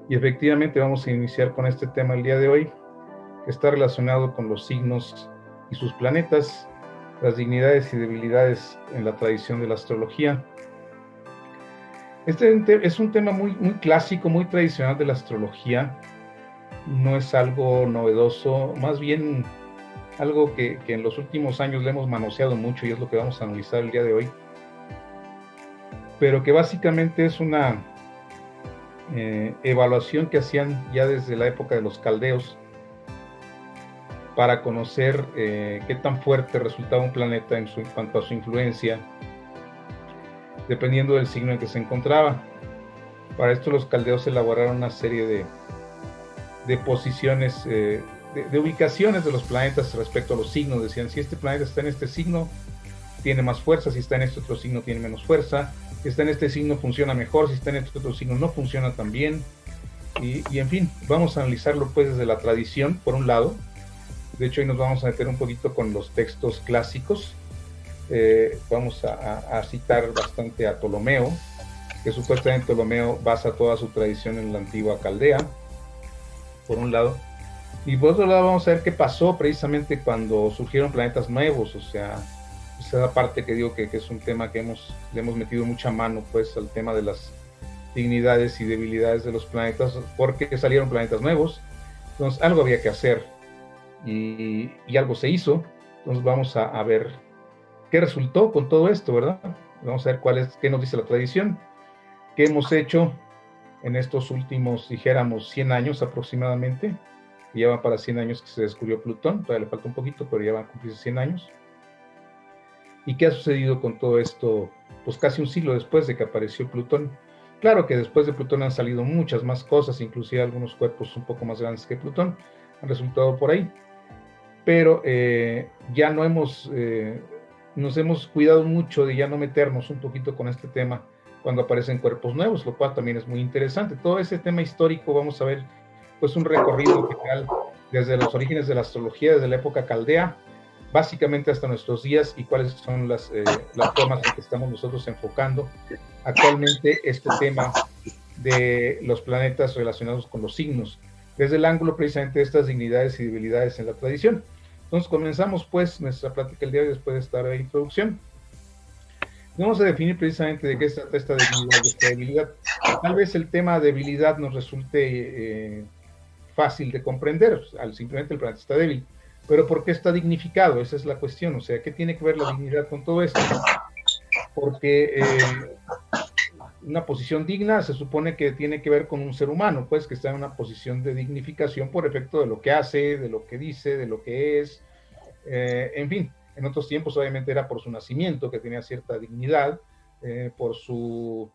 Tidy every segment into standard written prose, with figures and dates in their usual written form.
Y efectivamente vamos a iniciar con este tema el día de hoy, que está relacionado con los signos y sus planetas, las dignidades y debilidades en la tradición de la astrología. Este es un tema muy clásico, muy tradicional de la astrología. No es algo novedoso, más bien algo que en los últimos años le hemos manoseado mucho y es lo que vamos a analizar el día de hoy. Pero que básicamente es una evaluación que hacían ya desde la época de los caldeos para conocer qué tan fuerte resultaba un planeta en cuanto a su influencia, dependiendo del signo en que se encontraba. Para esto los caldeos elaboraron una serie de posiciones, de ubicaciones de los planetas respecto a los signos. Decían, si este planeta está en este signo, tiene más fuerza, si está en este otro signo, tiene menos fuerza, si está en este signo, funciona mejor, si está en este otro signo, no funciona tan bien. Y en fin, vamos a analizarlo pues desde la tradición, por un lado. De hecho, hoy nos vamos a meter un poquito con los textos clásicos. Vamos a citar bastante a Ptolomeo, que supuestamente Ptolomeo basa toda su tradición en la antigua Caldea, por un lado. Y por otro lado vamos a ver qué pasó precisamente cuando surgieron planetas nuevos, o sea, esa parte que digo que es un tema que le hemos metido mucha mano pues al tema de las dignidades y debilidades de los planetas, porque salieron planetas nuevos, entonces algo había que hacer y algo se hizo. Entonces vamos a ver qué resultó con todo esto, ¿verdad? Vamos a ver qué nos dice la tradición, qué hemos hecho en estos últimos, dijéramos, 100 años aproximadamente. Ya van para 100 años que se descubrió Plutón, todavía le falta un poquito, pero ya van a cumplirse 100 años. ¿Y qué ha sucedido con todo esto? Pues casi un siglo después de que apareció Plutón. Claro que después de Plutón han salido muchas más cosas, inclusive algunos cuerpos un poco más grandes que Plutón han resultado por ahí, pero ya no nos hemos cuidado mucho de ya no meternos un poquito con este tema cuando aparecen cuerpos nuevos, lo cual también es muy interesante. Todo ese tema histórico vamos a ver pues un recorrido general desde los orígenes de la astrología, desde la época caldea, básicamente hasta nuestros días, y cuáles son las formas en que estamos nosotros enfocando actualmente este tema de los planetas relacionados con los signos, desde el ángulo precisamente de estas dignidades y debilidades en la tradición. Entonces comenzamos pues nuestra plática el día de hoy después de esta introducción. Vamos a definir precisamente de qué se trata esta dignidad y esta debilidad. Tal vez el tema debilidad nos resulte fácil de comprender, simplemente el planeta está débil. Pero ¿por qué está dignificado? Esa es la cuestión. O sea, ¿qué tiene que ver la dignidad con todo esto? Porque una posición digna se supone que tiene que ver con un ser humano, pues que está en una posición de dignificación por efecto de lo que hace, de lo que dice, de lo que es, en fin. En otros tiempos obviamente era por su nacimiento, que tenía cierta dignidad, por su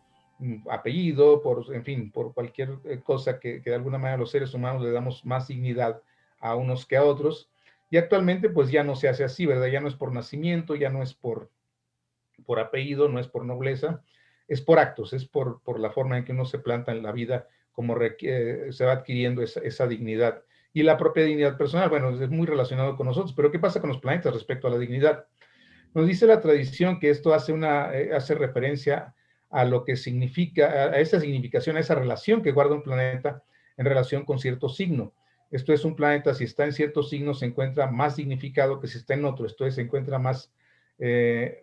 apellido, en fin, por cualquier cosa que de alguna manera los seres humanos le damos más dignidad a unos que a otros. Y actualmente pues ya no se hace así, ¿verdad? Ya no es por nacimiento, ya no es por apellido, no es por nobleza, es por actos, es por la forma en que uno se planta en la vida, como se va adquiriendo esa dignidad. Y la propia dignidad personal, bueno, es muy relacionado con nosotros, pero ¿qué pasa con los planetas respecto a la dignidad? Nos dice la tradición que esto hace referencia a lo que significa, a esa significación, a esa relación que guarda un planeta en relación con cierto signo. Esto es, un planeta, si está en cierto signo, se encuentra más dignificado que si está en otro, esto es, se encuentra más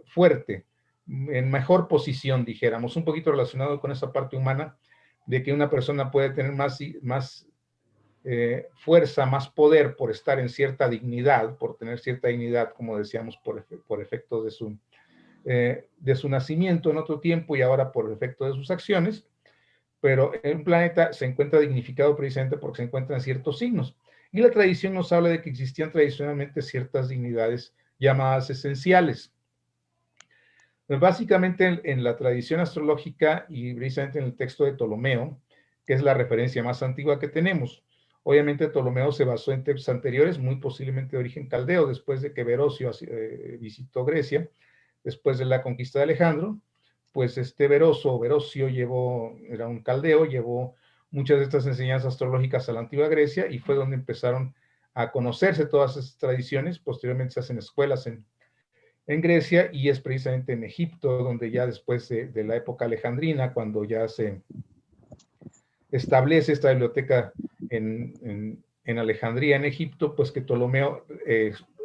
fuerte, en mejor posición, dijéramos, un poquito relacionado con esa parte humana, de que una persona puede tener más fuerza, más poder por estar en cierta dignidad, por tener cierta dignidad, como decíamos, por efecto de su nacimiento en otro tiempo y ahora por efecto de sus acciones, pero un planeta se encuentra dignificado precisamente porque se encuentran ciertos signos. Y la tradición nos habla de que existían tradicionalmente ciertas dignidades llamadas esenciales. Pues básicamente en la tradición astrológica y precisamente en el texto de Ptolomeo, que es la referencia más antigua que tenemos. Obviamente Ptolomeo se basó en textos anteriores, muy posiblemente de origen caldeo, después de que Verosio visitó Grecia, después de la conquista de Alejandro, pues Verosio era un caldeo, llevó muchas de estas enseñanzas astrológicas a la antigua Grecia y fue donde empezaron a conocerse todas esas tradiciones. Posteriormente se hacen escuelas en Grecia, y es precisamente en Egipto donde ya después de la época alejandrina, cuando ya establece esta biblioteca en Alejandría, en Egipto, pues que Ptolomeo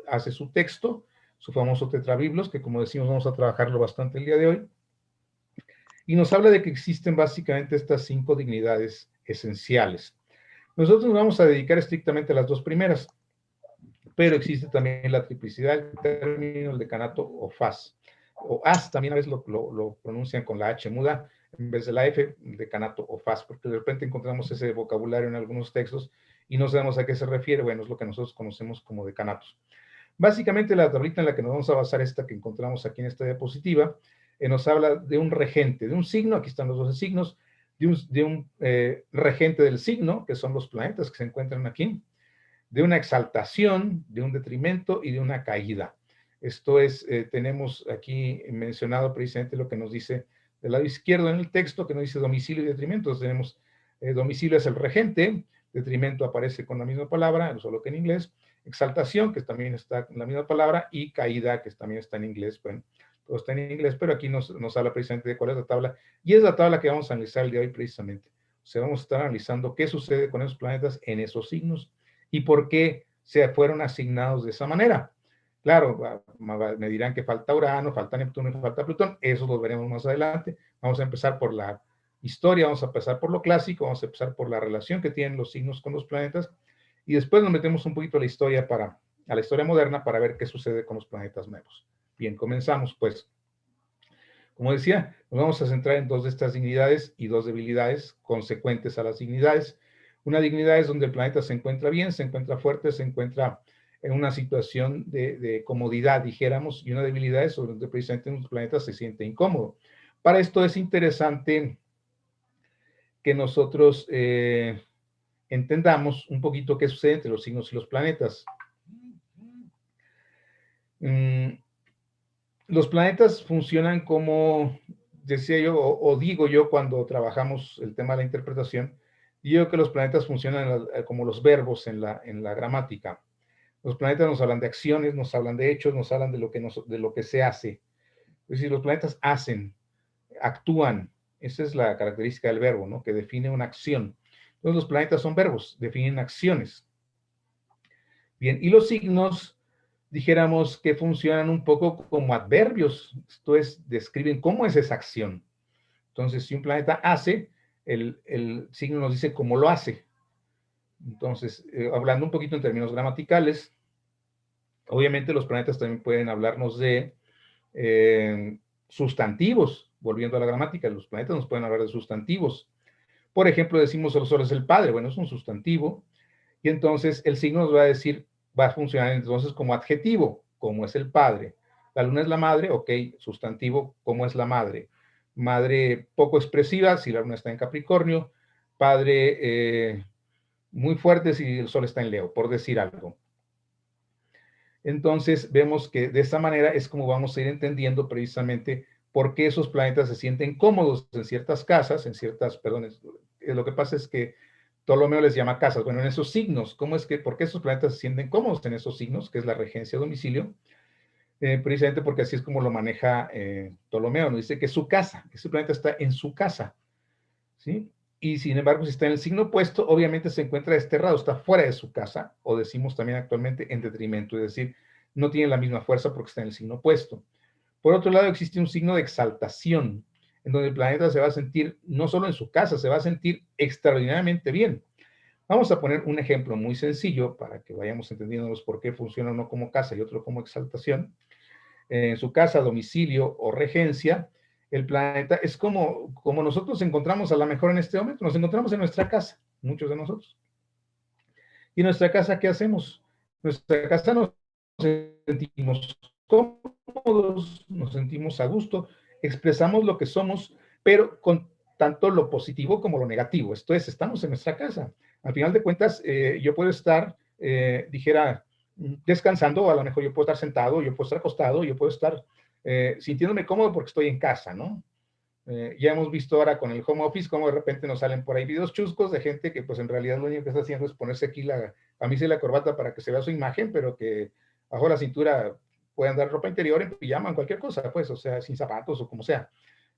hace su texto, su famoso tetrabiblos, que como decimos vamos a trabajarlo bastante el día de hoy, y nos habla de que existen básicamente estas 5 dignidades esenciales. Nosotros nos vamos a dedicar estrictamente a las 2 primeras, pero existe también la triplicidad del término, el decanato o faz, o as, también a veces lo pronuncian con la H muda, en vez de la F, decanato o faz, porque de repente encontramos ese vocabulario en algunos textos y no sabemos a qué se refiere, bueno, es lo que nosotros conocemos como decanatos. Básicamente la tablita en la que nos vamos a basar, esta que encontramos aquí en esta diapositiva, nos habla de un regente, de un signo, aquí están los 12 signos, de un regente del signo, que son los planetas que se encuentran aquí, de una exaltación, de un detrimento y de una caída. Esto es, tenemos aquí mencionado precisamente lo que nos dice del lado izquierdo en el texto, que nos dice domicilio y detrimento. Entonces tenemos domicilio es el regente, detrimento aparece con la misma palabra, solo que en inglés, exaltación, que también está en la misma palabra, y caída, que también está en inglés. Bueno, todo está en inglés, pero aquí nos habla precisamente de cuál es la tabla, y es la tabla que vamos a analizar el día de hoy precisamente. O sea, vamos a estar analizando qué sucede con esos planetas en esos signos y por qué se fueron asignados de esa manera. Claro, me dirán que falta Urano, falta Neptuno, falta Plutón, eso lo veremos más adelante. Vamos a empezar por la historia, vamos a empezar por lo clásico, vamos a empezar por la relación que tienen los signos con los planetas y después nos metemos un poquito a la historia a la historia moderna para ver qué sucede con los planetas nuevos. Bien, comenzamos pues. Como decía, nos vamos a centrar en 2 de estas dignidades y 2 debilidades consecuentes a las dignidades. Una dignidad es donde el planeta se encuentra bien, se encuentra fuerte, se encuentra en una situación de comodidad, dijéramos, y una debilidad es donde precisamente un planeta se siente incómodo. Para esto es interesante que nosotros entendamos un poquito qué sucede entre los signos y los planetas. Los planetas funcionan como, decía yo, o digo yo cuando trabajamos el tema de la interpretación, digo que los planetas funcionan como los verbos en la gramática. Los planetas nos hablan de acciones, nos hablan de hechos, nos hablan de lo que se hace. Es decir, los planetas hacen, actúan. Esa es la característica del verbo, ¿no? Que define una acción. Entonces, los planetas son verbos, definen acciones. Bien, y los signos dijéramos que funcionan un poco como adverbios, esto es, describen cómo es esa acción. Entonces, si un planeta hace, el signo nos dice cómo lo hace. Entonces, hablando un poquito en términos gramaticales, obviamente los planetas también pueden hablarnos de sustantivos, volviendo a la gramática, los planetas nos pueden hablar de sustantivos. Por ejemplo, decimos el sol es el padre, bueno, es un sustantivo, y entonces el signo nos va a decir, va a funcionar entonces como adjetivo, como es el padre. La luna es la madre, ok, sustantivo, como es la madre. Madre poco expresiva si la luna está en Capricornio, padre muy fuerte si el sol está en Leo, por decir algo. Entonces vemos que de esta manera es como vamos a ir entendiendo precisamente por qué esos planetas se sienten cómodos en ciertas casas, lo que pasa es que Ptolomeo les llama casas, bueno, en esos signos, ¿por qué esos planetas se sienten cómodos en esos signos, que es la regencia domicilio? Precisamente porque así es como lo maneja Ptolomeo, nos dice que es su casa, ese planeta está en su casa, ¿sí? Y sin embargo, si está en el signo opuesto, obviamente se encuentra desterrado, está fuera de su casa, o decimos también actualmente en detrimento, es decir, no tiene la misma fuerza porque está en el signo opuesto. Por otro lado, existe un signo de exaltación, en donde el planeta se va a sentir, no solo en su casa, se va a sentir extraordinariamente bien. Vamos a poner un ejemplo muy sencillo para que vayamos entendiendo por qué funciona uno como casa y otro como exaltación. En su casa, domicilio o regencia, el planeta es como nosotros encontramos a lo mejor en este momento, nos encontramos en nuestra casa, muchos de nosotros. ¿Y en nuestra casa qué hacemos? En nuestra casa nos sentimos cómodos, nos sentimos a gusto, expresamos lo que somos, pero con tanto lo positivo como lo negativo. Esto es, estamos en nuestra casa. Al final de cuentas, yo puedo estar, dijera, descansando, o a lo mejor yo puedo estar sentado, yo puedo estar acostado, yo puedo estar sintiéndome cómodo porque estoy en casa, ¿no? Ya hemos visto ahora con el home office cómo de repente nos salen por ahí videos chuscos de gente que pues en realidad lo único que está haciendo es ponerse aquí la camisa y la corbata para que se vea su imagen, pero que bajo la cintura puede andar ropa interior, en pijama, en cualquier cosa, pues, o sea, sin zapatos o como sea.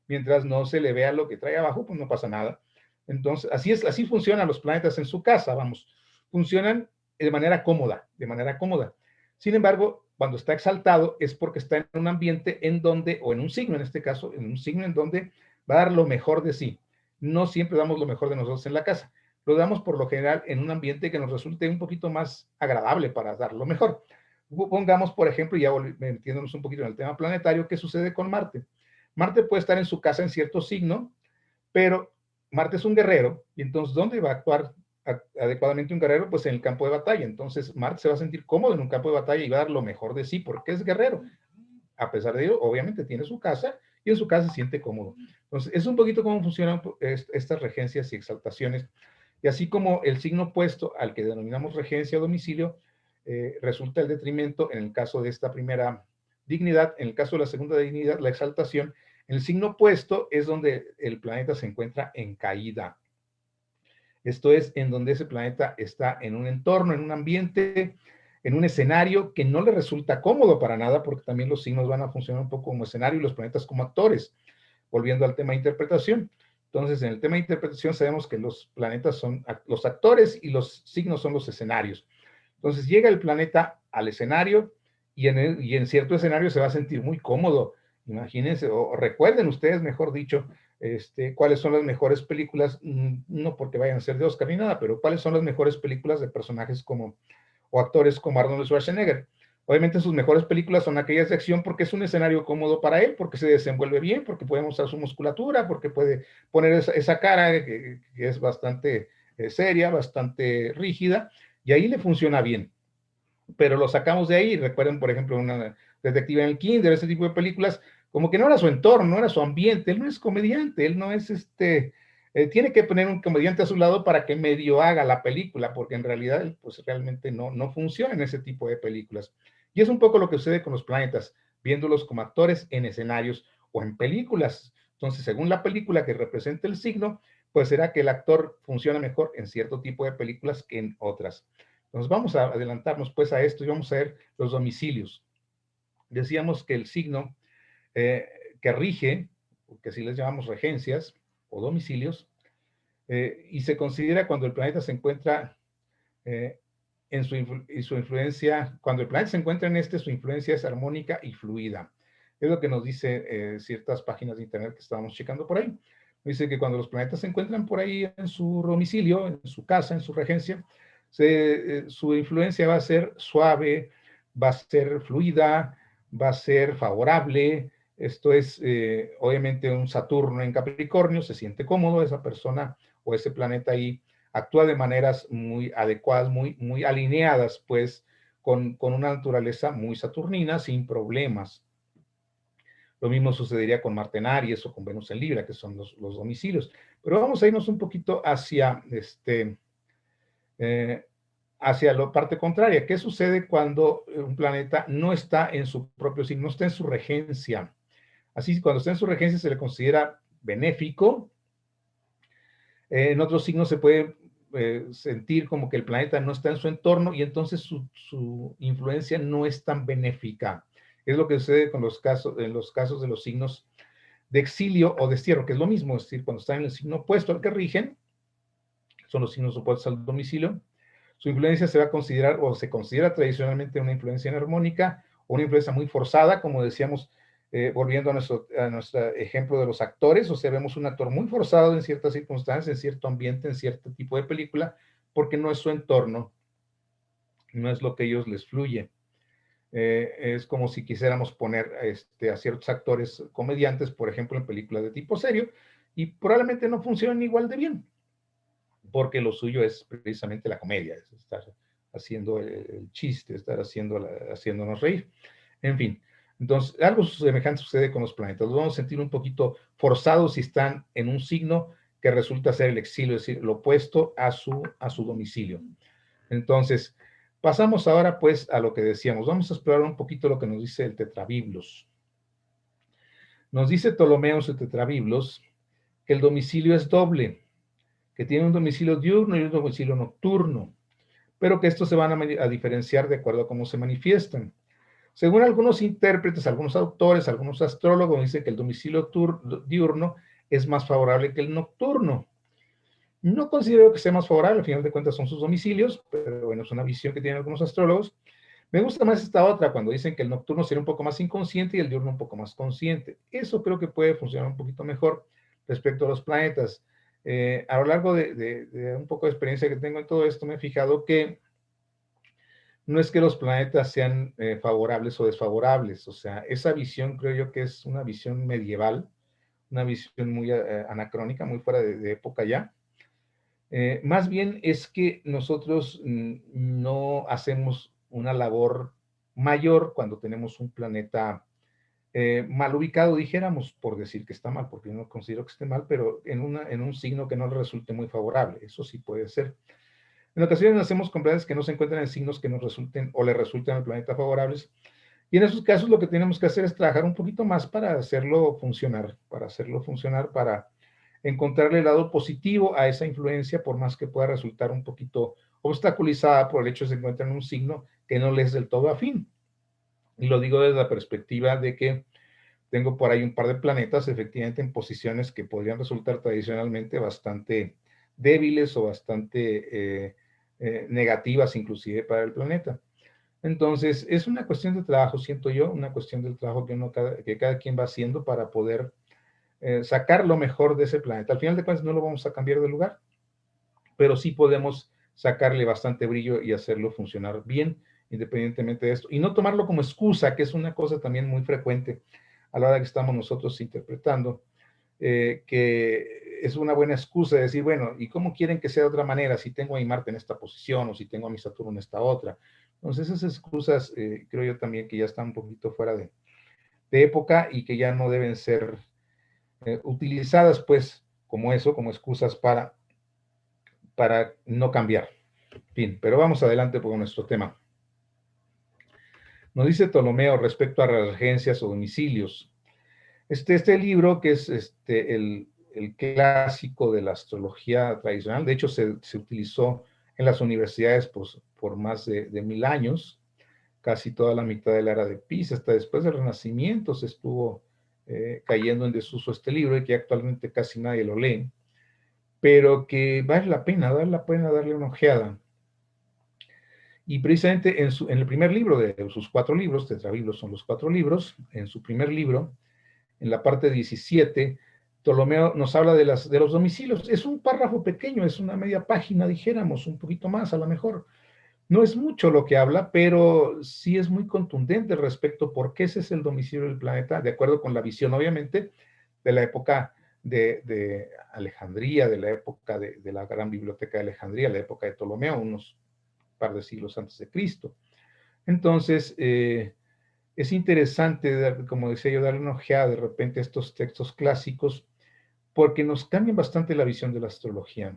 Mientras no se le vea lo que trae abajo, pues no pasa nada. Entonces, así funcionan los planetas en su casa, vamos, funcionan de manera cómoda, de manera cómoda. Sin embargo, cuando está exaltado es porque está en un ambiente en donde, o en un signo en este caso, en un signo en donde va a dar lo mejor de sí. No siempre damos lo mejor de nosotros en la casa, lo damos por lo general en un ambiente que nos resulte un poquito más agradable para dar lo mejor. Pongamos, por ejemplo, ya metiéndonos un poquito en el tema planetario, ¿qué sucede con Marte? Marte puede estar en su casa en cierto signo, pero Marte es un guerrero, y entonces, ¿dónde va a actuar adecuadamente un guerrero? Pues en el campo de batalla. Entonces, Marte se va a sentir cómodo en un campo de batalla y va a dar lo mejor de sí, porque es guerrero. A pesar de ello, obviamente tiene su casa, y en su casa se siente cómodo. Entonces, es un poquito cómo funcionan estas regencias y exaltaciones. Y así como el signo opuesto al que denominamos regencia o domicilio, resulta el detrimento en el caso de esta primera dignidad, en el caso de la segunda dignidad, la exaltación, el signo opuesto es donde el planeta se encuentra en caída. Esto es en donde ese planeta está en un entorno, en un ambiente, en un escenario que no le resulta cómodo para nada, porque también los signos van a funcionar un poco como escenario y los planetas como actores. Volviendo al tema de interpretación. Entonces, en el tema de interpretación sabemos que los planetas son los actores y los signos son los escenarios. Entonces, llega el planeta al escenario y en cierto escenario se va a sentir muy cómodo. Imagínense, o recuerden ustedes, mejor dicho, cuáles son las mejores películas, no porque vayan a ser de Oscar ni nada, pero cuáles son las mejores películas de personajes como, o actores como Arnold Schwarzenegger. Obviamente sus mejores películas son aquellas de acción porque es un escenario cómodo para él, porque se desenvuelve bien, porque puede mostrar su musculatura, porque puede poner esa cara que es bastante seria, bastante rígida, y ahí le funciona bien. Pero lo sacamos de ahí. Recuerden, por ejemplo, una detective en el kinder, ese tipo de películas, como que no era su entorno, no era su ambiente. Él no es comediante, él no es tiene que poner un comediante a su lado para que medio haga la película, porque en realidad, pues realmente no funciona en ese tipo de películas. Y es un poco lo que sucede con los planetas, viéndolos como actores en escenarios o en películas. Entonces, según la película que representa el signo, pues será que el actor funciona mejor en cierto tipo de películas que en otras. Entonces vamos a adelantarnos pues a esto y vamos a ver los domicilios. Decíamos que el signo eh, que rige, que así les llamamos regencias o domicilios, y se considera cuando el planeta se encuentra en su influencia, cuando el planeta se encuentra en su influencia es armónica y fluida. Es lo que nos dice ciertas páginas de internet que estábamos checando por ahí. Dice que cuando los planetas se encuentran por ahí en su domicilio, en su casa, en su regencia, su influencia va a ser suave, va a ser fluida, va a ser favorable. Esto es, obviamente, un Saturno en Capricornio, se siente cómodo esa persona o ese planeta ahí, actúa de maneras muy adecuadas, muy alineadas, pues, con una naturaleza muy saturnina, sin problemas. Lo mismo sucedería con Marte en Aries o con Venus en Libra, que son los domicilios. Pero vamos a irnos un poquito hacia la parte contraria. ¿Qué sucede cuando un planeta no está en su propio signo, no está en su regencia? Así, cuando está en su regencia se le considera benéfico. En otros signos se puede sentir como que el planeta no está en su entorno y entonces su influencia no es tan benéfica. Es lo que sucede con en los casos de los signos de exilio o destierro, que es lo mismo, es decir, cuando están en el signo opuesto al que rigen, son los signos opuestos al domicilio, su influencia se va a considerar o se considera tradicionalmente una influencia enarmónica o una influencia muy forzada, como decíamos, volviendo a nuestro ejemplo de los actores, o sea, vemos un actor muy forzado en ciertas circunstancias, en cierto ambiente, en cierto tipo de película, porque no es su entorno, no es lo que a ellos les fluye. Es como si quisiéramos poner a ciertos actores comediantes, por ejemplo, en películas de tipo serio, y probablemente no funcionen igual de bien, porque lo suyo es precisamente la comedia, es estar haciendo el chiste, estar haciéndonos reír. En fin, entonces algo semejante sucede con los planetas. Los vamos a sentir un poquito forzados si están en un signo que resulta ser el exilio, es decir, lo opuesto a su domicilio. Entonces, pasamos ahora pues a lo que decíamos. Vamos a explorar un poquito lo que nos dice el Tetrabiblos. Nos dice Ptolomeo en su Tetrabiblos que el domicilio es doble, que tiene un domicilio diurno y un domicilio nocturno, pero que estos se van a diferenciar de acuerdo a cómo se manifiestan. Según algunos intérpretes, algunos autores, algunos astrólogos, dicen que el domicilio diurno es más favorable que el nocturno. No considero que sea más favorable, al final de cuentas son sus domicilios, pero bueno, es una visión que tienen algunos astrólogos. Me gusta más esta otra, cuando dicen que el nocturno sería un poco más inconsciente y el diurno un poco más consciente. Eso creo que puede funcionar un poquito mejor respecto a los planetas. A lo largo de un poco de experiencia que tengo en todo esto, me he fijado que no es que los planetas sean favorables o desfavorables, o sea, esa visión creo yo que es una visión medieval, una visión muy anacrónica, muy fuera de época ya. Más bien es que nosotros no hacemos una labor mayor cuando tenemos un planeta mal ubicado, dijéramos, por decir que está mal, porque yo no considero que esté mal, pero en un signo que no le resulte muy favorable. Eso sí puede ser. En ocasiones hacemos con planetas que no se encuentran en signos que nos resulten o le resulten al planeta favorables. Y en esos casos lo que tenemos que hacer es trabajar un poquito más para hacerlo funcionar, para encontrarle el lado positivo a esa influencia, por más que pueda resultar un poquito obstaculizada por el hecho de que se encuentra en un signo que no le es del todo afín. Y lo digo desde la perspectiva de que tengo por ahí un par de planetas, efectivamente, en posiciones que podrían resultar tradicionalmente bastante débiles o bastante negativas inclusive para el planeta. Entonces, es una cuestión de trabajo, siento yo, una cuestión del trabajo que cada quien va haciendo para poder sacar lo mejor de ese planeta. Al final de cuentas no lo vamos a cambiar de lugar, pero sí podemos sacarle bastante brillo y hacerlo funcionar bien, independientemente de esto. Y no tomarlo como excusa, que es una cosa también muy frecuente a la hora que estamos nosotros interpretando, que es una buena excusa de decir, bueno, ¿y cómo quieren que sea de otra manera si tengo a mi Marte en esta posición o si tengo a mi Saturno en esta otra? Entonces esas excusas creo yo también que ya están un poquito fuera de época y que ya no deben ser utilizadas pues como eso, como excusas para no cambiar. En fin, pero vamos adelante con nuestro tema. Nos dice Ptolomeo respecto a regencias o domicilios. Este libro, que es el clásico de la astrología tradicional, de hecho se utilizó en las universidades por más de 1000 años, casi toda la mitad de la era de Pisa, hasta después del Renacimiento se estuvo cayendo en desuso este libro y que actualmente casi nadie lo lee, pero que vale la pena darle una ojeada. Y precisamente en el primer libro de sus 4 libros, tetrabiblos son los 4 libros, en su primer libro, en la parte 17, Ptolomeo nos habla de los domicilios. Es un párrafo pequeño, es una media página, dijéramos, un poquito más a lo mejor. No es mucho lo que habla, pero sí es muy contundente respecto a por qué ese es el domicilio del planeta, de acuerdo con la visión, obviamente, de la época de Alejandría, de la época de la gran biblioteca de Alejandría, la época de Ptolomeo, unos par de siglos antes de Cristo. Entonces, es interesante, como decía yo, darle una ojeada de repente a estos textos clásicos, porque nos cambian bastante la visión de la astrología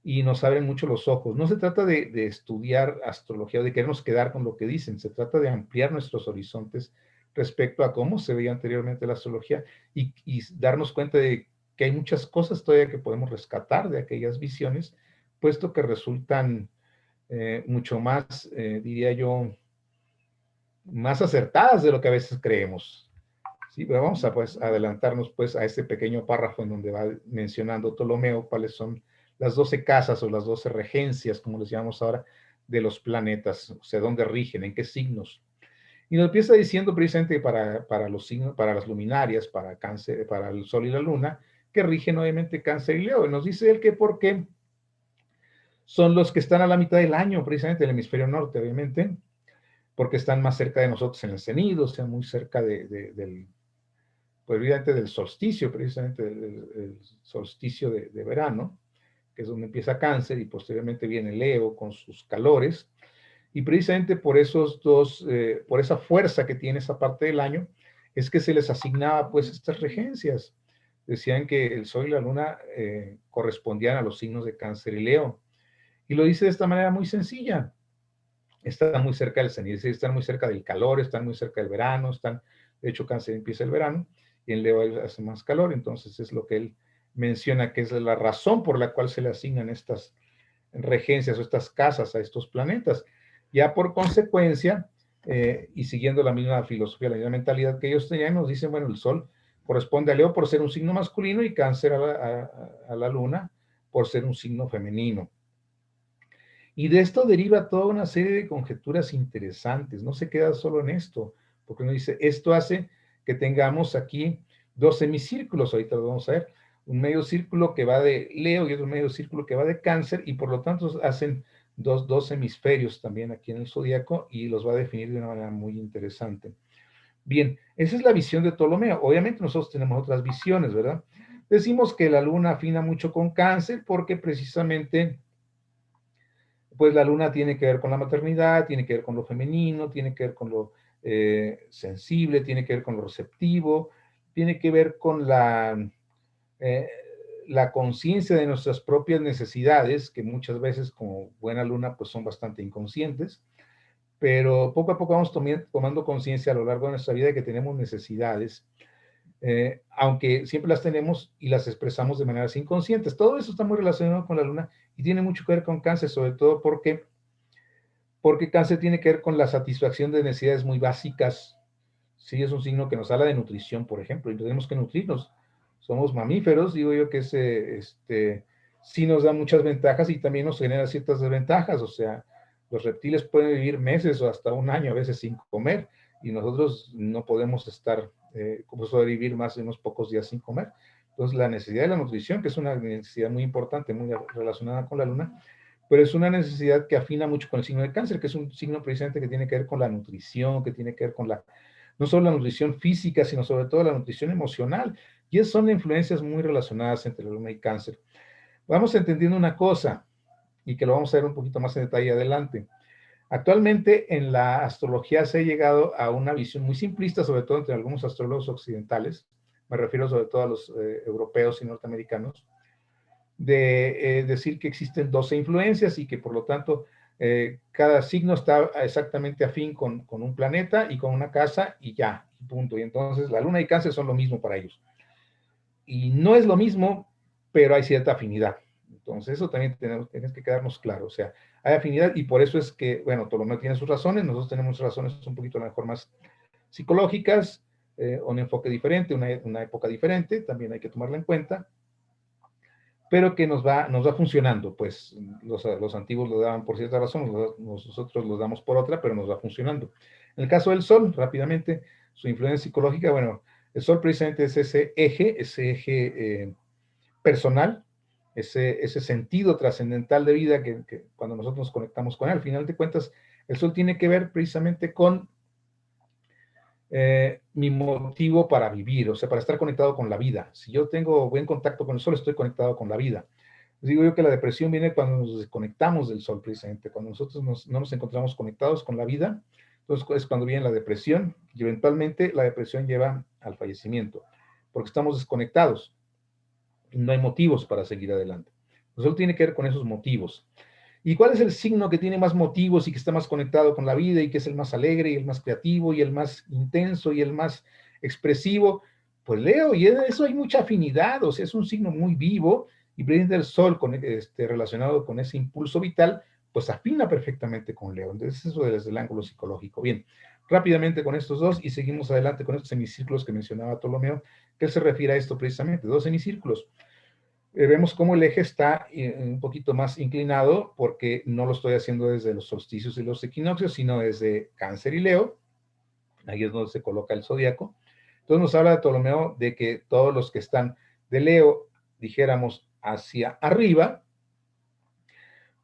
y nos abren mucho los ojos. No se trata de estudiar astrología o de querernos quedar con lo que dicen, se trata de ampliar nuestros horizontes respecto a cómo se veía anteriormente la astrología y darnos cuenta de que hay muchas cosas todavía que podemos rescatar de aquellas visiones, puesto que resultan mucho más, diría yo, más acertadas de lo que a veces creemos. Sí, pero vamos a pues, adelantarnos pues a este pequeño párrafo en donde va mencionando Ptolomeo cuáles son las 12 casas o las 12 regencias, como les llamamos ahora, de los planetas, o sea, dónde rigen, en qué signos. Y nos empieza diciendo precisamente para los signos, para las luminarias, para Cáncer, para el Sol y la Luna, que rigen obviamente Cáncer y Leo. Y nos dice él que porque son los que están a la mitad del año, precisamente el hemisferio norte, obviamente, porque están más cerca de nosotros en el cenido, o sea, muy cerca del, pues evidente del solsticio, precisamente del solsticio de verano, que es donde empieza Cáncer y posteriormente viene Leo con sus calores. Y precisamente por esos dos, por esa fuerza que tiene esa parte del año, es que se les asignaba pues estas regencias. Decían que el Sol y la Luna correspondían a los signos de Cáncer y Leo. Y lo dice de esta manera muy sencilla. Están muy cerca del cenit, están muy cerca del calor, están muy cerca del verano, de hecho Cáncer empieza el verano y en Leo hace más calor, entonces es lo que él menciona que es la razón por la cual se le asignan estas regencias o estas casas a estos planetas. Ya por consecuencia, y siguiendo la misma filosofía, la misma mentalidad que ellos tenían, nos dicen, bueno, el Sol corresponde a Leo por ser un signo masculino y Cáncer a la Luna por ser un signo femenino. Y de esto deriva toda una serie de conjeturas interesantes, no se queda solo en esto, porque uno dice, esto hace que tengamos aquí dos semicírculos, ahorita lo vamos a ver, un medio círculo que va de Leo y otro medio círculo que va de Cáncer, y por lo tanto hacen dos hemisferios también aquí en el zodiaco, y los va a definir de una manera muy interesante. Bien, esa es la visión de Ptolomeo. Obviamente nosotros tenemos otras visiones, ¿verdad? Decimos que la luna afina mucho con Cáncer porque precisamente pues la luna tiene que ver con la maternidad, tiene que ver con lo femenino, tiene que ver con lo sensible, tiene que ver con lo receptivo, tiene que ver con eh, la conciencia de nuestras propias necesidades, que muchas veces como buena luna pues son bastante inconscientes, pero poco a poco vamos tomando conciencia a lo largo de nuestra vida de que tenemos necesidades, aunque siempre las tenemos y las expresamos de maneras inconscientes. Todo eso está muy relacionado con la luna y tiene mucho que ver con Cáncer, sobre todo porque Cáncer tiene que ver con la satisfacción de necesidades muy básicas. Sí, es un signo que nos habla de nutrición, por ejemplo, y tenemos que nutrirnos. Somos mamíferos, digo yo que sí nos da muchas ventajas y también nos genera ciertas desventajas. O sea, los reptiles pueden vivir meses o hasta un año a veces sin comer y nosotros no podemos estar, como sobrevivir más de unos pocos días sin comer. Entonces, la necesidad de la nutrición, que es una necesidad muy importante, muy relacionada con la luna, pero es una necesidad que afina mucho con el signo de Cáncer, que es un signo precisamente que tiene que ver con la nutrición, que tiene que ver con no solo la nutrición física, sino sobre todo la nutrición emocional. Y esas son influencias muy relacionadas entre la luna y Cáncer. Vamos entendiendo una cosa, y que lo vamos a ver un poquito más en detalle adelante. Actualmente en la astrología se ha llegado a una visión muy simplista, sobre todo entre algunos astrólogos occidentales, me refiero sobre todo a los europeos y norteamericanos, de decir que existen 12 influencias y que por lo tanto cada signo está exactamente afín con un planeta y con una casa y ya, y punto. Y entonces la luna y Cáncer son lo mismo para ellos. Y no es lo mismo, pero hay cierta afinidad. Entonces eso también tenemos que quedarnos claro. O sea, hay afinidad y por eso es que, bueno, Ptolomeo tiene sus razones, nosotros tenemos razones un poquito a lo mejor más psicológicas, un enfoque diferente, una época diferente, también hay que tomarla en cuenta, pero que nos va funcionando, pues los antiguos lo daban por cierta razón, nosotros lo damos por otra, pero nos va funcionando. En el caso del Sol, rápidamente, su influencia psicológica, bueno, el Sol precisamente es ese eje personal, ese sentido trascendental de vida que cuando nosotros nos conectamos con él, al final de cuentas, el Sol tiene que ver precisamente con mi motivo para vivir, o sea, para estar conectado con la vida. Si yo tengo buen contacto con el sol, estoy conectado con la vida. Digo yo que la depresión viene cuando nos desconectamos del sol, precisamente, cuando nosotros no nos encontramos conectados con la vida, entonces es cuando viene la depresión y eventualmente la depresión lleva al fallecimiento, porque estamos desconectados y no hay motivos para seguir adelante. El sol tiene que ver con esos motivos. ¿Y cuál es el signo que tiene más motivos y que está más conectado con la vida y que es el más alegre y el más creativo y el más intenso y el más expresivo? Pues Leo, y eso hay mucha afinidad, o sea, es un signo muy vivo y precisamente el Sol relacionado con ese impulso vital, pues afina perfectamente con Leo. Entonces eso desde el ángulo psicológico. Bien, rápidamente con estos dos y seguimos adelante con estos semicírculos que mencionaba Ptolomeo, que él se refiere a esto precisamente, dos semicírculos. Vemos cómo el eje está un poquito más inclinado porque no lo estoy haciendo desde los solsticios y los equinoccios, sino desde Cáncer y Leo. Ahí es donde se coloca el zodiaco. Entonces nos habla de Ptolomeo de que todos los que están de Leo, dijéramos, hacia arriba,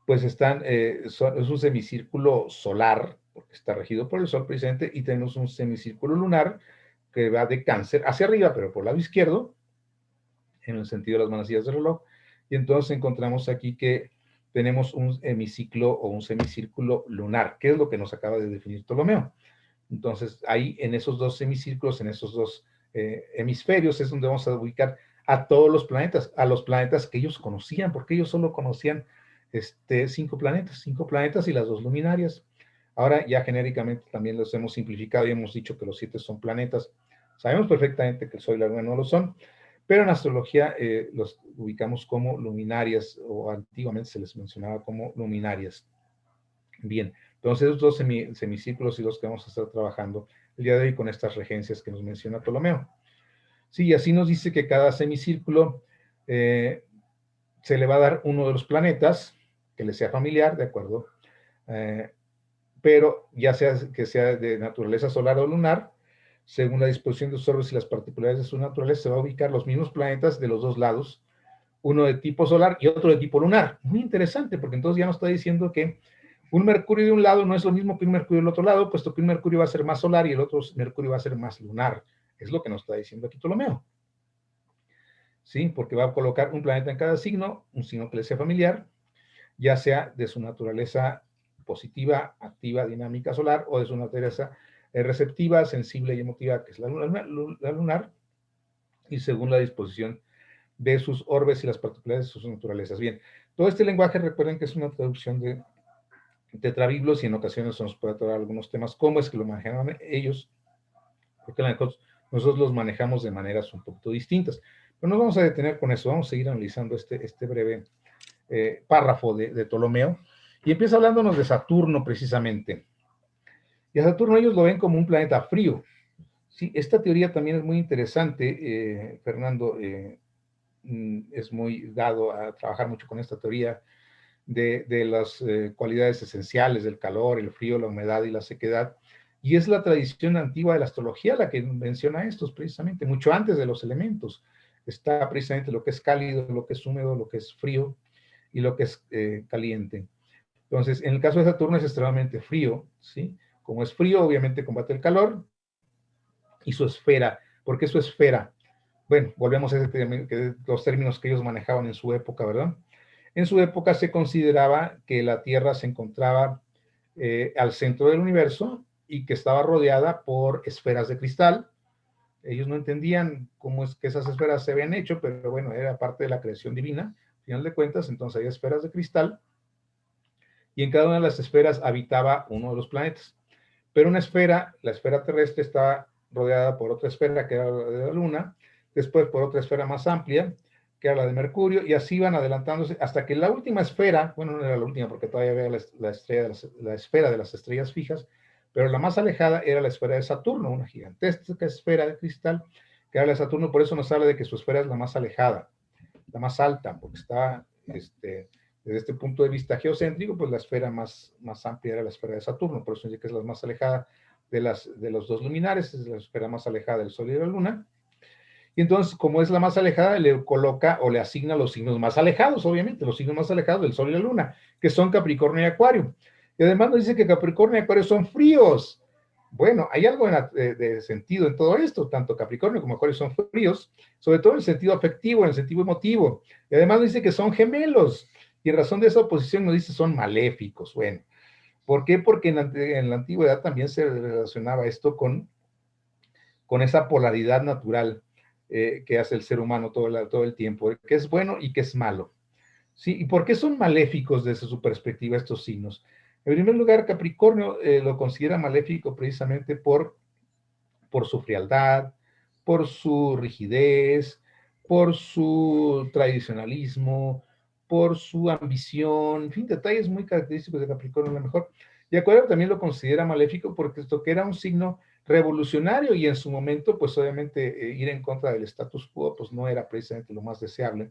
pues están, es un semicírculo solar, porque está regido por el Sol precisamente, y tenemos un semicírculo lunar que va de Cáncer hacia arriba, pero por el lado izquierdo, en el sentido de las manecillas del reloj, y entonces encontramos aquí que tenemos un hemiciclo o un semicírculo lunar, que es lo que nos acaba de definir Ptolomeo. Entonces, ahí en esos dos semicírculos, en esos dos hemisferios, es donde vamos a ubicar a todos los planetas, a los planetas que ellos conocían, porque ellos solo conocían cinco planetas y las dos luminarias. Ahora ya genéricamente también los hemos simplificado y hemos dicho que los 7 son planetas. Sabemos perfectamente que el Sol y la Luna no lo son, pero en astrología los ubicamos como luminarias, o antiguamente se les mencionaba como luminarias. Bien, entonces esos dos semicírculos y los que vamos a estar trabajando el día de hoy con estas regencias que nos menciona Ptolomeo. Sí, así nos dice que cada semicírculo se le va a dar uno de los planetas que le sea familiar, ¿de acuerdo? Pero ya sea que sea de naturaleza solar o lunar, según la disposición de sus órbitas y las particularidades de su naturaleza, se va a ubicar los mismos planetas de los dos lados, uno de tipo solar y otro de tipo lunar. Muy interesante, porque entonces ya nos está diciendo que un Mercurio de un lado no es lo mismo que un Mercurio del otro lado, puesto que un Mercurio va a ser más solar y el otro Mercurio va a ser más lunar. Es lo que nos está diciendo aquí Ptolomeo. ¿Sí? Porque va a colocar un planeta en cada signo, un signo que le sea familiar, ya sea de su naturaleza positiva, activa, dinámica solar, o de su naturaleza receptiva, sensible y emotiva, que es la lunar, y según la disposición de sus orbes y las particularidades de sus naturalezas. Bien, todo este lenguaje, recuerden que es una traducción de tetrabiblos y en ocasiones se nos puede tratar algunos temas, cómo es que lo manejaban ellos, porque nosotros los manejamos de maneras un poquito distintas. Pero nos vamos a detener con eso, vamos a seguir analizando este breve párrafo de Ptolomeo, y empieza hablándonos de Saturno precisamente. Y a Saturno ellos lo ven como un planeta frío. Sí, esta teoría también es muy interesante, Fernando es muy dado a trabajar mucho con esta teoría de las cualidades esenciales del calor, el frío, la humedad y la sequedad. Y es la tradición antigua de la astrología la que menciona estos precisamente, mucho antes de los elementos. Está precisamente lo que es cálido, lo que es húmedo, lo que es frío y lo que es caliente. Entonces, en el caso de Saturno es extremadamente frío, ¿sí? Como es frío, obviamente combate el calor y su esfera. ¿Por qué su esfera? Bueno, volvemos a los términos que ellos manejaban en su época, ¿verdad? En su época se consideraba que la Tierra se encontraba al centro del universo y que estaba rodeada por esferas de cristal. Ellos no entendían cómo es que esas esferas se habían hecho, pero bueno, era parte de la creación divina, al final de cuentas, entonces hay esferas de cristal y en cada una de las esferas habitaba uno de los planetas. Pero una esfera, la esfera terrestre, estaba rodeada por otra esfera que era la de la Luna, después por otra esfera más amplia, que era la de Mercurio, y así iban adelantándose hasta que la última esfera, bueno, no era la última porque todavía había la esfera de las estrellas fijas, pero la más alejada era la esfera de Saturno, una gigantesca esfera de cristal, que era la de Saturno, por eso nos habla de que su esfera es la más alejada, la más alta, porque está desde este punto de vista geocéntrico, pues la esfera más amplia era la esfera de Saturno, por eso dice que es la más alejada de los dos luminares, es la esfera más alejada del Sol y de la Luna. Y entonces, como es la más alejada, le coloca o le asigna los signos más alejados, obviamente, los signos más alejados del Sol y la Luna, que son Capricornio y Acuario. Y además nos dice que Capricornio y Acuario son fríos. Bueno, hay algo de sentido en todo esto, tanto Capricornio como Acuario son fríos, sobre todo en el sentido afectivo, en el sentido emotivo. Y además nos dice que son gemelos. Y en razón de esa oposición nos dice son maléficos. Bueno, ¿por qué? Porque en la antigüedad también se relacionaba esto con esa polaridad natural que hace el ser humano todo el tiempo, que es bueno y que es malo. ¿Sí? ¿Y por qué son maléficos desde su perspectiva estos signos? En primer lugar, Capricornio lo considera maléfico precisamente por su frialdad, por su rigidez, por su tradicionalismo, por su ambición, en fin, detalles muy característicos de Capricornio a lo mejor. Y Acuario también lo considera maléfico porque esto que era un signo revolucionario y en su momento, pues obviamente ir en contra del status quo, pues no era precisamente lo más deseable.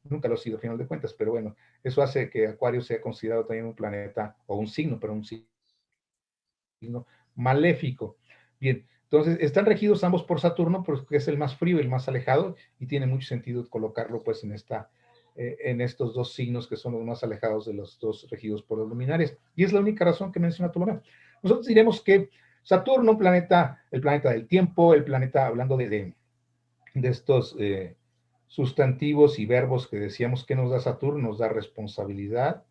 Nunca lo ha sido, a final de cuentas, pero bueno, eso hace que Acuario sea considerado también un planeta, o un signo, pero un signo maléfico. Bien, entonces están regidos ambos por Saturno, porque es el más frío y el más alejado, y tiene mucho sentido colocarlo pues en estos dos signos que son los más alejados de los dos regidos por los luminares. Y es la única razón que menciona Ptolomeo. Nosotros diremos que Saturno, el planeta del tiempo, el planeta, hablando de estos sustantivos y verbos que decíamos que nos da Saturno, nos da responsabilidad,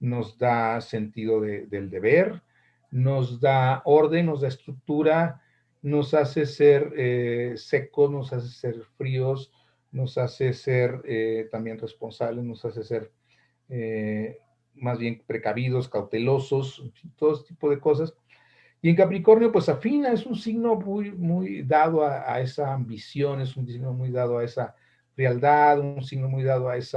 nos da sentido del deber, nos da orden, nos da estructura, nos hace ser secos, nos hace ser fríos, nos hace ser también responsables, nos hace ser más bien precavidos, cautelosos, todo este tipo de cosas. Y en Capricornio, pues afina, es un signo muy dado a esa ambición, es un signo muy dado a esa frialdad, un signo muy dado a ese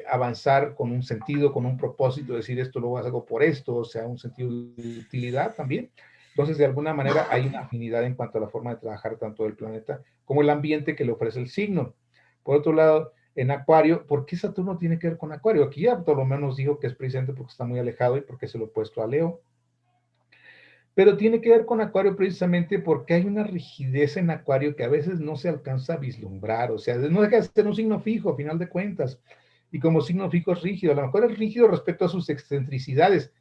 avanzar con un sentido, con un propósito, decir esto lo hago por esto, o sea, un sentido de utilidad también. Entonces, de alguna manera hay una afinidad en cuanto a la forma de trabajar tanto del planeta como el ambiente que le ofrece el signo. Por otro lado, en Acuario. ¿Por qué Saturno tiene que ver con Acuario? Aquí ya Ptolomeo nos dijo que es precisamente porque está muy alejado y porque es el opuesto a Leo. Pero tiene que ver con Acuario precisamente porque hay una rigidez en Acuario que a veces no se alcanza a vislumbrar, o sea, no deja de ser un signo fijo, a final de cuentas, y como signo fijo es rígido, a lo mejor es rígido respecto a sus excentricidades,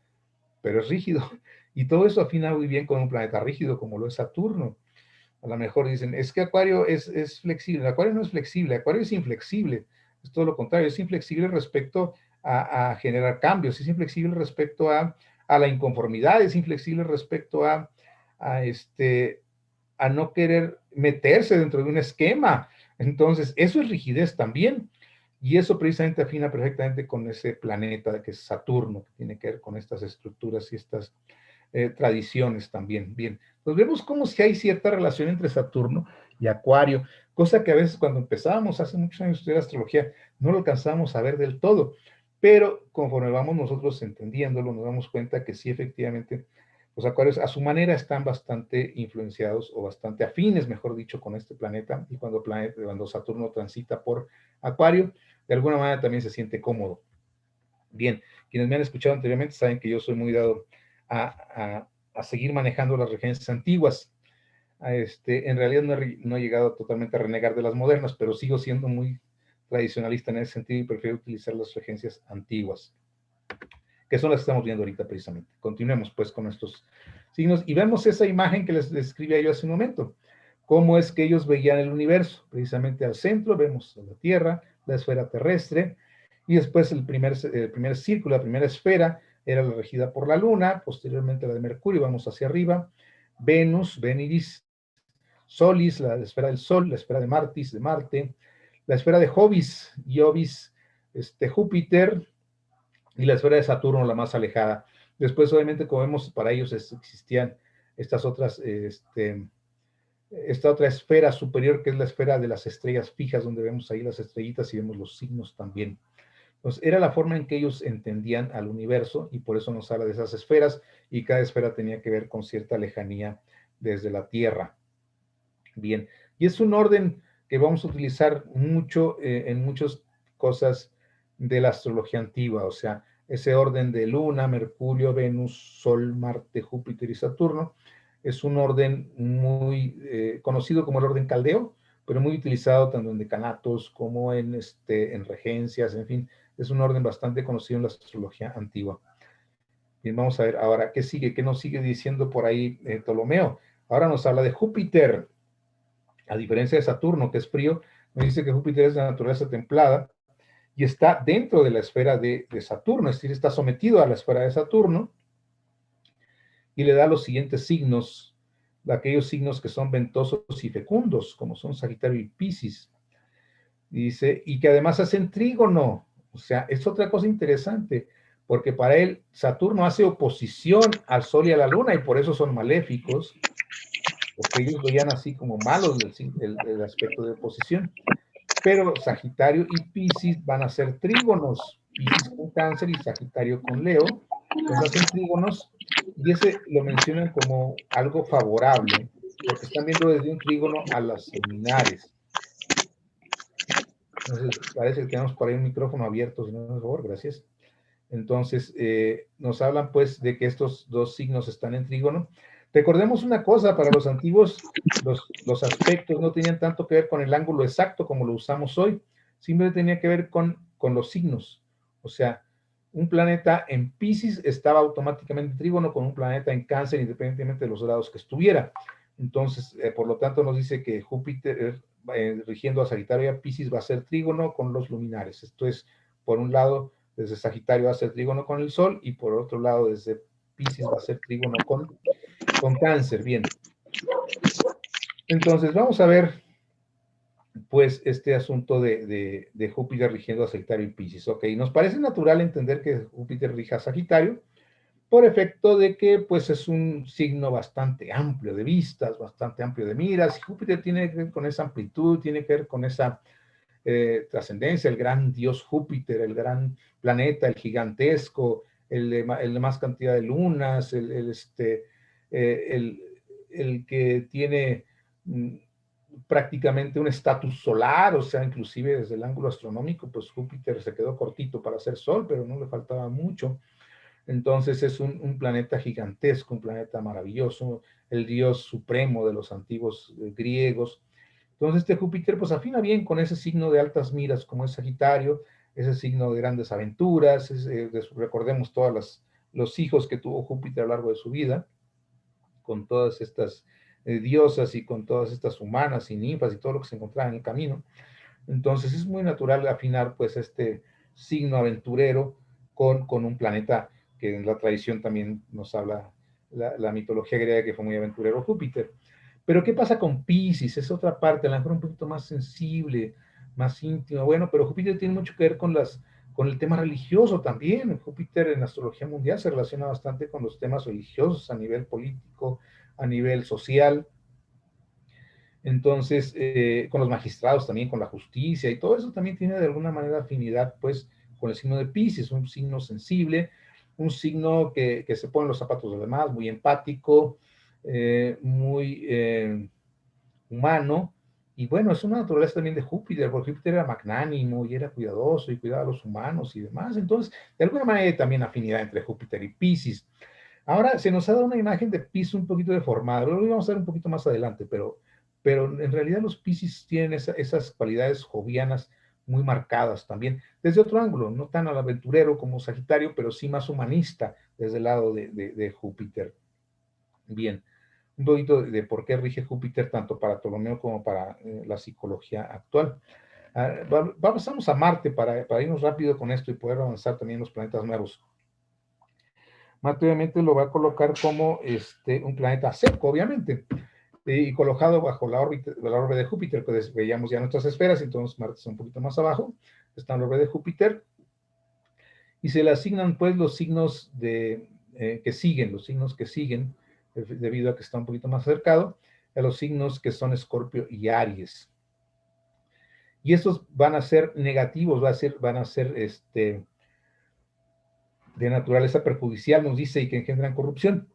pero es rígido, y todo eso afina muy bien con un planeta rígido como lo es Saturno. A lo mejor dicen, es que Acuario es flexible. Acuario no es flexible, Acuario es inflexible. Es todo lo contrario, es inflexible respecto a generar cambios, es inflexible respecto a la inconformidad, es inflexible respecto a no querer meterse dentro de un esquema. Entonces, eso es rigidez también. Y eso precisamente afina perfectamente con ese planeta que es Saturno, que tiene que ver con estas estructuras y estas tradiciones también. Bien, pues vemos como si hay cierta relación entre Saturno y Acuario, cosa que a veces cuando empezábamos hace muchos años a estudiar astrología no lo alcanzábamos a ver del todo, pero conforme vamos nosotros entendiéndolo, nos damos cuenta que sí, efectivamente, los Acuarios a su manera están bastante influenciados o bastante afines, mejor dicho, con este planeta, y cuando Saturno transita por Acuario, de alguna manera también se siente cómodo. Bien, quienes me han escuchado anteriormente saben que yo soy muy dado a seguir manejando las regencias antiguas. En realidad no he llegado totalmente a renegar de las modernas, pero sigo siendo muy tradicionalista en ese sentido y prefiero utilizar las regencias antiguas, que son las que estamos viendo ahorita precisamente. Continuemos pues con estos signos y vemos esa imagen que les describía yo hace un momento. Cómo es que ellos veían el universo. Precisamente al centro vemos la Tierra, la esfera terrestre, y después el primer círculo, la primera esfera, era la regida por la Luna, posteriormente la de Mercurio, vamos hacia arriba, Venus, Venidis, Solis, la esfera del Sol, la esfera de Martis, de Marte, la esfera de Jovis, Jovis, Júpiter, y la esfera de Saturno, la más alejada. Después, obviamente, como vemos, para ellos existían estas otras, esta otra esfera superior, que es la esfera de las estrellas fijas, donde vemos ahí las estrellitas y vemos los signos también. Entonces, era la forma en que ellos entendían al universo y por eso nos habla de esas esferas y cada esfera tenía que ver con cierta lejanía desde la Tierra. Bien, y es un orden que vamos a utilizar mucho en muchas cosas de la astrología antigua, o sea, ese orden de Luna, Mercurio, Venus, Sol, Marte, Júpiter y Saturno, es un orden muy conocido como el orden caldeo, pero muy utilizado tanto en decanatos como en regencias, en fin, es un orden bastante conocido en la astrología antigua. Bien, vamos a ver ahora qué sigue, qué nos sigue diciendo por ahí Ptolomeo. Ahora nos habla de Júpiter. A diferencia de Saturno, que es frío, nos dice que Júpiter es de naturaleza templada y está dentro de la esfera de Saturno, es decir, está sometido a la esfera de Saturno y le da los siguientes signos, aquellos signos que son ventosos y fecundos, como son Sagitario y Piscis. Y dice, y que además hacen trígono, o sea, es otra cosa interesante, porque para él Saturno hace oposición al Sol y a la Luna y por eso son maléficos, porque ellos veían así como malos el aspecto de oposición. Pero Sagitario y Piscis van a ser trígonos, Piscis con Cáncer y Sagitario con Leo, los hacen trígonos y ese lo mencionan como algo favorable, porque están viendo desde un trígono a las luminares. Entonces, parece que tenemos por ahí un micrófono abierto, si no, por favor, gracias. Entonces, nos hablan pues de que estos dos signos están en trígono. Recordemos una cosa, para los antiguos los aspectos no tenían tanto que ver con el ángulo exacto como lo usamos hoy, simplemente tenía que ver con los signos. O sea, un planeta en Piscis estaba automáticamente en trígono con un planeta en Cáncer, independientemente de los grados que estuviera. Entonces, por lo tanto, nos dice que Júpiter, rigiendo a Sagitario y a Piscis, va a ser trígono con los luminares. Esto es, por un lado, desde Sagitario va a ser trígono con el Sol y por otro lado desde Piscis va a ser trígono con Cáncer. Bien. Entonces vamos a ver pues este asunto de Júpiter rigiendo a Sagitario y Piscis. Ok, nos parece natural entender que Júpiter rija a Sagitario por efecto de que pues es un signo bastante amplio de vistas, bastante amplio de miras, y Júpiter tiene que ver con esa amplitud, tiene que ver con esa trascendencia, el gran dios Júpiter, el gran planeta, el gigantesco, el de más cantidad de lunas, el que tiene prácticamente un estatus solar, o sea, inclusive desde el ángulo astronómico, pues Júpiter se quedó cortito para ser Sol, pero no le faltaba mucho. Entonces es un planeta gigantesco, un planeta maravilloso, el dios supremo de los antiguos griegos. Entonces este Júpiter pues afina bien con ese signo de altas miras como es Sagitario, ese signo de grandes aventuras, recordemos todos los hijos que tuvo Júpiter a lo largo de su vida, con todas estas diosas y con todas estas humanas y ninfas y todo lo que se encontraba en el camino. Entonces es muy natural afinar pues este signo aventurero con un planeta que en la tradición también nos habla la mitología griega que fue muy aventurero, Júpiter. Pero ¿qué pasa con Pisces? Es otra parte, a lo mejor un poquito más sensible, más íntima. Bueno, pero Júpiter tiene mucho que ver con el tema religioso también. Júpiter en la astrología mundial se relaciona bastante con los temas religiosos a nivel político, a nivel social. Entonces, con los magistrados también, con la justicia y todo eso también tiene de alguna manera afinidad, pues, con el signo de Pisces, un signo sensible, un signo que se pone en los zapatos de los demás, muy empático, muy humano. Y bueno, es una naturaleza también de Júpiter, porque Júpiter era magnánimo y era cuidadoso y cuidaba a los humanos y demás. Entonces, de alguna manera hay también afinidad entre Júpiter y Pisces. Ahora se nos ha dado una imagen de Pisces un poquito deformada, lo vamos a ver un poquito más adelante, pero en realidad los Pisces tienen esas cualidades jovianas muy marcadas también, desde otro ángulo, no tan al aventurero como Sagitario, pero sí más humanista desde el lado de Júpiter. Bien, un poquito de por qué rige Júpiter tanto para Ptolomeo como para la psicología actual. Pasamos a Marte para irnos rápido con esto y poder avanzar también los planetas nuevos. Marte obviamente lo va a colocar como un planeta seco, obviamente, y colocado bajo la órbita de Júpiter, que veíamos ya nuestras esferas, entonces Marte está un poquito más abajo, está en la órbita de Júpiter, y se le asignan pues los signos que siguen, debido a que está un poquito más acercado, a los signos que son Escorpio y Aries. Y estos van a ser negativos, van a ser de naturaleza perjudicial, nos dice, y que engendran corrupción,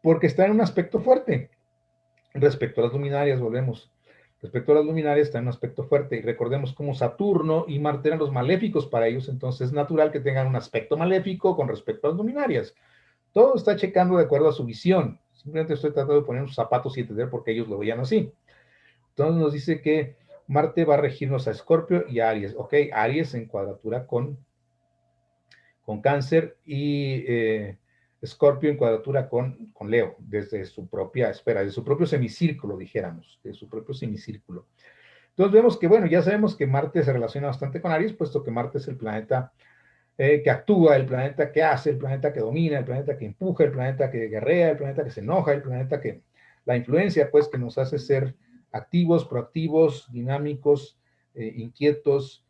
porque está en un aspecto fuerte. Respecto a las luminarias, volvemos. Respecto a las luminarias está en un aspecto fuerte. Y recordemos cómo Saturno y Marte eran los maléficos para ellos, entonces es natural que tengan un aspecto maléfico con respecto a las luminarias. Todo está checando de acuerdo a su visión. Simplemente estoy tratando de poner sus zapatos y entender por qué ellos lo veían así. Entonces nos dice que Marte va a regirnos a Escorpio y a Aries. Ok, Aries en cuadratura con Cáncer y Escorpio en cuadratura con Leo, desde su propia esfera, desde su propio semicírculo, dijéramos, de su propio semicírculo. Entonces vemos que, bueno, ya sabemos que Marte se relaciona bastante con Aries, puesto que Marte es el planeta que actúa, el planeta que hace, el planeta que domina, el planeta que empuja, el planeta que guerrea, el planeta que se enoja, el planeta que, la influencia, pues, que nos hace ser activos, proactivos, dinámicos, inquietos,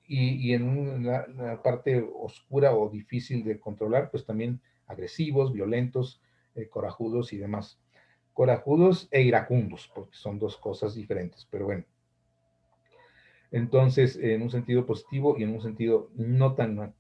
y en una parte oscura o difícil de controlar, pues también agresivos, violentos, corajudos y demás. Corajudos e iracundos, porque son dos cosas diferentes, pero bueno. Entonces, en un sentido positivo y en un sentido no tan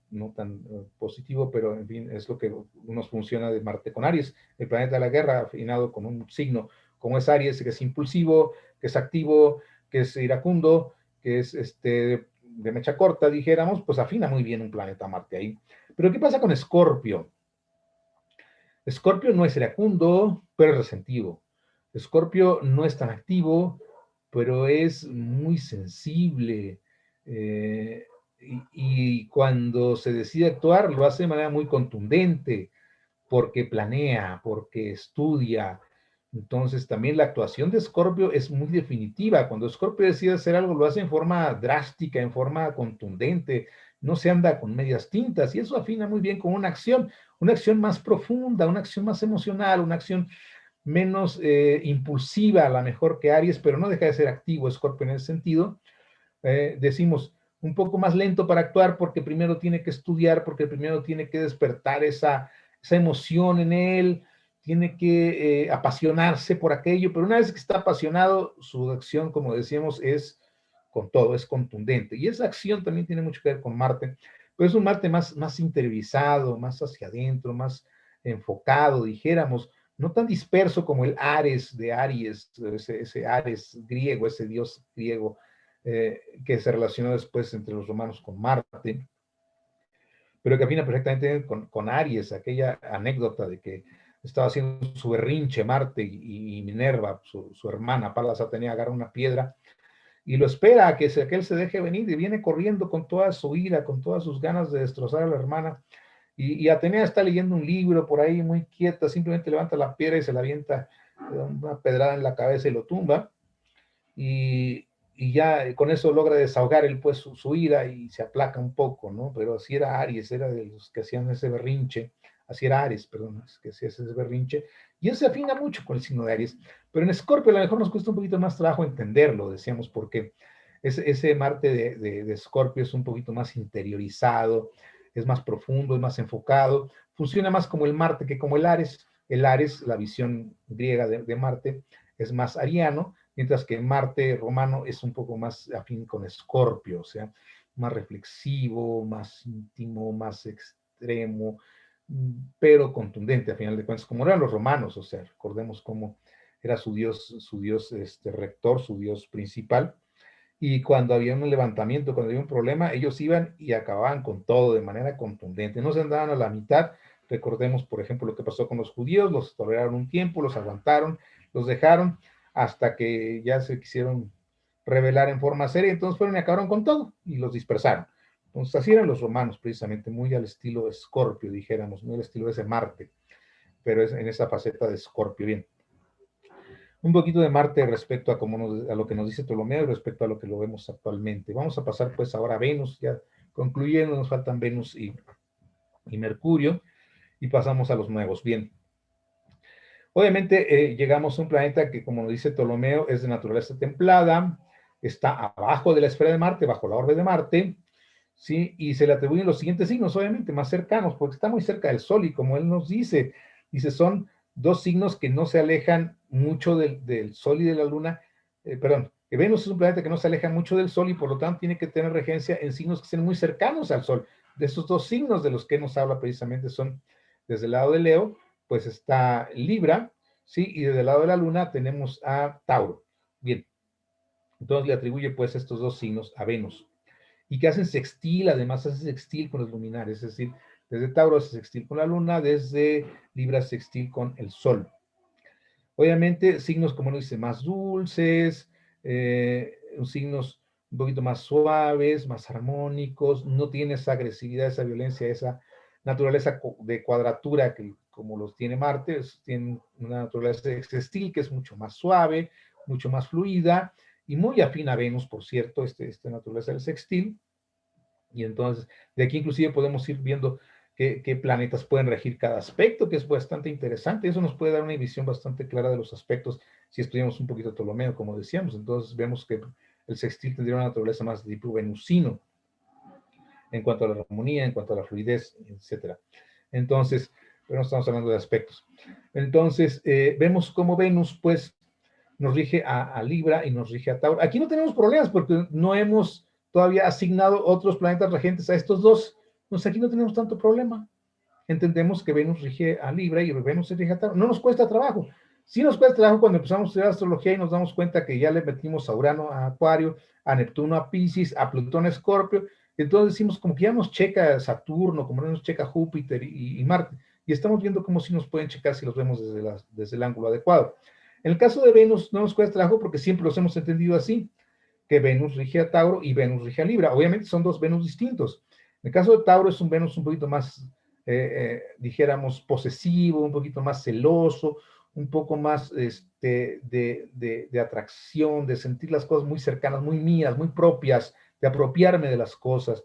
positivo, pero en fin, es lo que nos funciona de Marte con Aries, el planeta de la guerra, afinado con un signo como es Aries, que es impulsivo, que es activo, que es iracundo, que es de mecha corta, dijéramos, pues afina muy bien un planeta Marte ahí. Pero ¿qué pasa con Escorpio? Escorpio no es iracundo, pero es resentido. Escorpio no es tan activo, pero es muy sensible. eh, y cuando se decide actuar, lo hace de manera muy contundente, porque planea, porque estudia. Entonces, también la actuación de Escorpio es muy definitiva. Cuando Escorpio decide hacer algo, lo hace en forma drástica, en forma contundente, no se anda con medias tintas, y eso afina muy bien con una acción más profunda, una acción más emocional, una acción menos impulsiva, a lo mejor que Aries, pero no deja de ser activo Escorpio en ese sentido. Decimos, un poco más lento para actuar porque primero tiene que estudiar, porque primero tiene que despertar esa emoción en él, tiene que apasionarse por aquello, pero una vez que está apasionado, su acción, como decíamos, es con todo, es contundente. Y esa acción también tiene mucho que ver con Marte, pero es un Marte más interiorizado, más hacia adentro, más enfocado, dijéramos, no tan disperso como el Ares de Aries, ese Ares griego, ese dios griego que se relacionó después entre los romanos con Marte, pero que afina perfectamente con Aries, aquella anécdota de que estaba haciendo su berrinche Marte y Minerva, su hermana Palas Atenea, agarra una piedra y lo espera a que él se deje venir y viene corriendo con toda su ira, con todas sus ganas de destrozar a la hermana. Y Atenea está leyendo un libro por ahí muy quieta, simplemente levanta la piedra y se la avienta una pedrada en la cabeza y lo tumba. Y ya con eso logra desahogar él pues su ira y se aplaca un poco, ¿no? Pero así era Aries, era de los que hacían ese berrinche, así era Aries, perdón, que hacía ese berrinche, y él se afina mucho con el signo de Aries, pero en Escorpio a lo mejor nos cuesta un poquito más trabajo entenderlo, decíamos, porque ese Marte de Escorpio es un poquito más interiorizado, es más profundo, es más enfocado, funciona más como el Marte que como el Ares. El Ares, la visión griega de Marte, es más ariano, mientras que Marte romano es un poco más afín con Escorpio, o sea, más reflexivo, más íntimo, más extremo, pero contundente a final de cuentas, como eran los romanos, o sea, recordemos cómo era su dios rector, su dios principal, y cuando había un levantamiento, cuando había un problema, ellos iban y acababan con todo de manera contundente, no se andaban a la mitad. Recordemos, por ejemplo, lo que pasó con los judíos, los toleraron un tiempo, los aguantaron, los dejaron, hasta que ya se quisieron rebelar en forma seria, entonces fueron y acabaron con todo, y los dispersaron. Entonces así eran los romanos, precisamente, muy al estilo de Escorpio, dijéramos, muy al estilo de ese Marte, pero es en esa faceta de Escorpio. Bien, un poquito de Marte respecto a lo que nos dice Ptolomeo y respecto a lo que lo vemos actualmente. Vamos a pasar pues ahora a Venus, ya concluyendo, nos faltan Venus y Mercurio, y pasamos a los nuevos. Bien, obviamente llegamos a un planeta que, como nos dice Ptolomeo, es de naturaleza templada, está abajo de la esfera de Marte, bajo la orbe de Marte, ¿sí? Y se le atribuyen los siguientes signos, obviamente más cercanos, porque está muy cerca del Sol, y como él nos dice, son dos signos que no se alejan mucho del Sol y de la Luna, perdón, que Venus es un planeta que no se aleja mucho del Sol y por lo tanto tiene que tener regencia en signos que estén muy cercanos al Sol. De estos dos signos de los que nos habla precisamente son, desde el lado de Leo, pues está Libra, ¿sí? Y desde el lado de la Luna tenemos a Tauro. Bien, entonces le atribuye pues estos dos signos a Venus. Y que hacen sextil, además hace sextil con los luminares, es decir, desde Tauro hace sextil con la Luna, desde Libra sextil con el Sol. Obviamente, signos, como nos dice, más dulces, signos un poquito más suaves, más armónicos, no tiene esa agresividad, esa violencia, esa naturaleza de cuadratura que como los tiene Marte, tienen una naturaleza sextil que es mucho más suave, mucho más fluida y muy afín a Venus, por cierto, esta naturaleza del sextil. Y entonces, de aquí inclusive podemos ir viendo qué planetas pueden regir cada aspecto, que es bastante interesante. Eso nos puede dar una visión bastante clara de los aspectos si estudiamos un poquito Ptolomeo, como decíamos. Entonces vemos que el sextil tendría una naturaleza más de tipo venusino en cuanto a la armonía, en cuanto a la fluidez, etcétera. Entonces, pero no estamos hablando de aspectos. Entonces, vemos cómo Venus, pues, nos rige a Libra y nos rige a Tauro. Aquí no tenemos problemas porque no hemos todavía asignado otros planetas regentes a estos dos. Entonces aquí no tenemos tanto problema. Entendemos que Venus rige a Libra y Venus rige a Tauro. No nos cuesta trabajo. Sí nos cuesta trabajo cuando empezamos a estudiar astrología y nos damos cuenta que ya le metimos a Urano a Acuario, a Neptuno a Piscis, a Plutón a Escorpio. Entonces decimos como que ya nos checa Saturno, como no nos checa Júpiter y Marte. Y estamos viendo cómo sí nos pueden checar si los vemos desde el ángulo adecuado. En el caso de Venus no nos cuesta trabajo porque siempre los hemos entendido así, que Venus rige a Tauro y Venus rige a Libra. Obviamente son dos Venus distintos. En el caso de Tauro es un Venus un poquito más, dijéramos, posesivo, un poquito más celoso, un poco más de atracción, de sentir las cosas muy cercanas, muy mías, muy propias, de apropiarme de las cosas.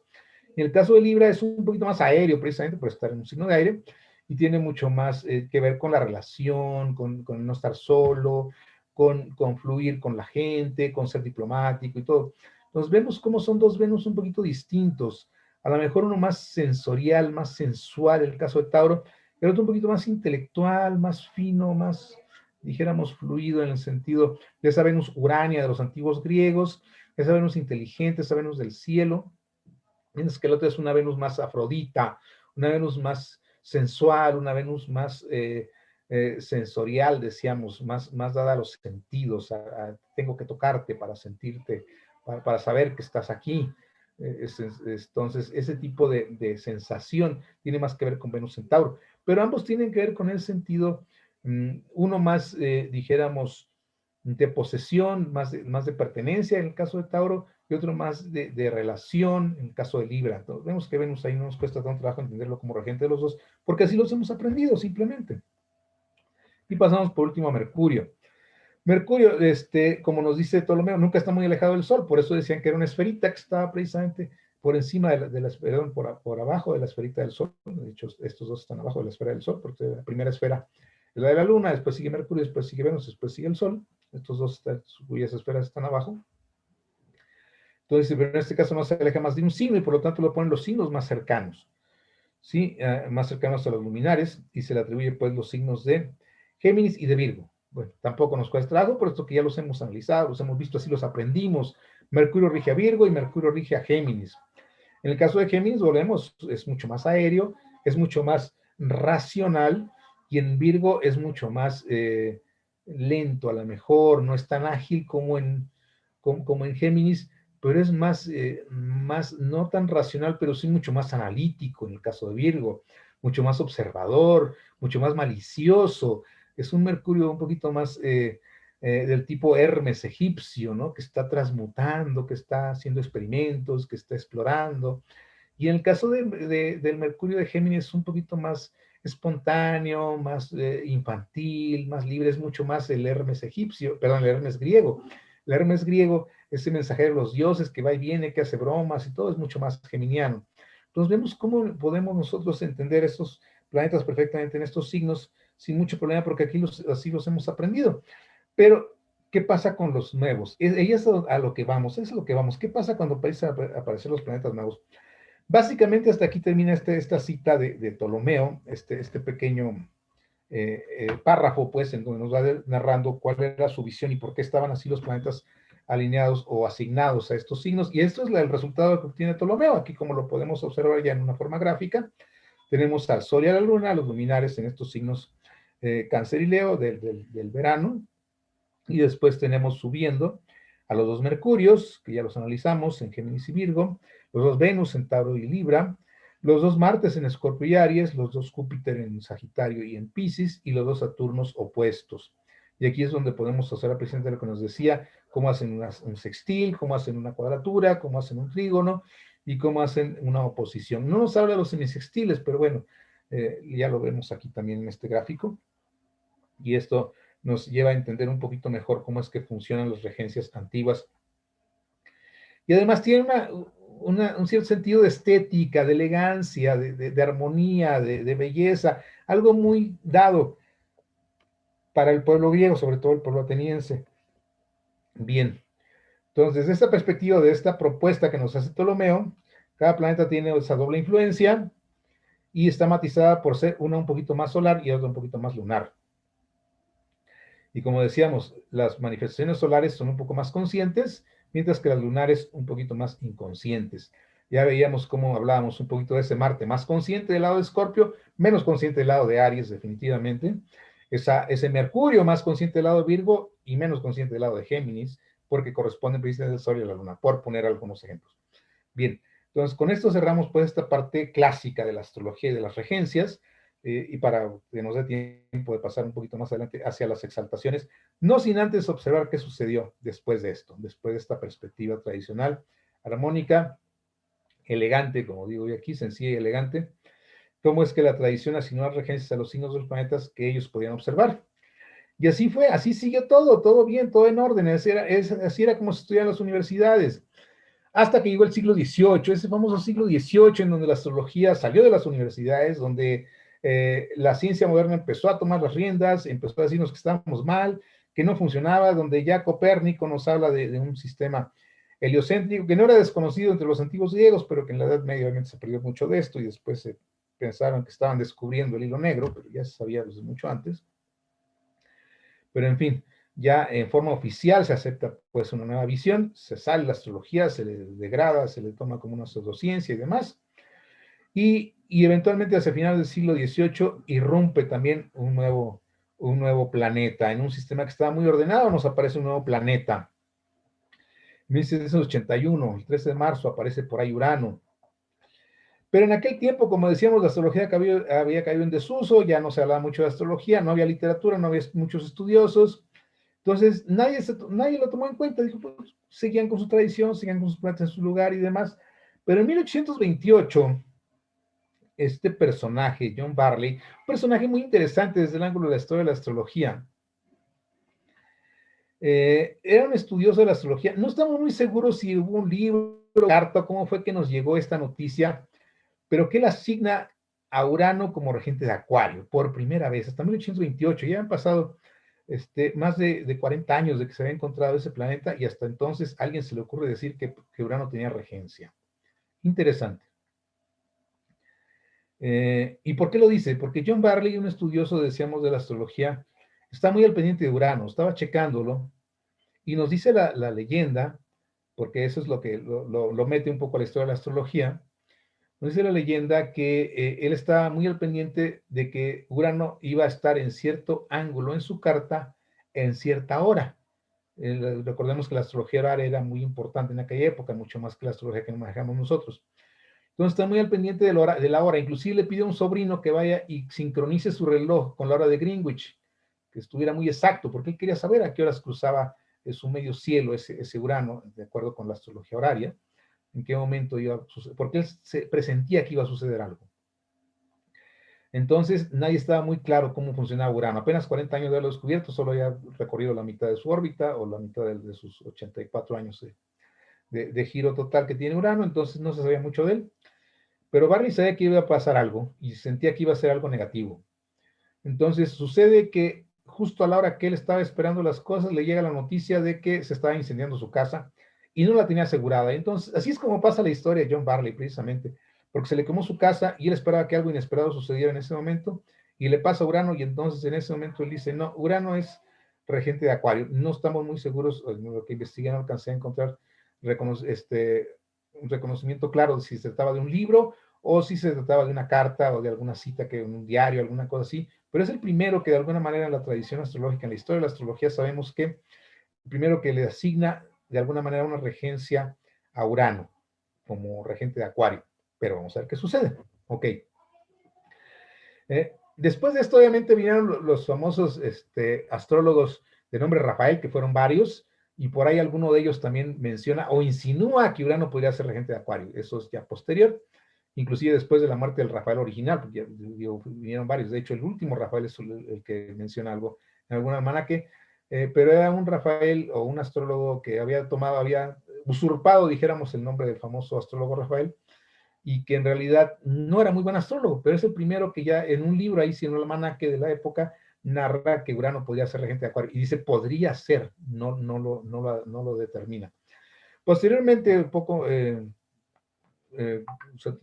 En el caso de Libra es un poquito más aéreo, precisamente por estar en un signo de aire, y tiene mucho más que ver con la relación, con no estar solo, con fluir con la gente, con ser diplomático y todo. Entonces vemos cómo son dos Venus un poquito distintos. A lo mejor uno más sensorial, más sensual, el caso de Tauro, el otro un poquito más intelectual, más fino, más, dijéramos, fluido en el sentido de esa Venus Urania de los antiguos griegos, esa Venus inteligente, esa Venus del cielo. Mientras que el otro es una Venus más afrodita, una Venus más sensual, una Venus más sensorial, decíamos, más dada a los sentidos, tengo que tocarte para sentirte, para saber que estás aquí. Entonces, ese tipo de sensación tiene más que ver con Venus en Tauro, pero ambos tienen que ver con el sentido, uno más, dijéramos, de posesión, más de pertenencia en el caso de Tauro, y otro más de relación en el caso de Libra. Entonces, vemos que Venus ahí no nos cuesta tanto trabajo entenderlo como regente de los dos, porque así los hemos aprendido simplemente. Y pasamos por último a Mercurio. Mercurio, como nos dice Ptolomeo, nunca está muy alejado del Sol, por eso decían que era una esferita que estaba precisamente por encima perdón, por abajo de la esferita del Sol. De hecho, estos dos están abajo de la esfera del Sol, porque la primera esfera es la de la Luna, después sigue Mercurio, después sigue Venus, después sigue el Sol. Estos dos, cuyas esferas están abajo. Entonces, pero en este caso no se aleja más de un signo y por lo tanto lo ponen los signos más cercanos, ¿sí? Más cercanos a los luminares, y se le atribuye pues los signos de Géminis y de Virgo. Bueno, tampoco nos cuesta trabajo, por esto que ya los hemos analizado, los hemos visto, así los aprendimos. Mercurio rige a Virgo y Mercurio rige a Géminis. En el caso de Géminis, volvemos, es mucho más aéreo, es mucho más racional, y en Virgo es mucho más lento, a lo mejor, no es tan ágil como en Géminis, pero es más, no tan racional, pero sí mucho más analítico en el caso de Virgo, mucho más observador, mucho más malicioso. Es un Mercurio un poquito más del tipo Hermes egipcio, ¿no? Que está transmutando, que está haciendo experimentos, que está explorando. Y en el caso del Mercurio de Géminis es un poquito más espontáneo, más infantil, más libre, es mucho más el Hermes egipcio, perdón, el Hermes griego. El Hermes griego, ese mensajero de los dioses que va y viene, que hace bromas y todo, es mucho más geminiano. Entonces vemos cómo podemos nosotros entender estos planetas perfectamente en estos signos sin mucho problema, porque aquí así los hemos aprendido. Pero, ¿qué pasa con los nuevos? Y es a lo que vamos, es a lo que vamos. ¿Qué pasa cuando empiezan a aparecer los planetas nuevos? Básicamente hasta aquí termina esta cita de Ptolomeo, este pequeño párrafo, pues, en donde nos va narrando cuál era su visión y por qué estaban así los planetas alineados o asignados a estos signos. Y esto es el resultado que obtiene Ptolomeo. Aquí, como lo podemos observar ya en una forma gráfica, tenemos al Sol y a la Luna, los luminares en estos signos Cáncer y Leo del verano, y después tenemos subiendo a los dos Mercurios, que ya los analizamos en Géminis y Virgo, los dos Venus en Tauro y Libra, los dos Martes en Escorpio y Aries, los dos Júpiter en Sagitario y en Piscis, y los dos Saturnos opuestos. Y aquí es donde podemos hacer la presente lo que nos decía, cómo hacen un sextil, cómo hacen una cuadratura, cómo hacen un trígono, y cómo hacen una oposición. No nos habla de los semisextiles, pero bueno, ya lo vemos aquí también en este gráfico. Y esto nos lleva a entender un poquito mejor cómo es que funcionan las regencias antiguas. Y además tiene un cierto sentido de estética, de elegancia, de armonía, de belleza, algo muy dado para el pueblo griego, sobre todo el pueblo ateniense. Bien, entonces desde esta perspectiva, de esta propuesta que nos hace Ptolomeo, cada planeta tiene esa doble influencia y está matizada por ser una un poquito más solar y otra un poquito más lunar. Y como decíamos, las manifestaciones solares son un poco más conscientes, mientras que las lunares un poquito más inconscientes. Ya veíamos cómo hablábamos un poquito de ese Marte más consciente del lado de Escorpio, menos consciente del lado de Aries, definitivamente. Ese Mercurio más consciente del lado de Virgo y menos consciente del lado de Géminis, porque corresponden precisamente al Sol y a la Luna, por poner algunos ejemplos. Bien, entonces con esto cerramos pues esta parte clásica de la astrología y de las regencias. Y para que nos dé tiempo de pasar un poquito más adelante hacia las exaltaciones, no sin antes observar qué sucedió después de esto, después de esta perspectiva tradicional, armónica, elegante, como digo yo aquí, sencilla y elegante, cómo es que la tradición asignó las regencias a los signos de los planetas que ellos podían observar. Y así fue, así siguió todo bien, todo en orden, así era como se estudiaban las universidades. Hasta que llegó el siglo XVIII, ese famoso siglo XVIII en donde la astrología salió de las universidades, donde la ciencia moderna empezó a tomar las riendas, empezó a decirnos que estábamos mal, que no funcionaba, donde ya Copérnico nos habla de un sistema heliocéntrico que no era desconocido entre los antiguos griegos, pero que en la Edad Media obviamente se perdió mucho de esto y después se pensaron que estaban descubriendo el hilo negro, pero ya se sabía desde mucho antes. Pero en fin, ya en forma oficial se acepta pues una nueva visión, se sale la astrología, se le degrada, se le toma como una pseudociencia y demás, y eventualmente hacia finales del siglo XVIII irrumpe también un nuevo un nuevo planeta. En un sistema que estaba muy ordenado nos aparece un nuevo planeta. En 1781, el 13 de marzo, aparece por ahí Urano. Pero en aquel tiempo, como decíamos, la astrología había caído en desuso, ya no se hablaba mucho de astrología, no había literatura, no había muchos estudiosos. Entonces, nadie lo tomó en cuenta. Dijo, pues, seguían con su tradición, seguían con sus planetas en su lugar y demás. Pero en 1828, este personaje, John Barley, un personaje muy interesante desde el ángulo de la historia de la astrología, era un estudioso de la astrología. No estamos muy seguros si hubo un libro, carta, cómo fue que nos llegó esta noticia, pero que él asigna a Urano como regente de Acuario por primera vez, hasta 1828. Ya han pasado más de 40 años de que se había encontrado ese planeta y hasta entonces a alguien se le ocurre decir que Urano tenía regencia. Interesante. ¿Y por qué lo dice? Porque John Barley, un estudioso, decíamos, de la astrología, está muy al pendiente de Urano, estaba checándolo y nos dice la leyenda, porque eso es lo que lo mete un poco a la historia de la astrología. Nos dice la leyenda que él estaba muy al pendiente de que Urano iba a estar en cierto ángulo en su carta en cierta hora. Recordemos que la astrología horaria era muy importante en aquella época, mucho más que la astrología que manejamos nosotros. Entonces está muy al pendiente de la hora. Inclusive le pide a un sobrino que vaya y sincronice su reloj con la hora de Greenwich, que estuviera muy exacto, porque él quería saber a qué horas cruzaba su medio cielo ese Urano, de acuerdo con la astrología horaria, en qué momento iba a suceder, porque él se presentía que iba a suceder algo. Entonces nadie estaba muy claro cómo funcionaba Urano. Apenas 40 años de haberlo descubierto, solo había recorrido la mitad de su órbita o la mitad de sus 84 años de giro total que tiene Urano, entonces no se sabía mucho de él. Pero Barney sabía que iba a pasar algo y sentía que iba a ser algo negativo. Entonces sucede que justo a la hora que él estaba esperando las cosas, le llega la noticia de que se estaba incendiando su casa y no la tenía asegurada. Entonces, así es como pasa la historia de John Barley, precisamente, porque se le quemó su casa y él esperaba que algo inesperado sucediera en ese momento y le pasa a Urano y entonces en ese momento él dice, no, Urano es regente de Acuario. No estamos muy seguros, en lo que investigué no alcancé a encontrar un reconocimiento claro de si se trataba de un libro o si se trataba de una carta o de alguna cita que en un diario, alguna cosa así, pero es el primero que de alguna manera en la tradición astrológica, en la historia de la astrología, sabemos que el primero que le asigna de alguna manera una regencia a Urano como regente de Acuario. Pero vamos a ver qué sucede. Ok. Después de esto, obviamente, vinieron los famosos astrólogos de nombre Rafael, que fueron varios, y por ahí alguno de ellos también menciona o insinúa que Urano podría ser regente de Acuario. Eso es ya posterior, inclusive después de la muerte del Rafael original, porque ya, digo, vinieron varios. De hecho, el último Rafael es el que menciona algo en algún almanaque, pero era un Rafael o un astrólogo que había usurpado, dijéramos, el nombre del famoso astrólogo Rafael, y que en realidad no era muy buen astrólogo, pero es el primero que ya en un libro ahí, si en el almanaque de la época, narra que Urano podría ser regente de Acuario, y dice podría ser, no lo determina. Posteriormente,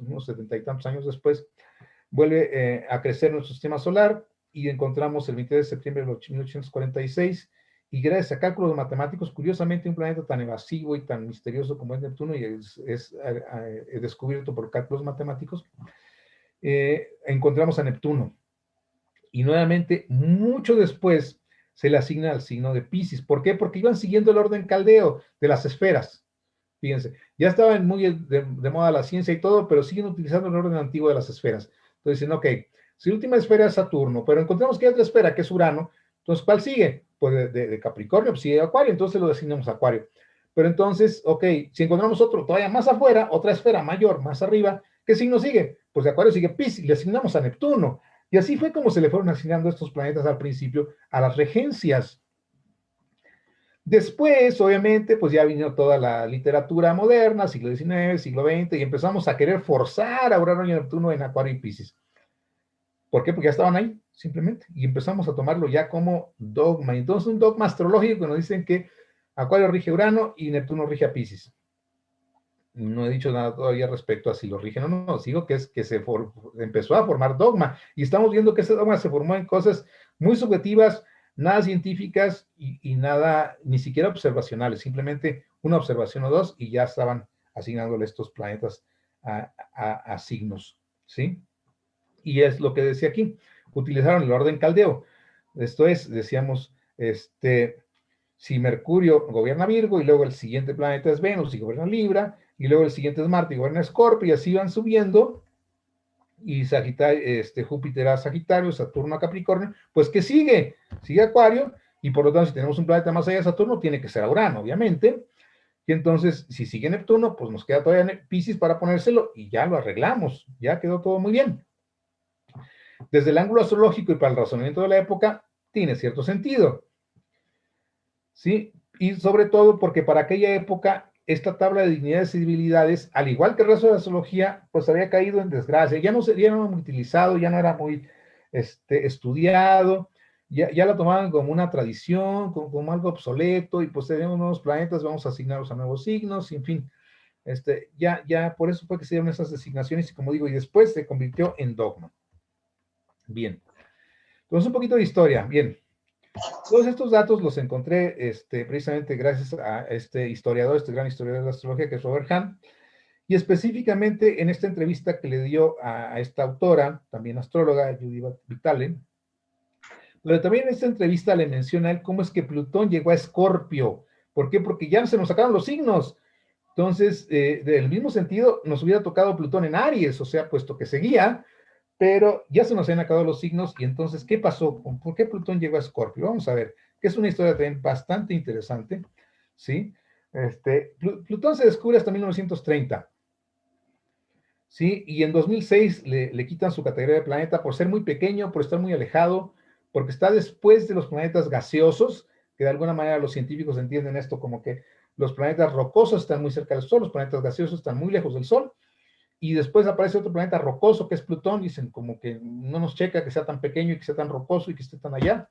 unos 70 y tantos años después, vuelve a crecer nuestro sistema solar y encontramos el 23 de septiembre de 1846 y gracias a cálculos matemáticos, curiosamente un planeta tan evasivo y tan misterioso como es Neptuno y es descubierto por cálculos matemáticos, encontramos a Neptuno y nuevamente mucho después se le asigna al signo de Piscis. ¿Por qué? Porque iban siguiendo el orden caldeo de las esferas. Fíjense, ya estaba muy de moda la ciencia y todo, pero siguen utilizando el orden antiguo de las esferas. Entonces dicen, ok, si la última esfera es Saturno, pero encontramos que hay otra esfera que es Urano, entonces ¿cuál sigue? Pues de Capricornio, pues sigue Acuario, entonces lo designamos a Acuario. Pero entonces, ok, si encontramos otro todavía más afuera, otra esfera mayor, más arriba, ¿qué signo sigue? Pues de Acuario sigue Piscis, le asignamos a Neptuno. Y así fue como se le fueron asignando estos planetas al principio a las regencias. Después, obviamente, pues ya vino toda la literatura moderna, siglo XIX, siglo XX, y empezamos a querer forzar a Urano y Neptuno en Acuario y Piscis. ¿Por qué? Porque ya estaban ahí, simplemente, y empezamos a tomarlo ya como dogma. Entonces, un dogma astrológico que nos dicen que Acuario rige a Urano y Neptuno rige a Piscis. No he dicho nada todavía respecto a si lo rigen o no, digo que empezó a formar dogma, y estamos viendo que ese dogma se formó en cosas muy subjetivas, nada científicas y nada, ni siquiera observacionales, simplemente una observación o dos y ya estaban asignándole estos planetas a signos, ¿sí? Y es lo que decía aquí, utilizaron el orden caldeo. Esto es, decíamos, si Mercurio gobierna Virgo y luego el siguiente planeta es Venus y gobierna Libra, y luego el siguiente es Marte y gobierna Escorpio, y así van subiendo, y Júpiter a Sagitario, Saturno a Capricornio, pues ¿qué sigue? Sigue Acuario, y por lo tanto, si tenemos un planeta más allá de Saturno, tiene que ser Urano, obviamente, y entonces, si sigue Neptuno, pues nos queda todavía Piscis para ponérselo, y ya lo arreglamos, ya quedó todo muy bien. Desde el ángulo astrológico y para el razonamiento de la época, tiene cierto sentido, ¿sí? Y sobre todo porque para aquella época esta tabla de dignidades y debilidades, al igual que el resto de la astrología, pues había caído en desgracia, ya no era muy utilizado, ya no era muy estudiado, ya la tomaban como una tradición, como algo obsoleto, y pues tenemos nuevos planetas, vamos a asignarlos a nuevos signos, y en fin, ya por eso fue que se dieron esas designaciones, y como digo, y después se convirtió en dogma. Bien, entonces un poquito de historia, bien. Todos estos datos los encontré precisamente gracias a este historiador, este gran historiador de la astrología que es Robert Hahn, y específicamente en esta entrevista que le dio a esta autora, también astróloga, Judy Vitale, pero también en esta entrevista le menciona a él cómo es que Plutón llegó a Escorpio. ¿Por qué? Porque ya se nos sacaron los signos. Entonces, del mismo sentido, nos hubiera tocado Plutón en Aries, o sea, puesto que seguía, pero ya se nos habían acabado los signos, y entonces, ¿qué pasó? ¿Por qué Plutón llegó a Escorpio? Vamos a ver, que es una historia también bastante interesante, ¿sí? Plutón se descubre hasta 1930, ¿sí? Y en 2006 le quitan su categoría de planeta por ser muy pequeño, por estar muy alejado, porque está después de los planetas gaseosos, que de alguna manera los científicos entienden esto como que los planetas rocosos están muy cerca del Sol, los planetas gaseosos están muy lejos del Sol, y después aparece otro planeta rocoso que es Plutón, dicen como que no nos checa que sea tan pequeño y que sea tan rocoso y que esté tan allá.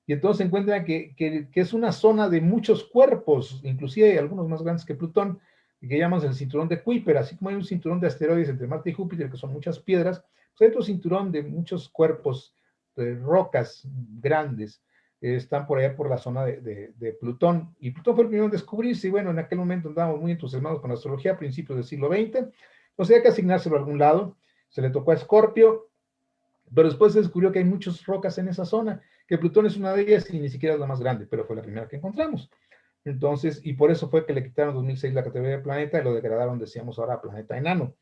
Y entonces se encuentra que es una zona de muchos cuerpos, inclusive hay algunos más grandes que Plutón, que llaman el cinturón de Kuiper, así como hay un cinturón de asteroides entre Marte y Júpiter, que son muchas piedras, pues hay otro cinturón de muchos cuerpos, de rocas grandes, están por allá por la zona de Plutón. Y Plutón fue el primero en descubrirse, y bueno, en aquel momento andábamos muy entusiasmados con la astrología a principios del siglo XX, entonces hay que asignárselo a algún lado, se le tocó a Escorpio, pero después se descubrió que hay muchas rocas en esa zona, que Plutón es una de ellas y ni siquiera es la más grande, pero fue la primera que encontramos. Entonces, y por eso fue que le quitaron en 2006 la categoría de planeta y lo degradaron, decíamos ahora, a planeta enano.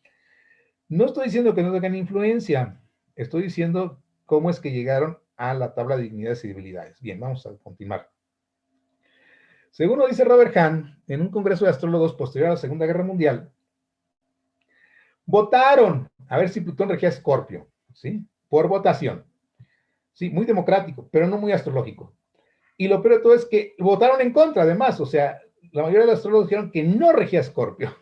No estoy diciendo que no tengan influencia, estoy diciendo cómo es que llegaron a la tabla de dignidades y debilidades. Bien, vamos a continuar. Según lo dice Robert Hahn, en un congreso de astrólogos posterior a la Segunda Guerra Mundial, votaron a ver si Plutón regía Escorpio, ¿sí? Por votación. Sí, muy democrático, pero no muy astrológico. Y lo peor de todo es que votaron en contra, además, o sea, la mayoría de los astrólogos dijeron que no regía Escorpio.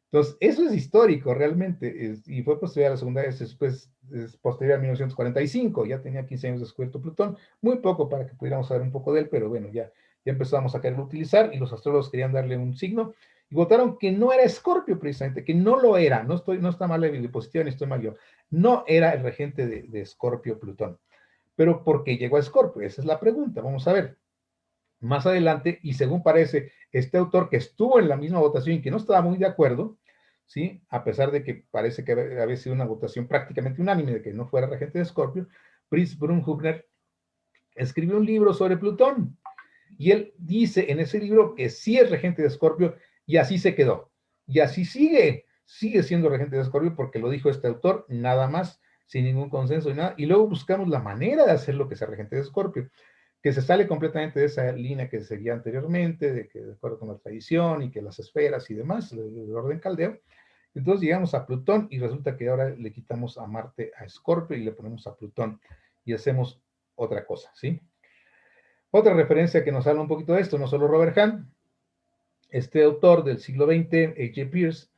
Entonces, eso es histórico realmente, y fue posterior a la segunda vez, después, es posterior a 1945, ya tenía 15 años descubierto Plutón, muy poco para que pudiéramos saber un poco de él, pero bueno, ya empezamos a quererlo utilizar, y los astrólogos querían darle un signo, y votaron que no era Escorpio precisamente, que no lo era, no está mal la diapositiva, ni estoy mal yo, no era el regente de Escorpio Plutón. Pero ¿por qué llegó a Escorpio? Esa es la pregunta, vamos a ver. Más adelante, y según parece, este autor que estuvo en la misma votación y que no estaba muy de acuerdo, ¿sí? A pesar de que parece que había sido una votación prácticamente unánime de que no fuera regente de Escorpio, Fritz Brunhubner escribió un libro sobre Plutón, y él dice en ese libro que sí es regente de Escorpio, y así se quedó. Y así sigue siendo regente de Escorpio porque lo dijo este autor, nada más, sin ningún consenso y nada. Y luego buscamos la manera de hacer lo que sea regente de Escorpio, que se sale completamente de esa línea que seguía anteriormente, de que de acuerdo con la tradición y que las esferas y demás, el orden caldeo. Entonces llegamos a Plutón y resulta que ahora le quitamos a Marte a Escorpio y le ponemos a Plutón y hacemos otra cosa, ¿sí? Otra referencia que nos habla un poquito de esto, no solo Robert Hahn, este autor del siglo XX, H.G. Pierce,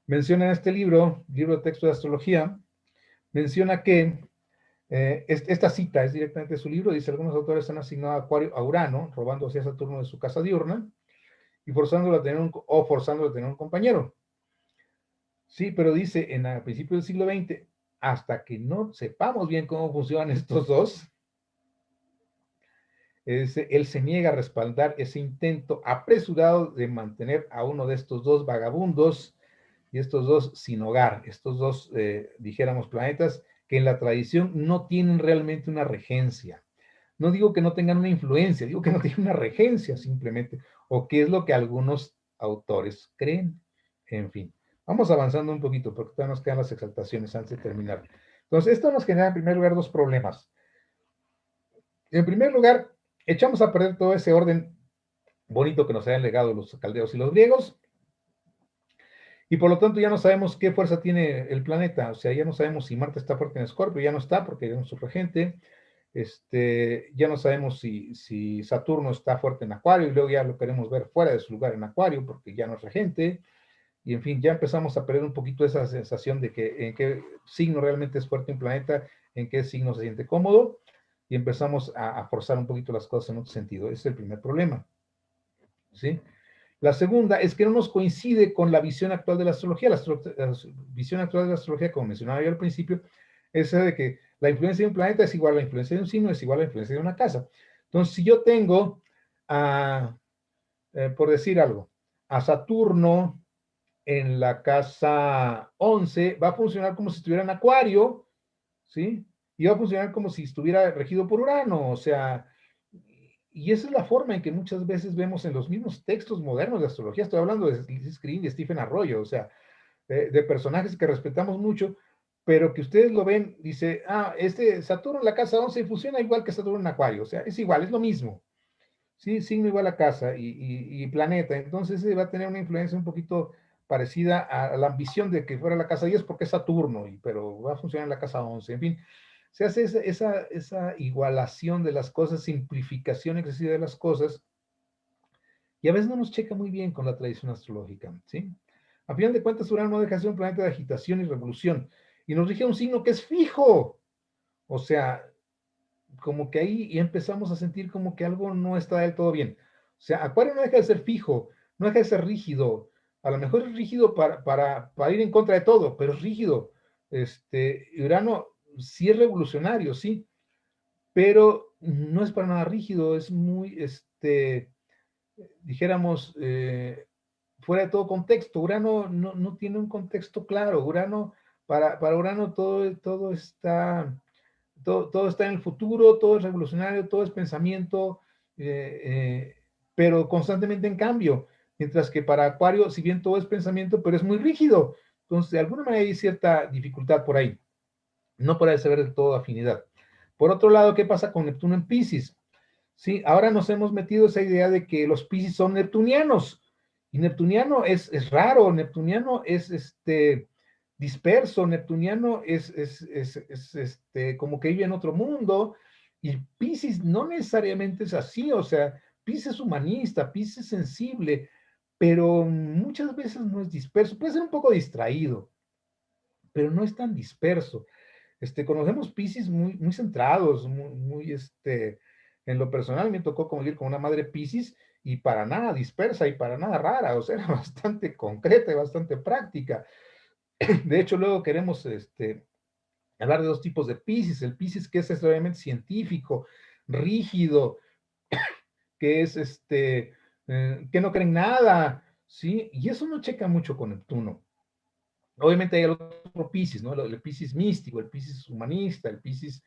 menciona en este libro de texto de astrología, menciona que esta cita es directamente de su libro, dice: algunos autores han asignado a Acuario a Urano, robando hacia Saturno de su casa diurna y forzándolo a tener un compañero. Sí, pero dice a principios del siglo XX, hasta que no sepamos bien cómo funcionan estos dos, él se niega a respaldar ese intento apresurado de mantener a uno de estos dos vagabundos y estos dos sin hogar, estos dos, dijéramos, planetas que en la tradición no tienen realmente una regencia. No digo que no tengan una influencia, digo que no tienen una regencia simplemente, o qué es lo que algunos autores creen. En fin, vamos avanzando un poquito porque todavía nos quedan las exaltaciones antes de terminar. Entonces, esto nos genera en primer lugar dos problemas. En primer lugar, echamos a perder todo ese orden bonito que nos habían legado los caldeos y los griegos, y por lo tanto ya no sabemos qué fuerza tiene el planeta, o sea, ya no sabemos si Marte está fuerte en Escorpio, ya no está porque ya no es su regente, ya no sabemos si Saturno está fuerte en Acuario, y luego ya lo queremos ver fuera de su lugar en Acuario porque ya no es regente, y en fin, ya empezamos a perder un poquito esa sensación de que en qué signo realmente es fuerte un planeta, en qué signo se siente cómodo, y empezamos a forzar un poquito las cosas en otro sentido. Ese es el primer problema, ¿sí? La segunda es que no nos coincide con la visión actual de la astrología. La visión actual de la astrología, como mencionaba yo al principio, es esa de que la influencia de un planeta es igual a la influencia de un signo, es igual a la influencia de una casa. Entonces, si yo tengo, por decir algo, a Saturno en la casa 11, va a funcionar como si estuviera en Acuario, ¿sí? Y va a funcionar como si estuviera regido por Urano, o sea, y esa es la forma en que muchas veces vemos en los mismos textos modernos de astrología. Estoy hablando de Liz Screen y Stephen Arroyo, o sea, de personajes que respetamos mucho, pero que ustedes lo ven, dice, este Saturno en la casa 11 funciona igual que Saturno en Acuario, o sea, es igual, es lo mismo, ¿sí? Signo igual a casa y planeta, entonces va a tener una influencia un poquito parecida a la ambición de que fuera la casa 10 porque es Saturno, pero va a funcionar en la casa 11, en fin, se hace esa igualación de las cosas, simplificación excesiva de las cosas, y a veces no nos checa muy bien con la tradición astrológica, ¿sí? A final de cuentas, Urano no deja de ser un planeta de agitación y revolución, y nos rige un signo que es fijo, o sea, como que ahí ya empezamos a sentir como que algo no está del todo bien. O sea, Acuario no deja de ser fijo, no deja de ser rígido, a lo mejor es rígido para ir en contra de todo, pero es rígido. Urano sí es revolucionario, sí, pero no es para nada rígido, es muy, dijéramos, fuera de todo contexto. Urano no tiene un contexto claro. Urano, para Urano todo está en el futuro, todo es revolucionario, todo es pensamiento, eh, eh, pero constantemente en cambio. Mientras que para Acuario, si bien todo es pensamiento, pero es muy rígido. Entonces, de alguna manera hay cierta dificultad por ahí. No parece haber del todo afinidad. Por otro lado, ¿qué pasa con Neptuno en Pisces? Sí, ahora nos hemos metido esa idea de que los Piscis son neptunianos. Y neptuniano es raro, neptuniano es disperso, neptuniano es como que vive en otro mundo. Y Piscis no necesariamente es así, o sea, Piscis es humanista, Piscis es sensible, pero muchas veces no es disperso, puede ser un poco distraído, pero no es tan disperso. Conocemos Piscis muy centrados, en lo personal me tocó convivir con una madre Piscis y para nada dispersa y para nada rara, o sea, era bastante concreta y bastante práctica. De hecho, luego queremos hablar de dos tipos de Piscis, el Piscis que es extremadamente científico, rígido, que es que no creen nada, ¿sí? Y eso no checa mucho con Neptuno. Obviamente hay el otro Piscis, ¿no? El Piscis místico, el Piscis humanista, el Piscis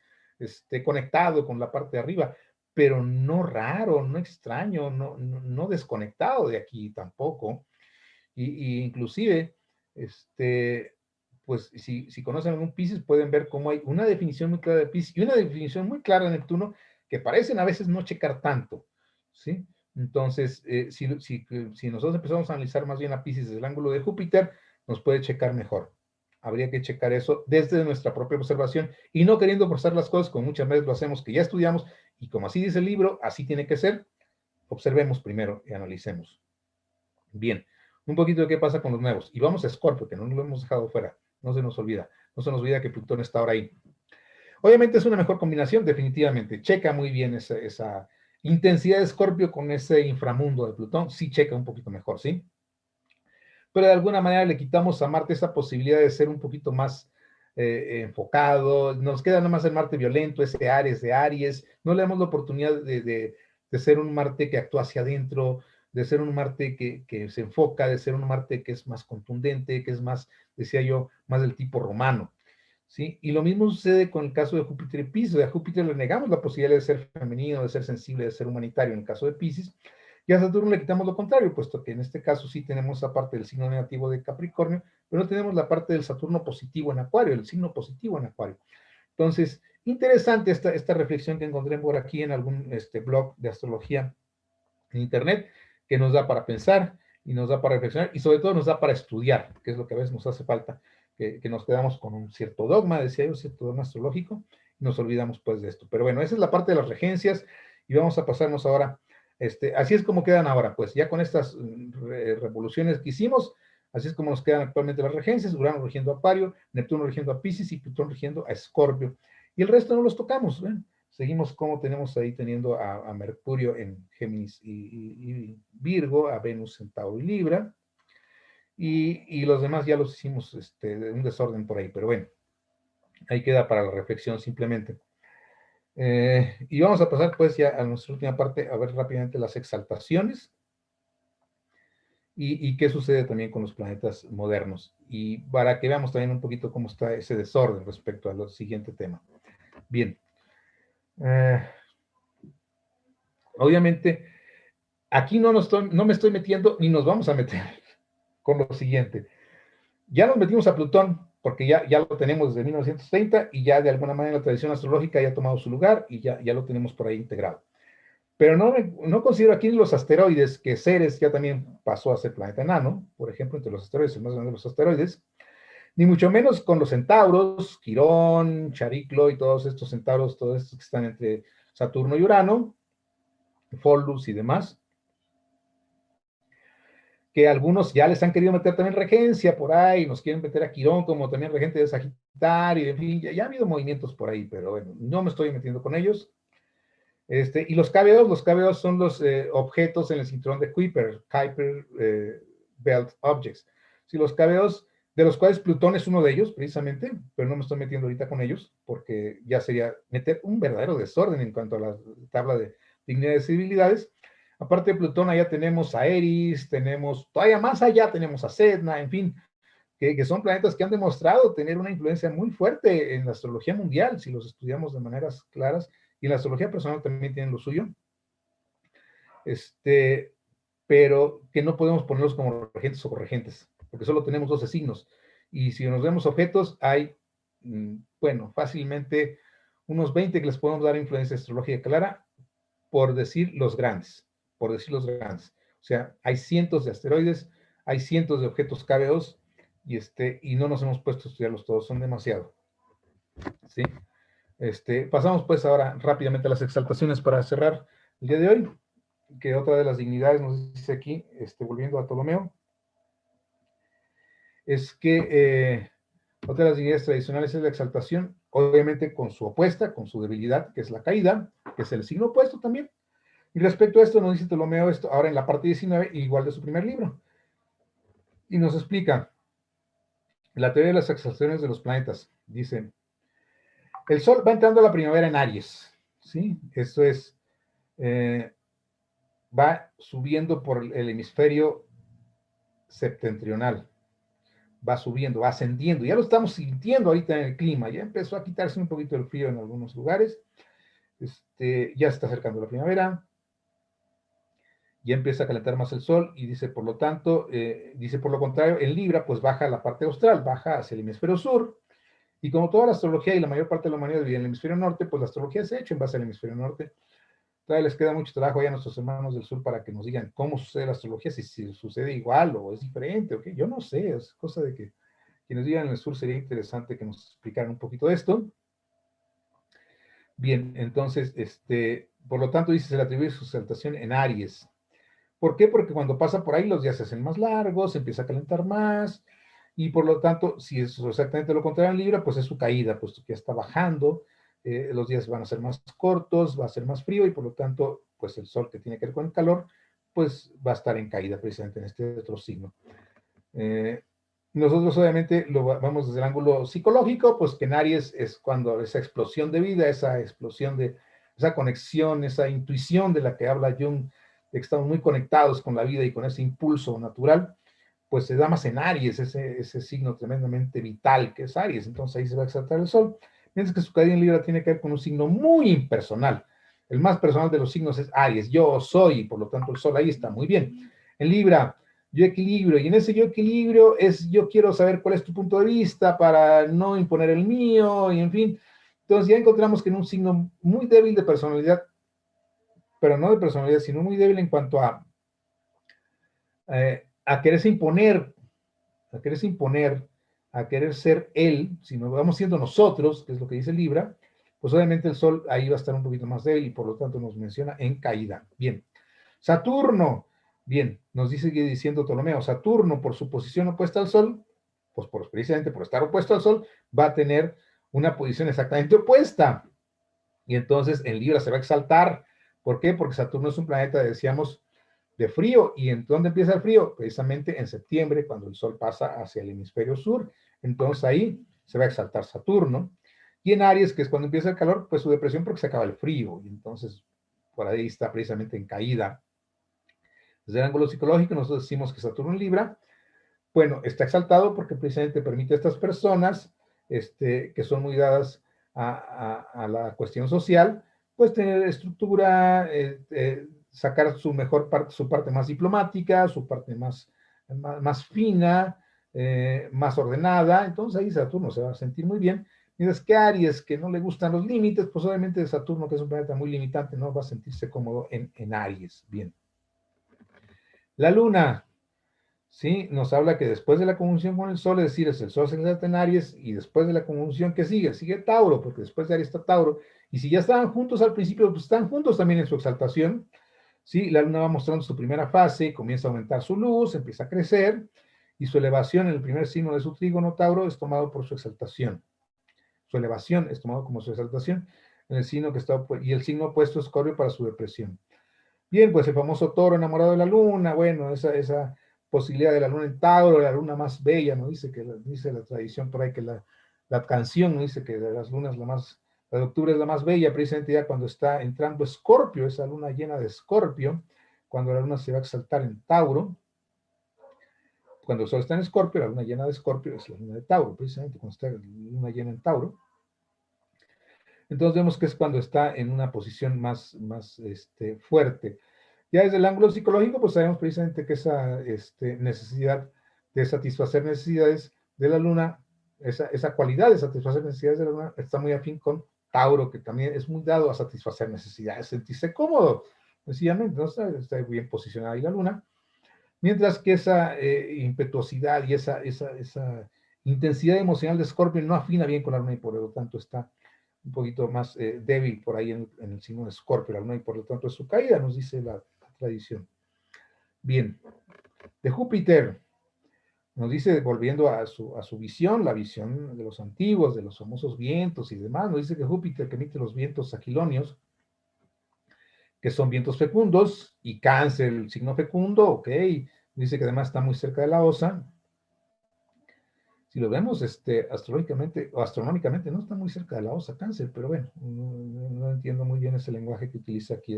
conectado con la parte de arriba, pero no raro, no extraño, no desconectado de aquí tampoco. Y inclusive, pues si conocen algún Piscis, pueden ver cómo hay una definición muy clara de Piscis y una definición muy clara de Neptuno que parecen a veces no checar tanto, ¿sí? Entonces, si nosotros empezamos a analizar más bien a Piscis desde el ángulo de Júpiter, nos puede checar mejor. Habría que checar eso desde nuestra propia observación y no queriendo forzar las cosas, como muchas veces lo hacemos, que ya estudiamos, y como así dice el libro, así tiene que ser, observemos primero y analicemos. Bien, un poquito de qué pasa con los nuevos. Y vamos a Scorpio, que no lo hemos dejado fuera, no se nos olvida que Plutón está ahora ahí. Obviamente es una mejor combinación, definitivamente. Checa muy bien esa intensidad de Scorpio con ese inframundo de Plutón, sí checa un poquito mejor, ¿sí? Pero de alguna manera le quitamos a Marte esa posibilidad de ser un poquito más enfocado, nos queda nada más el Marte violento, ese Aries de Aries, no le damos la oportunidad de ser un Marte que actúa hacia adentro, de ser un Marte que se enfoca, de ser un Marte que es más contundente, que es más, decía yo, más del tipo romano, ¿sí? Y lo mismo sucede con el caso de Júpiter y Piscis. A Júpiter le negamos la posibilidad de ser femenino, de ser sensible, de ser humanitario en el caso de Piscis, y a Saturno le quitamos lo contrario, puesto que en este caso sí tenemos la parte del signo negativo de Capricornio, pero no tenemos la parte del Saturno positivo en Acuario, el signo positivo en Acuario. Entonces, interesante esta reflexión que encontré por aquí en algún blog de astrología en internet, que nos da para pensar y nos da para reflexionar y sobre todo nos da para estudiar, que es lo que a veces nos hace falta, que nos quedamos con un cierto dogma, decía yo, cierto dogma astrológico, y nos olvidamos pues de esto. Pero bueno, esa es la parte de las regencias y vamos a pasarnos ahora, así es como quedan ahora, pues ya con estas revoluciones que hicimos, así es como nos quedan actualmente las regencias, Urano regiendo a Acuario, Neptuno regiendo a Piscis y Plutón regiendo a Escorpio. Y el resto no los tocamos, ¿ven? Seguimos como tenemos ahí teniendo a Mercurio en Géminis y Virgo, a Venus en Tauro y Libra, y los demás ya los hicimos un desorden por ahí, pero bueno, ahí queda para la reflexión simplemente. Y vamos a pasar pues ya a nuestra última parte, a ver rápidamente las exaltaciones y qué sucede también con los planetas modernos, y para que veamos también un poquito cómo está ese desorden respecto al siguiente tema. Bien. Obviamente, aquí no me estoy metiendo ni nos vamos a meter con lo siguiente. Ya nos metimos a Plutón porque ya lo tenemos desde 1930 y ya de alguna manera la tradición astrológica ya ha tomado su lugar y ya lo tenemos por ahí integrado. Pero no considero aquí los asteroides, que Ceres ya también pasó a ser planeta enano, por ejemplo, entre los asteroides, el más grande de los asteroides, ni mucho menos con los centauros, Quirón, Chariclo y todos estos centauros, todos estos que están entre Saturno y Urano, Folus y demás, que algunos ya les han querido meter también regencia por ahí, nos quieren meter a Quirón como también regente de Sagitario, en fin, ya ha habido movimientos por ahí, pero bueno, no me estoy metiendo con ellos. Y los KBOs son los objetos en el cinturón de Kuiper, Belt Objects. Sí, los KBOs, de los cuales Plutón es uno de ellos, precisamente, pero no me estoy metiendo ahorita con ellos, porque ya sería meter un verdadero desorden en cuanto a la tabla de dignidades y civilidades. Aparte de Plutón, allá tenemos a Eris, tenemos, todavía más allá tenemos a Sedna, en fin, que son planetas que han demostrado tener una influencia muy fuerte en la astrología mundial, si los estudiamos de maneras claras, y en la astrología personal también tienen lo suyo, pero que no podemos ponerlos como regentes o corregentes, porque solo tenemos 12 signos, y si nos vemos objetos, hay, bueno, fácilmente unos 20 que les podemos dar influencia astrológica clara, por decir los grandes, O sea, hay cientos de asteroides, hay cientos de objetos KBOs, y no nos hemos puesto a estudiarlos todos, son demasiado. ¿Sí? Pasamos pues ahora rápidamente a las exaltaciones para cerrar el día de hoy, que otra de las dignidades nos dice aquí, volviendo a Ptolomeo, es que otra de las dignidades tradicionales es la exaltación, obviamente con su opuesta, con su debilidad, que es la caída, que es el signo opuesto también. Y respecto a esto, nos dice Ptolomeo esto ahora en la parte 19, igual de su primer libro. Y nos explica la teoría de las exaltaciones de los planetas. Dice, el Sol va entrando a la primavera en Aries, ¿sí? Esto es, va subiendo por el hemisferio septentrional, va subiendo, va ascendiendo, ya lo estamos sintiendo ahorita en el clima, ya empezó a quitarse un poquito el frío en algunos lugares, ya se está acercando la primavera, ya empieza a calentar más el sol y dice, por lo tanto, dice por lo contrario, en Libra, pues baja la parte austral, baja hacia el hemisferio sur, y como toda la astrología y la mayor parte de la humanidad vive en el hemisferio norte, pues la astrología se ha hecho en base al hemisferio norte. Todavía les queda mucho trabajo ya a nuestros hermanos del sur para que nos digan cómo sucede la astrología, si sucede igual o es diferente, ¿ok? Yo no sé, es cosa de que quienes vivan en el sur sería interesante que nos explicaran un poquito de esto. Bien, entonces, por lo tanto, dice, se le atribuye su exaltación en Aries. ¿Por qué? Porque cuando pasa por ahí los días se hacen más largos, se empieza a calentar más, y por lo tanto, si es exactamente lo contrario en Libra, pues es su caída, puesto que ya está bajando, los días van a ser más cortos, va a ser más frío, y por lo tanto, pues el Sol que tiene que ver con el calor, pues va a estar en caída precisamente en este otro signo. Nosotros obviamente lo vamos desde el ángulo psicológico, pues que en Aries es cuando esa explosión de vida, esa explosión de, esa conexión, esa intuición de la que habla Jung, de que estamos muy conectados con la vida y con ese impulso natural, pues se da más en Aries, ese signo tremendamente vital que es Aries, entonces ahí se va a exaltar el Sol, mientras que su caída en Libra tiene que ver con un signo muy impersonal. El más personal de los signos es Aries, yo soy, y por lo tanto el Sol ahí está muy bien. En Libra, yo equilibrio, y en ese yo equilibrio es yo quiero saber cuál es tu punto de vista para no imponer el mío, y en fin. Entonces ya encontramos que en un signo muy débil de personalidad, pero no de personalidad, sino muy débil en cuanto a quererse imponer, a quererse imponer, a querer ser él, si nos vamos siendo nosotros, que es lo que dice Libra, pues obviamente el Sol ahí va a estar un poquito más débil y por lo tanto nos menciona en caída. Bien. Saturno, bien, nos sigue diciendo Ptolomeo, Saturno por su posición opuesta al Sol, pues precisamente por estar opuesto al Sol, va a tener una posición exactamente opuesta. Y entonces en Libra se va a exaltar. ¿Por qué? Porque Saturno es un planeta, decíamos, de frío. ¿Y en dónde empieza el frío? Precisamente en septiembre, cuando el Sol pasa hacia el hemisferio sur. Entonces ahí se va a exaltar Saturno. Y en Aries, que es cuando empieza el calor, pues su depresión porque se acaba el frío. Y entonces por ahí está precisamente en caída. Desde el ángulo psicológico, nosotros decimos que Saturno en Libra, bueno, está exaltado porque precisamente permite a estas personas que son muy dadas a la cuestión social, pues tener estructura, sacar su mejor parte, su parte más diplomática, su parte más fina, más ordenada. Entonces ahí Saturno se va a sentir muy bien. Mientras que Aries, que no le gustan los límites, pues obviamente Saturno, que es un planeta muy limitante, no va a sentirse cómodo en Aries. Bien. La Luna, ¿sí? Nos habla que después de la conjunción con el Sol, es decir, es el Sol se exalta en Aries, y después de la conjunción que sigue Tauro, porque después de Aries está Tauro, y si ya estaban juntos al principio, pues están juntos también en su exaltación, ¿sí? La Luna va mostrando su primera fase, comienza a aumentar su luz, empieza a crecer, y su elevación en el primer signo de su trígono Tauro es tomado por su exaltación. Su elevación es tomado como su exaltación en el signo que está, y el signo opuesto es Escorpio para su depresión. Bien, pues el famoso toro enamorado de la luna, bueno, esa posibilidad de la luna en Tauro, la luna más bella, ¿no? Dice la tradición por ahí que la canción, ¿no? Dice que de las lunas la de octubre es la más bella, precisamente ya cuando está entrando Escorpio, esa luna llena de Escorpio, cuando la luna se va a exaltar en Tauro, cuando el sol está en Escorpio, la luna llena de Escorpio es la luna de Tauro, precisamente cuando está la luna llena en Tauro. Entonces vemos que es cuando está en una posición más fuerte. Ya desde el ángulo psicológico, pues sabemos precisamente que esa necesidad de satisfacer necesidades de la luna, esa cualidad de satisfacer necesidades de la luna, está muy afín con Tauro, que también es muy dado a satisfacer necesidades, sentirse cómodo, sencillamente, ¿no? Está bien posicionada ahí la luna, mientras que esa impetuosidad y esa intensidad emocional de Scorpio no afina bien con la luna y por lo tanto está un poquito más débil por ahí en el signo de Escorpio, la luna, y por lo tanto es su caída, nos dice la tradición. Bien, de Júpiter, nos dice, volviendo a su visión, la visión de los antiguos, de los famosos vientos y demás, nos dice que Júpiter que emite los vientos aquilonios, que son vientos fecundos, y Cáncer, el signo fecundo, ok, dice que además está muy cerca de la Osa. Si lo vemos astrológicamente o astronómicamente, no está muy cerca de la Osa Cáncer, pero bueno, no entiendo muy bien ese lenguaje que utiliza aquí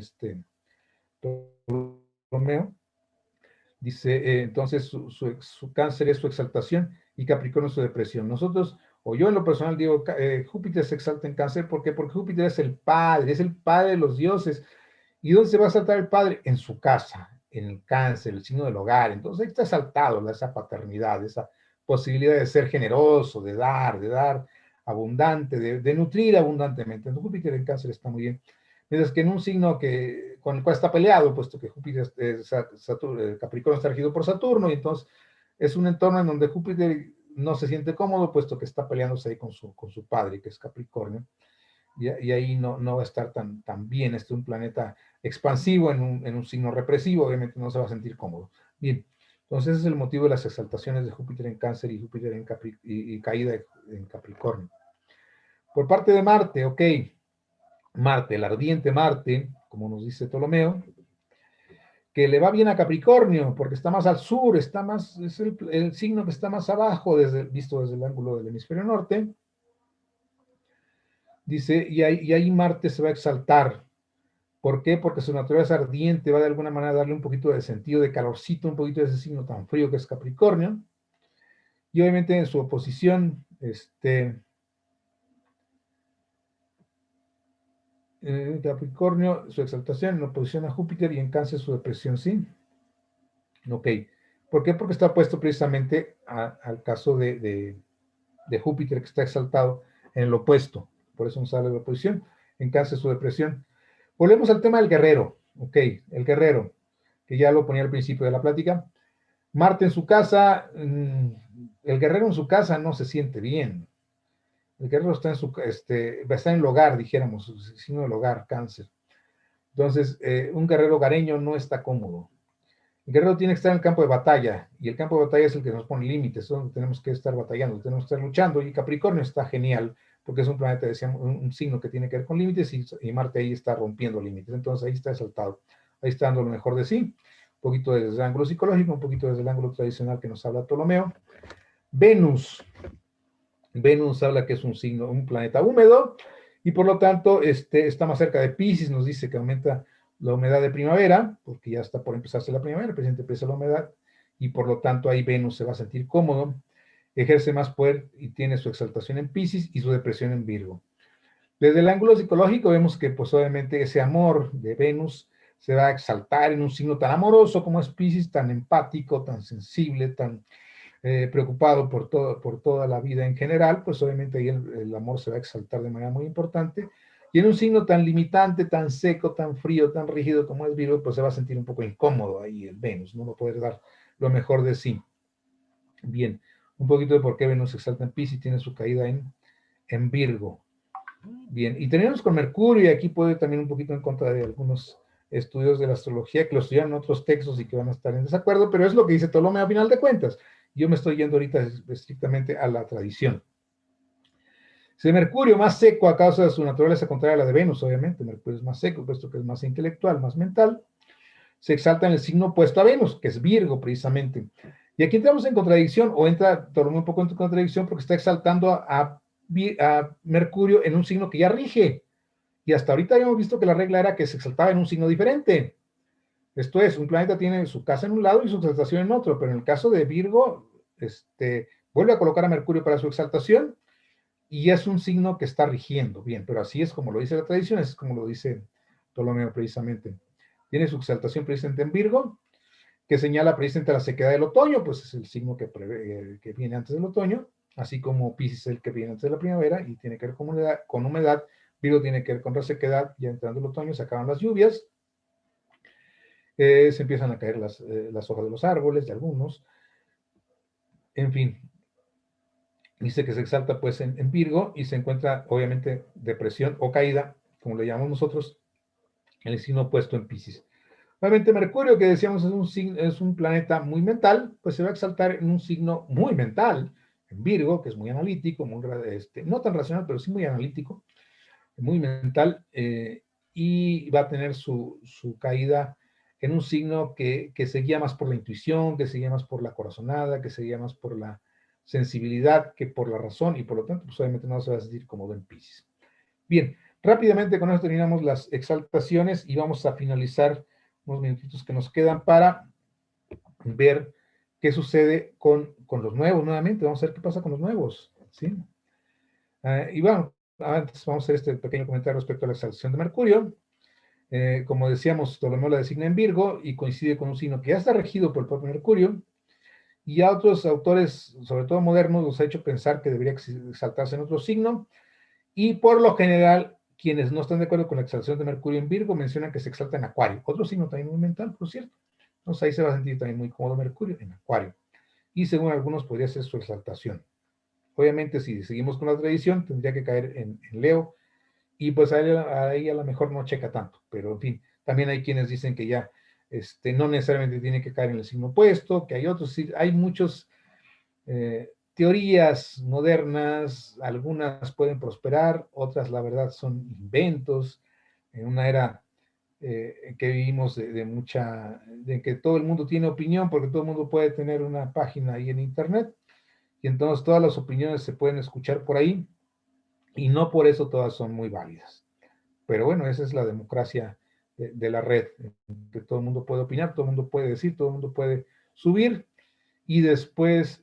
Ptolomeo. Dice, entonces su Cáncer es su exaltación y Capricornio es su depresión. Nosotros, o yo en lo personal digo, Júpiter se exalta en Cáncer, ¿por qué? Porque Júpiter es el padre de los dioses. ¿Y dónde se va a exaltar el padre? En su casa, en el Cáncer, el signo del hogar. Entonces ahí está exaltado esa paternidad, esa posibilidad de ser generoso, de dar abundante, de nutrir abundantemente. Entonces Júpiter en Cáncer está muy bien. Mientras que en un signo con el cual está peleado, puesto que Júpiter, Capricornio está regido por Saturno, y entonces es un entorno en donde Júpiter no se siente cómodo, puesto que está peleándose ahí con su padre, que es Capricornio, y ahí no va a estar tan bien. Este es un planeta expansivo en un signo represivo, obviamente no se va a sentir cómodo. Bien, entonces ese es el motivo de las exaltaciones de Júpiter en Cáncer y Júpiter y caída en Capricornio. Por parte de Marte, ok, Marte, el ardiente Marte, como nos dice Ptolomeo, que le va bien a Capricornio, porque está más al sur, es el signo que está más abajo, visto desde el ángulo del hemisferio norte. Dice, y ahí Marte se va a exaltar. ¿Por qué? Porque su naturaleza ardiente va de alguna manera a darle un poquito de sentido de calorcito, un poquito de ese signo tan frío que es Capricornio. Y obviamente en su oposición, Capricornio, su exaltación en oposición a Júpiter y en Cáncer su depresión, ¿sí? Ok. ¿Por qué? Porque está opuesto precisamente al caso de Júpiter, que está exaltado en el opuesto. Por eso nos sale la oposición. En Cáncer su depresión. Volvemos al tema del guerrero. Ok, el guerrero, que ya lo ponía al principio de la plática. Marte en su casa, el guerrero en su casa no se siente bien. El guerrero está está en el hogar, dijéramos, signo del hogar, Cáncer. Entonces, un guerrero hogareño no está cómodo. El guerrero tiene que estar en el campo de batalla, y el campo de batalla es el que nos pone límites, es donde tenemos que estar batallando, tenemos que estar luchando, y Capricornio está genial, porque es un planeta, decíamos, un signo que tiene que ver con límites, y Marte ahí está rompiendo límites, entonces ahí está exaltado, ahí está dando lo mejor de sí, un poquito desde el ángulo psicológico, un poquito desde el ángulo tradicional que nos habla Ptolomeo. Venus habla que es un signo, un planeta húmedo, y por lo tanto está más cerca de Piscis, nos dice que aumenta la humedad de primavera, porque ya está por empezarse la primavera, el presidente empieza la humedad, y por lo tanto ahí Venus se va a sentir cómodo, ejerce más poder y tiene su exaltación en Piscis y su depresión en Virgo. Desde el ángulo psicológico vemos que pues obviamente ese amor de Venus se va a exaltar en un signo tan amoroso como es Piscis, tan empático, tan sensible, tan preocupado por toda la vida en general, pues obviamente ahí el amor se va a exaltar de manera muy importante. Y en un signo tan limitante, tan seco, tan frío, tan rígido como es Virgo, pues se va a sentir un poco incómodo ahí el Venus, no va a poder dar lo mejor de sí. Bien, un poquito de por qué Venus se exalta en Piscis y tiene su caída en Virgo. Bien, y tenemos con Mercurio, y aquí puede también un poquito en contra de algunos estudios de la astrología que lo estudian en otros textos y que van a estar en desacuerdo, pero es lo que dice Ptolomeo a final de cuentas. Yo me estoy yendo ahorita estrictamente a la tradición. Si Mercurio más seco a causa de su naturaleza contraria a la de Venus, obviamente, Mercurio es más seco, puesto que es más intelectual, más mental, se exalta en el signo opuesto a Venus, que es Virgo precisamente. Y aquí entramos en contradicción, o entra Ptolomeo un poco en contradicción, porque está exaltando a Mercurio en un signo que ya rige. Y hasta ahorita habíamos visto que la regla era que se exaltaba en un signo diferente. Esto es, un planeta tiene su casa en un lado y su exaltación en otro, pero en el caso de Virgo, vuelve a colocar a Mercurio para su exaltación y es un signo que está rigiendo. Bien, pero así es como lo dice la tradición, es como lo dice Ptolomeo precisamente. Tiene su exaltación precisamente en Virgo, que señala precisamente la sequedad del otoño, pues es el signo que viene antes del otoño, así como Piscis es el que viene antes de la primavera y tiene que ver con humedad. Virgo tiene que ver con resequedad, ya entrando el otoño se acaban las lluvias, se empiezan a caer las hojas de los árboles, de algunos, en fin. Dice que se exalta pues en Virgo y se encuentra obviamente depresión o caída, como le llamamos nosotros, en el signo opuesto en Piscis. Obviamente Mercurio, que decíamos es un planeta muy mental, pues se va a exaltar en un signo muy mental, en Virgo, que es muy analítico, no tan racional, pero sí muy analítico, muy mental, y va a tener su caída en un signo que se guía más por la intuición, que se guía más por la corazonada, que se guía más por la sensibilidad que por la razón, y por lo tanto, pues obviamente no se va a sentir cómodo en Piscis. Bien, rápidamente con esto terminamos las exaltaciones y vamos a finalizar unos minutitos que nos quedan para ver qué sucede con los nuevos nuevamente. Vamos a ver qué pasa con los nuevos, ¿sí? Y bueno, antes vamos a hacer este pequeño comentario respecto a la exaltación de Mercurio. Como decíamos, Ptolomeo la designa en Virgo y coincide con un signo que ya está regido por el propio Mercurio, y a otros autores, sobre todo modernos, los ha hecho pensar que debería exaltarse en otro signo, y por lo general, quienes no están de acuerdo con la exaltación de Mercurio en Virgo mencionan que se exalta en Acuario, otro signo también muy mental, por cierto. Entonces ahí se va a sentir también muy cómodo Mercurio en Acuario, y según algunos podría ser su exaltación. Obviamente, si seguimos con la tradición, tendría que caer en Leo, y pues ahí a lo mejor no checa tanto, pero en fin, también hay quienes dicen que ya no necesariamente tiene que caer en el signo opuesto, que hay otros, hay muchos teorías modernas, algunas pueden prosperar, otras la verdad son inventos, en una era que vivimos de que todo el mundo tiene opinión, porque todo el mundo puede tener una página ahí en internet, y entonces todas las opiniones se pueden escuchar por ahí, y no por eso todas son muy válidas. Pero bueno, esa es la democracia de la red, que todo el mundo puede opinar, todo el mundo puede decir, todo el mundo puede subir, y después,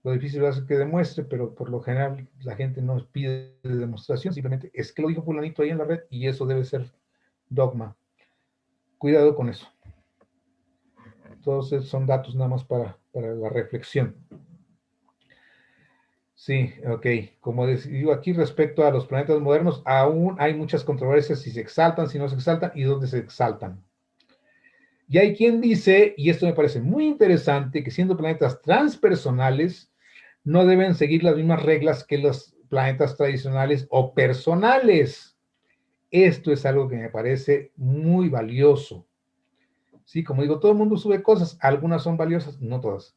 lo difícil es que demuestre, pero por lo general la gente no pide demostración, simplemente es que lo dijo fulanito ahí en la red y eso debe ser dogma. Cuidado con eso. Todos esos son datos nada más para la reflexión. Sí, ok. Como digo aquí respecto a los planetas modernos, aún hay muchas controversias si se exaltan, si no se exaltan y dónde se exaltan. Y hay quien dice, y esto me parece muy interesante, que siendo planetas transpersonales, no deben seguir las mismas reglas que los planetas tradicionales o personales. Esto es algo que me parece muy valioso. Sí, como digo, todo el mundo sube cosas, algunas son valiosas, no todas.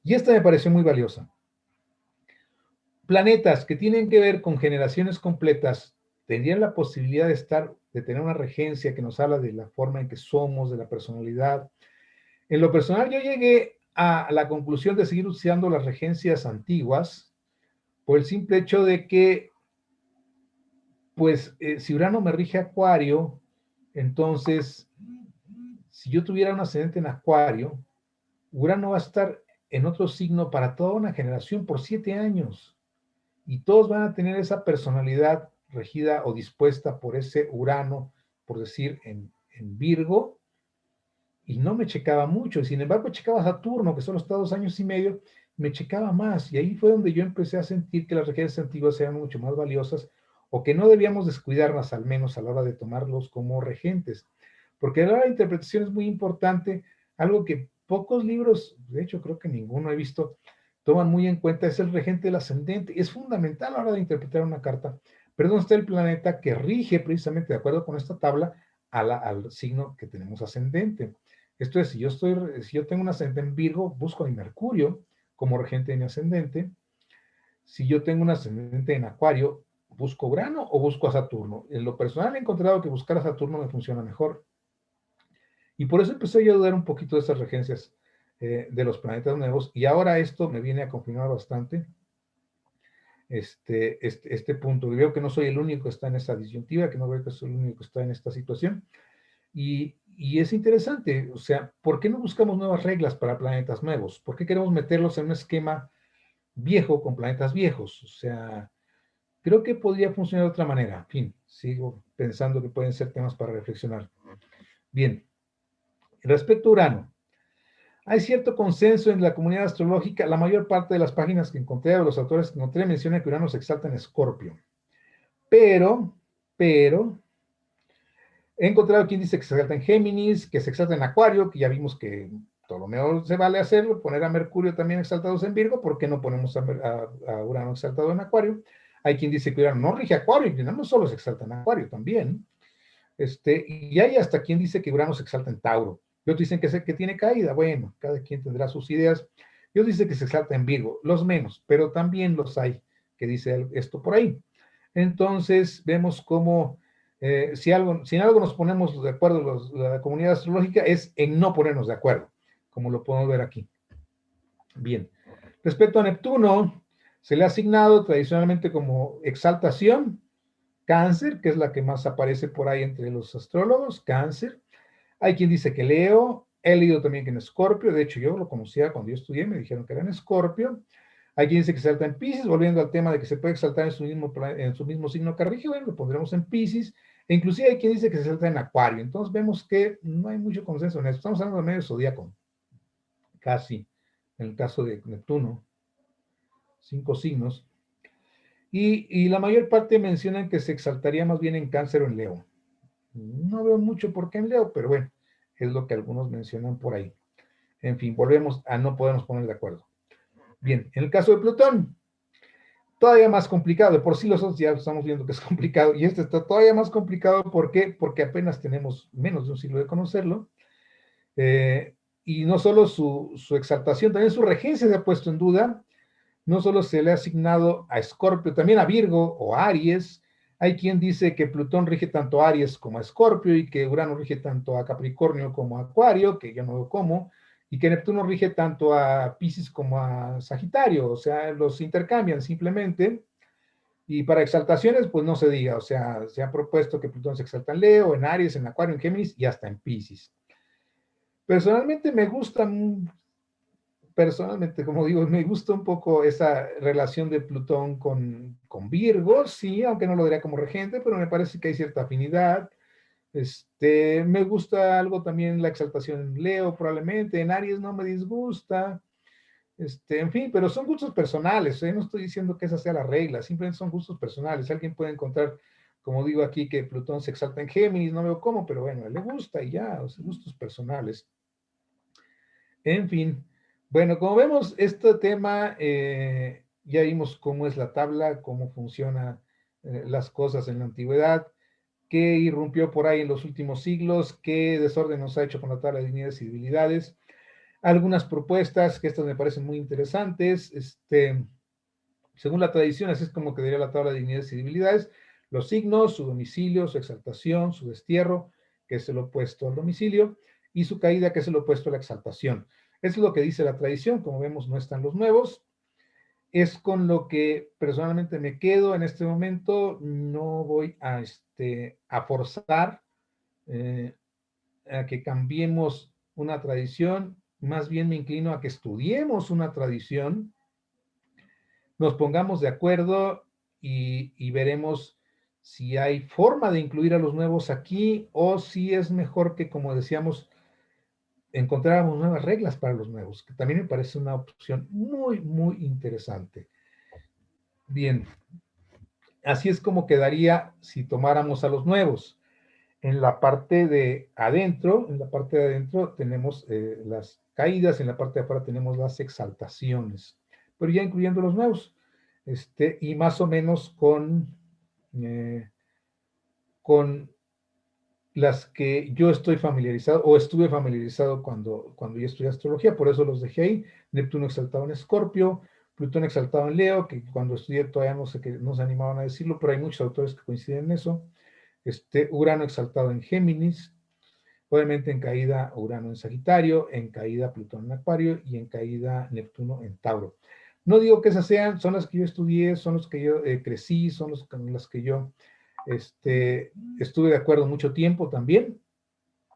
Y esta me pareció muy valiosa. Planetas que tienen que ver con generaciones completas tendrían la posibilidad de tener una regencia que nos habla de la forma en que somos, de la personalidad. En lo personal, yo llegué a la conclusión de seguir usando las regencias antiguas por el simple hecho de que, pues, si Urano me rige Acuario, entonces, si yo tuviera un ascendente en Acuario, Urano va a estar en otro signo para toda una generación por 7 años. Y todos van a tener esa personalidad regida o dispuesta por ese Urano, por decir, en Virgo, y no me checaba mucho. Sin embargo, checaba Saturno, que solo está 2 años y medio, me checaba más. Y ahí fue donde yo empecé a sentir que las regencias antiguas eran mucho más valiosas o que no debíamos descuidarlas, al menos a la hora de tomarlos como regentes. Porque a la hora de interpretación es muy importante, algo que pocos libros, de hecho creo que ninguno he visto, toman muy en cuenta, es el regente del ascendente. Es fundamental a la hora de interpretar una carta. Pero ¿dónde está el planeta que rige precisamente, de acuerdo con esta tabla, al signo que tenemos ascendente? Esto es, si yo tengo un ascendente en Virgo, busco a mi Mercurio como regente de mi ascendente. Si yo tengo un ascendente en Acuario, busco Urano o busco a Saturno. En lo personal he encontrado que buscar a Saturno me funciona mejor. Y por eso empecé yo a dudar un poquito de esas regencias de los planetas nuevos. Y ahora esto me viene a confirmar bastante este punto. Y veo que no soy el único que está en esta disyuntiva, que no veo que soy el único que está en esta situación. Y es interesante, o sea, ¿por qué no buscamos nuevas reglas para planetas nuevos? ¿Por qué queremos meterlos en un esquema viejo con planetas viejos? O sea, creo que podría funcionar de otra manera. En fin, sigo pensando que pueden ser temas para reflexionar. Bien, respecto a Urano, hay cierto consenso en la comunidad astrológica. La mayor parte de las páginas que encontré, o los autores que encontré, mencionan que Urano se exalta en Escorpio. Pero, he encontrado quien dice que se exalta en Géminis, que se exalta en Acuario, que ya vimos que Ptolomeo se vale hacerlo, poner a Mercurio también exaltados en Virgo, ¿por qué no ponemos a Urano exaltado en Acuario? Hay quien dice que Urano no rige Acuario, y no solo se exalta en Acuario también. Y hay hasta quien dice que Urano se exalta en Tauro. Y otros dicen que tiene caída. Bueno, cada quien tendrá sus ideas. Y otros dicen que se exalta en Virgo, los menos, pero también los hay que dice esto por ahí. Entonces, vemos cómo si en algo nos ponemos de acuerdo la comunidad astrológica es en no ponernos de acuerdo, como lo podemos ver aquí. Bien. Respecto a Neptuno, se le ha asignado tradicionalmente como exaltación Cáncer, que es la que más aparece por ahí entre los astrólogos, Cáncer. Hay quien dice que Leo, he leído también que en Escorpio, de hecho yo lo conocía cuando yo estudié, me dijeron que era en Escorpio. Hay quien dice que se exalta en Piscis, volviendo al tema de que se puede exaltar en su mismo signo que rige, bueno, lo pondremos en Piscis. E inclusive hay quien dice que se exalta en Acuario. Entonces vemos que no hay mucho consenso en esto. Estamos hablando de medio zodíaco, casi, en el caso de Neptuno, 5 signos. Y la mayor parte mencionan que se exaltaría más bien en Cáncer o en Leo. No veo mucho por qué en Leo, pero bueno, es lo que algunos mencionan por ahí. En fin, volvemos a no podernos poner de acuerdo. Bien, en el caso de Plutón, todavía más complicado. De por sí los otros ya estamos viendo que es complicado. Y este está todavía más complicado. ¿Por qué? Porque apenas tenemos menos de un siglo de conocerlo. Y no solo su exaltación, también su regencia se ha puesto en duda. No solo se le ha asignado a Escorpio, también a Virgo o a Aries. Hay quien dice que Plutón rige tanto a Aries como a Escorpio y que Urano rige tanto a Capricornio como a Acuario, que yo no veo cómo, y que Neptuno rige tanto a Piscis como a Sagitario, o sea, los intercambian simplemente. Y para exaltaciones, pues no se diga, o sea, se ha propuesto que Plutón se exalta en Leo, en Aries, en Acuario, en Géminis y hasta en Piscis. Personalmente me gusta, personalmente, como digo, me gusta un poco esa relación de Plutón con Virgo, sí, aunque no lo diría como regente, pero me parece que hay cierta afinidad. Me gusta algo también la exaltación en Leo, probablemente, en Aries no me disgusta. En fin, pero son gustos personales, ¿eh? No estoy diciendo que esa sea la regla, simplemente son gustos personales. Alguien puede encontrar, como digo aquí, que Plutón se exalta en Géminis, no veo cómo, pero bueno, le gusta y ya, o sea, gustos personales. En fin, bueno, como vemos, este tema, ya vimos cómo es la tabla, cómo funcionan las cosas en la antigüedad, qué irrumpió por ahí en los últimos siglos, qué desorden nos ha hecho con la tabla de dignidades y debilidades, algunas propuestas que estas me parecen muy interesantes, según la tradición, así es como quedaría la tabla de dignidades y debilidades, los signos, su domicilio, su exaltación, su destierro, que es el opuesto al domicilio, y su caída, que es el opuesto a la exaltación. Eso es lo que dice la tradición, como vemos no están los nuevos, es con lo que personalmente me quedo en este momento, no voy a forzar eh, a que cambiemos una tradición, más bien me inclino a que estudiemos una tradición, nos pongamos de acuerdo y veremos si hay forma de incluir a los nuevos aquí o si es mejor que, como decíamos, encontráramos nuevas reglas para los nuevos, que también me parece una opción muy, muy interesante. Bien, así es como quedaría si tomáramos a los nuevos. En la parte de adentro tenemos las caídas, en la parte de afuera tenemos las exaltaciones, pero ya incluyendo los nuevos, y más o menos con las que yo estoy familiarizado o estuve familiarizado cuando yo estudié astrología, por eso los dejé ahí. Neptuno exaltado en Escorpio, Plutón exaltado en Leo, que cuando estudié todavía no sé que no se animaban a decirlo, pero hay muchos autores que coinciden en eso. Urano exaltado en Géminis, obviamente en caída Urano en Sagitario, en caída Plutón en Acuario y en caída Neptuno en Tauro. No digo que esas son las que yo estudié, son las que yo crecí, son las que yo estuve de acuerdo mucho tiempo también,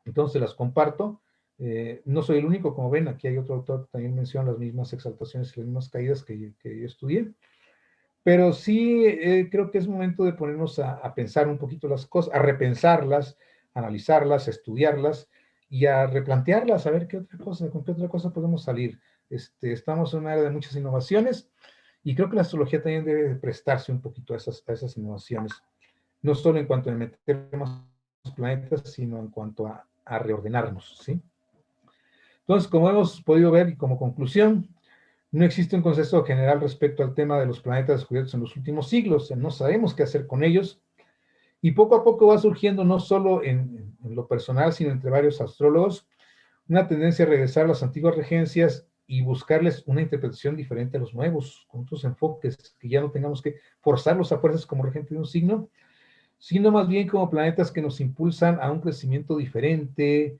entonces las comparto. No soy el único, como ven, aquí hay otro autor que también menciona las mismas exaltaciones y las mismas caídas que yo estudié. Pero sí creo que es momento de ponernos a pensar un poquito las cosas, a repensarlas, analizarlas, estudiarlas y a replantearlas, a ver qué otra cosa, con qué otra cosa podemos salir. Estamos en una era de muchas innovaciones y creo que la astrología también debe prestarse un poquito a esas innovaciones, no solo en cuanto a meter más planetas, sino en cuanto a reordenarnos, ¿sí? Entonces, como hemos podido ver y como conclusión, no existe un consenso general respecto al tema de los planetas descubiertos en los últimos siglos, o sea, no sabemos qué hacer con ellos, y poco a poco va surgiendo, no solo en lo personal, sino entre varios astrólogos, una tendencia a regresar a las antiguas regencias y buscarles una interpretación diferente a los nuevos, con otros enfoques, que ya no tengamos que forzarlos a fuerzas como regente de un signo, sino más bien como planetas que nos impulsan a un crecimiento diferente,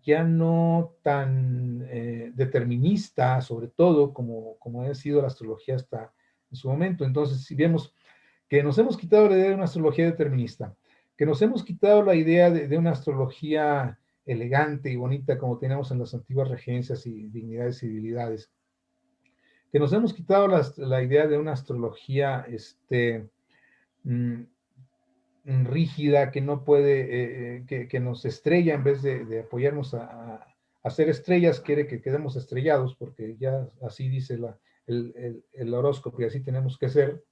ya no tan determinista, sobre todo como ha sido la astrología hasta en su momento. Entonces, si vemos que nos hemos quitado la idea de una astrología determinista, que nos hemos quitado la idea de una astrología elegante y bonita como teníamos en las antiguas regencias y dignidades y debilidades, que nos hemos quitado la idea de una astrología mm, rígida, que no puede, que nos estrella en vez de apoyarnos a ser estrellas, quiere que quedemos estrellados, porque ya así dice el horóscopo y así tenemos que ser.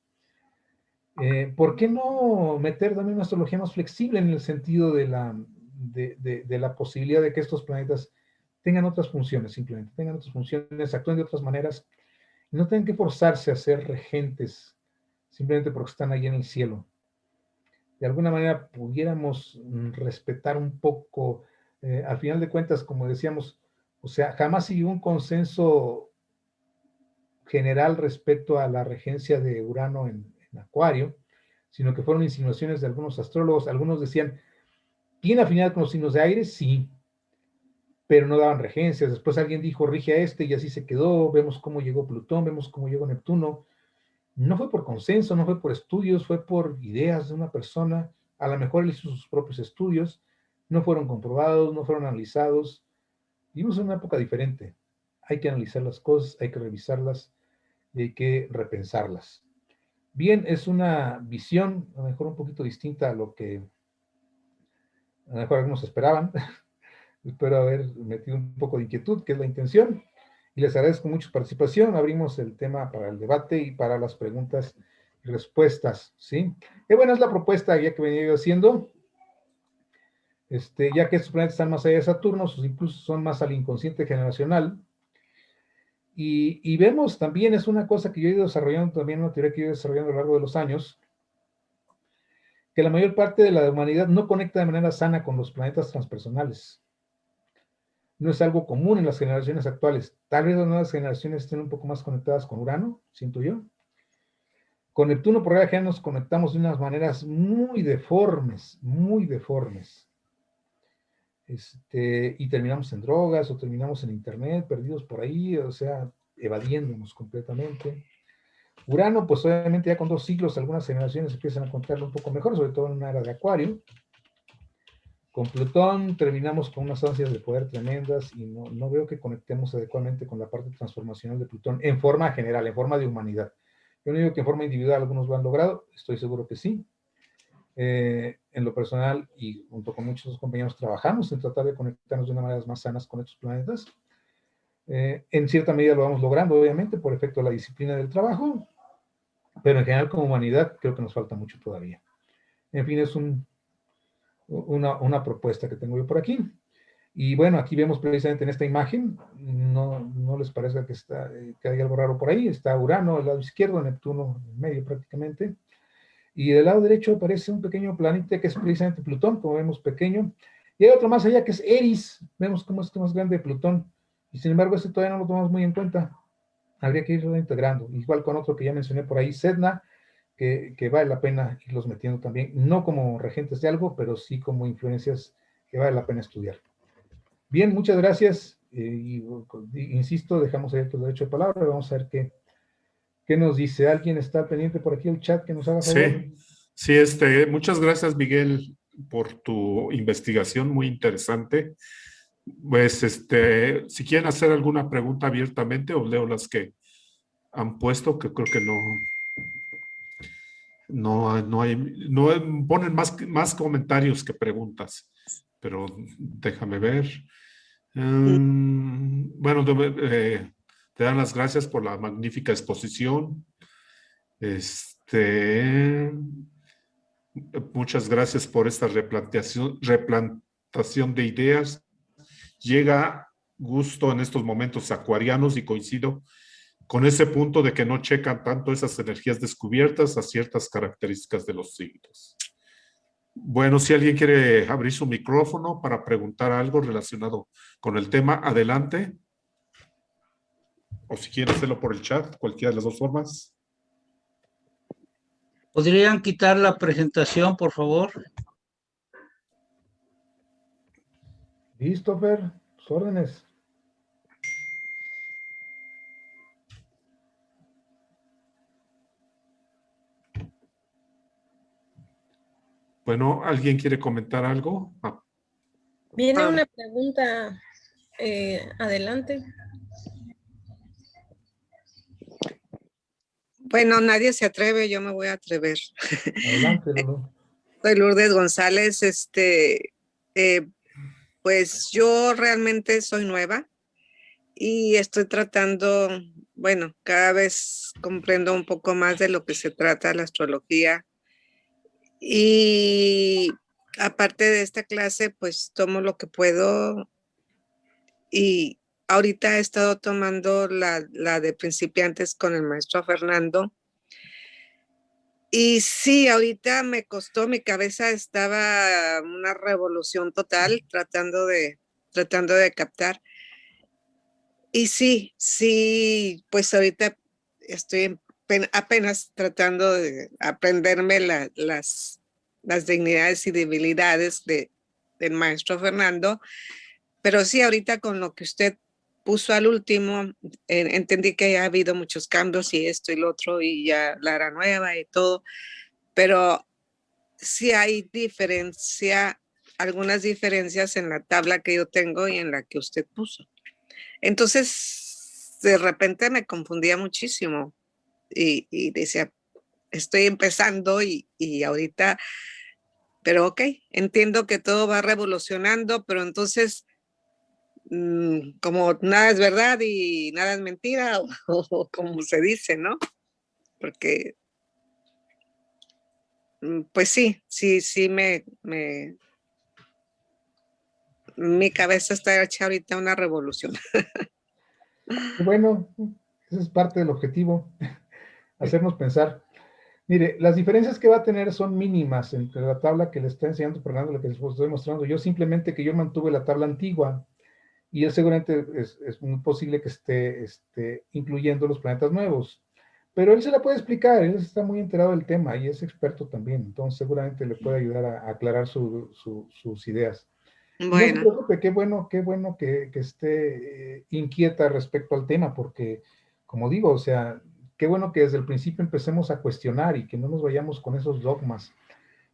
¿Por qué no meter también una astrología más flexible en el sentido de la posibilidad de que estos planetas tengan otras funciones, simplemente tengan otras funciones, actúen de otras maneras, y no tengan que forzarse a ser regentes simplemente porque están ahí en el cielo? De alguna manera pudiéramos respetar un poco, al final de cuentas, como decíamos, o sea, jamás siguió un consenso general respecto a la regencia de Urano en Acuario, sino que fueron insinuaciones de algunos astrólogos. Algunos decían, ¿tiene afinidad con los signos de aire? Sí, pero no daban regencias. Después alguien dijo, rige a este y así se quedó. Vemos cómo llegó Plutón, vemos cómo llegó Neptuno. No fue por consenso, no fue por estudios, fue por ideas de una persona. A lo mejor él hizo sus propios estudios, no fueron comprobados, no fueron analizados. Vivimos en una época diferente. Hay que analizar las cosas, hay que revisarlas y hay que repensarlas. Bien, es una visión a lo mejor un poquito distinta a lo que a lo mejor algunos esperaban. Espero haber metido un poco de inquietud, que es la intención. Y les agradezco mucho su participación. Abrimos el tema para el debate y para las preguntas y respuestas, ¿sí? Y bueno, es la propuesta ya que venía yo haciendo. Ya que estos planetas están más allá de Saturno, sus impulsos son más al inconsciente generacional. Y vemos también, es una cosa que yo he ido desarrollando también, una teoría que he ido desarrollando a lo largo de los años, que la mayor parte de la humanidad no conecta de manera sana con los planetas transpersonales. No es algo común en las generaciones actuales. Tal vez las nuevas generaciones estén un poco más conectadas con Urano, siento yo. Con Neptuno, por ejemplo, nos conectamos de unas maneras muy deformes, muy deformes. Y terminamos en drogas o terminamos en internet, perdidos por ahí, o sea, evadiéndonos completamente. Urano, pues obviamente ya con 2 siglos, algunas generaciones empiezan a contarlo un poco mejor, sobre todo en una era de Acuario. Con Plutón terminamos con unas ansias de poder tremendas y no veo que conectemos adecuadamente con la parte transformacional de Plutón en forma general, en forma de humanidad. Yo no digo que en forma individual algunos lo han logrado, estoy seguro que sí. En lo personal y junto con muchos compañeros trabajamos en tratar de conectarnos de una manera más sanas con estos planetas. En cierta medida lo vamos logrando, obviamente, por efecto de la disciplina del trabajo, pero en general como humanidad creo que nos falta mucho todavía. En fin, es una propuesta que tengo yo por aquí. Y bueno, aquí vemos precisamente en esta imagen, no les parece que hay algo raro por ahí, está Urano al lado izquierdo, Neptuno en medio prácticamente, y del lado derecho aparece un pequeño planeta que es precisamente Plutón, como vemos pequeño, y hay otro más allá que es Eris, vemos cómo es más grande Plutón, y sin embargo este todavía no lo tomamos muy en cuenta, habría que irlo integrando, igual con otro que ya mencioné por ahí, Sedna, que vale la pena irlos metiendo también, no como regentes de algo, pero sí como influencias que vale la pena estudiar. Bien, muchas gracias. Insisto, dejamos abierto el derecho de palabra. Vamos a ver qué nos dice. ¿Alguien está pendiente por aquí el chat que nos haga favor? Sí, sí, muchas gracias, Miguel, por tu investigación muy interesante. Pues, si quieren hacer alguna pregunta abiertamente, os leo las que han puesto, que creo que no ponen más comentarios que preguntas, pero déjame ver. Bueno, te dan las gracias por la magnífica exposición. Muchas gracias por esta replantación de ideas. Llega gusto en estos momentos acuarianos y coincido con ese punto de que no checan tanto esas energías descubiertas a ciertas características de los signos. Bueno, si alguien quiere abrir su micrófono para preguntar algo relacionado con el tema, adelante. O si quiere hacerlo por el chat, cualquiera de las dos formas. ¿Podrían quitar la presentación, por favor? Listo, Fer, sus órdenes. Bueno, ¿alguien quiere comentar algo? Viene una pregunta, adelante. Bueno, nadie se atreve, yo me voy a atrever. Adelante, Lulu. Soy Lourdes González, pues yo realmente soy nueva y estoy tratando, bueno, cada vez comprendo un poco más de lo que se trata la astrología. Y aparte de esta clase, pues tomo lo que puedo y ahorita he estado tomando la de principiantes con el maestro Fernando. Y sí, ahorita me costó, mi cabeza estaba una revolución total tratando de captar. Y sí, pues ahorita estoy apenas tratando de aprenderme las dignidades y debilidades del maestro Fernando. Pero sí, ahorita con lo que usted puso al último, entendí que ha habido muchos cambios y esto y lo otro y ya la era nueva y todo, pero sí hay algunas diferencias en la tabla que yo tengo y en la que usted puso. Entonces, de repente me confundía muchísimo y decía, estoy empezando y ahorita, pero ok, entiendo que todo va revolucionando, pero entonces, como nada es verdad y nada es mentira, o como se dice, ¿no? Porque, pues sí, mi cabeza está hecha ahorita una revolución. Bueno, ese es parte del objetivo, hacernos pensar. Mire, las diferencias que va a tener son mínimas entre la tabla que le está enseñando Fernando y la que les estoy mostrando. Yo simplemente que yo mantuve la tabla antigua y él seguramente es muy posible que esté incluyendo los planetas nuevos. Pero él se la puede explicar, él está muy enterado del tema y es experto también, entonces seguramente le puede ayudar a aclarar sus ideas. Y no se Bueno, preocupe, qué bueno que esté inquieta respecto al tema, porque, como digo, o sea, qué bueno que desde el principio empecemos a cuestionar y que no nos vayamos con esos dogmas.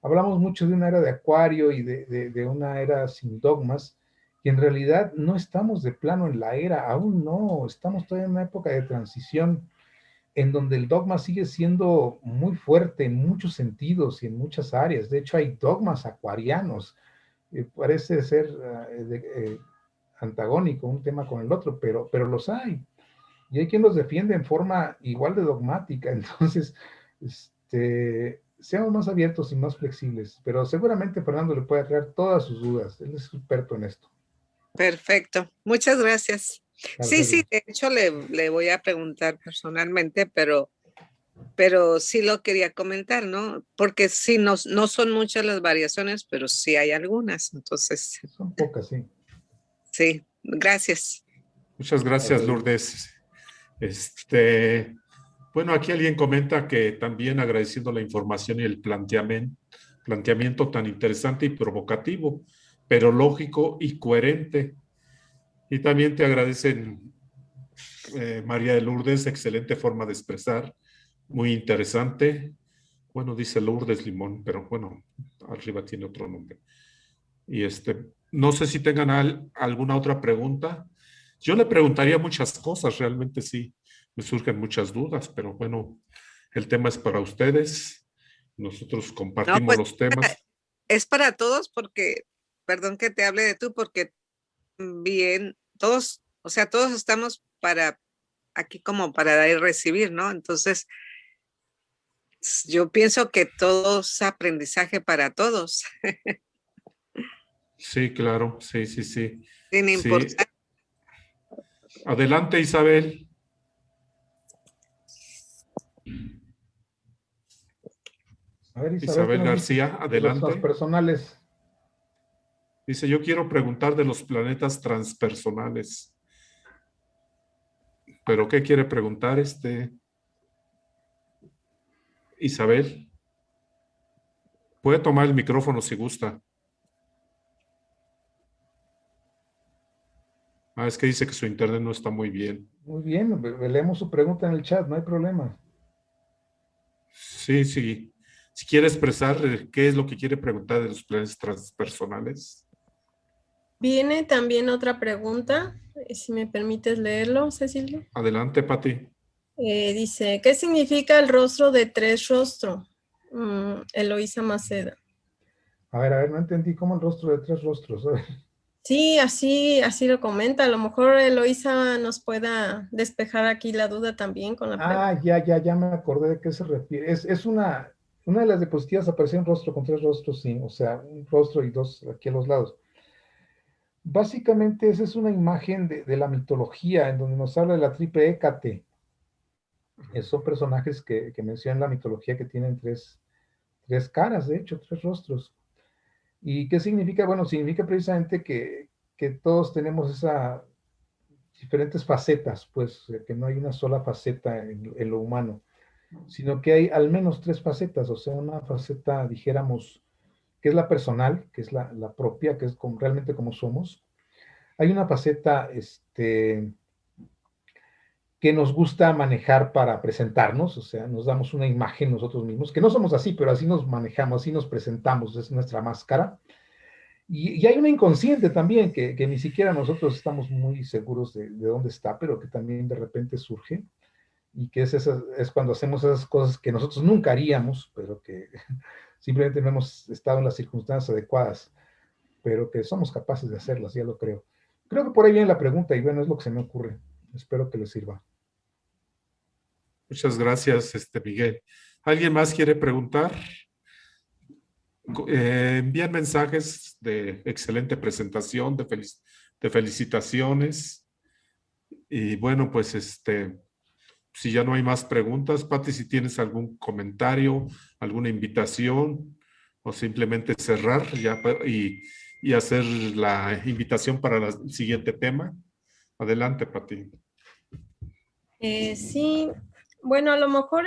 Hablamos mucho de una era de Acuario y de una era sin dogmas, y en realidad no estamos de plano en la era, aún no, estamos todavía en una época de transición en donde el dogma sigue siendo muy fuerte en muchos sentidos y en muchas áreas. De hecho, hay dogmas acuarianos. Parece ser antagónico un tema con el otro, pero los hay. Y hay quien los defiende en forma igual de dogmática. Entonces, seamos más abiertos y más flexibles. Pero seguramente Fernando le puede aclarar todas sus dudas. Él es experto en esto. perfecto. Muchas gracias. Sí, Gracias. de hecho le voy a preguntar personalmente, pero sí lo quería comentar, ¿no? Porque sí, no son muchas las variaciones, pero sí hay algunas. Entonces, Son pocas, sí. sí, gracias. Muchas gracias, Lourdes. Bueno, aquí alguien comenta que también agradeciendo la información y el planteamiento tan interesante y provocativo, pero lógico y coherente. Y también te agradecen, María de Lourdes, excelente forma de expresar, muy interesante. Bueno, dice Lourdes Limón, pero bueno, arriba tiene otro nombre. Y no sé si tengan alguna otra pregunta. Yo le preguntaría muchas cosas, realmente sí, me surgen muchas dudas, pero bueno, el tema es para ustedes. Nosotros No, compartimos pues los temas. es para todos porque, perdón que te hable de tú, porque bien, todos, o sea, todos estamos aquí como para dar y recibir, ¿no? Entonces, yo pienso que todo es aprendizaje para todos, Sí, claro, sí, sí, sí. sin Sí. importar. Adelante, Isabel. A ver, Isabel, ¿qué Isabel nos dice García, de los adelante. transpersonales? Dice, yo quiero preguntar de los planetas transpersonales. ¿Pero qué quiere preguntar Isabel? Puede tomar el micrófono si gusta. Ah, es que dice que su internet no está muy bien. Muy bien, leemos su pregunta en el chat, no hay problema. Sí, sí. Si quiere expresar qué es lo que quiere preguntar de los planes transpersonales. Viene también otra pregunta, si me permites leerlo, Cecilia. Adelante, Pati. Dice, ¿qué significa el rostro de tres rostros? Eloísa Maceda. A ver, no entendí cómo el rostro de tres rostros. A ver. Sí, así lo comenta. A lo mejor Eloísa nos pueda despejar aquí la duda también con la pregunta. Ya me acordé de qué se refiere. Es una de las diapositivas aparece un rostro con tres rostros, sí, o sea, un rostro y dos aquí a los lados. Básicamente esa es una imagen de la mitología en donde nos habla de la triple Hécate. Son personajes que mencionan la mitología que tienen tres caras, de hecho, tres rostros. ¿Y qué significa? Bueno, significa precisamente que todos tenemos esas diferentes facetas, pues, que no hay una sola faceta en lo humano, sino que hay al menos tres facetas, o sea, una faceta, dijéramos, que es la personal, que es la propia, que es realmente como somos. Hay una faceta que nos gusta manejar para presentarnos, o sea, nos damos una imagen nosotros mismos, que no somos así, pero así nos manejamos, así nos presentamos, es nuestra máscara. Y hay una inconsciente también, que ni siquiera nosotros estamos muy seguros de dónde está, pero que también de repente surge, y que es cuando hacemos esas cosas que nosotros nunca haríamos, pero que simplemente no hemos estado en las circunstancias adecuadas, pero que somos capaces de hacerlas, ya lo creo. Creo que por ahí viene la pregunta, y bueno, es lo que se me ocurre. Espero que les sirva. Muchas gracias, Miguel. ¿Alguien más quiere preguntar? Envían mensajes de excelente presentación, de felicitaciones. Y bueno, pues si ya no hay más preguntas, Pati, si tienes algún comentario, alguna invitación, o simplemente cerrar ya y hacer la invitación para el siguiente tema. Adelante, Pati. Sí, bueno, a lo mejor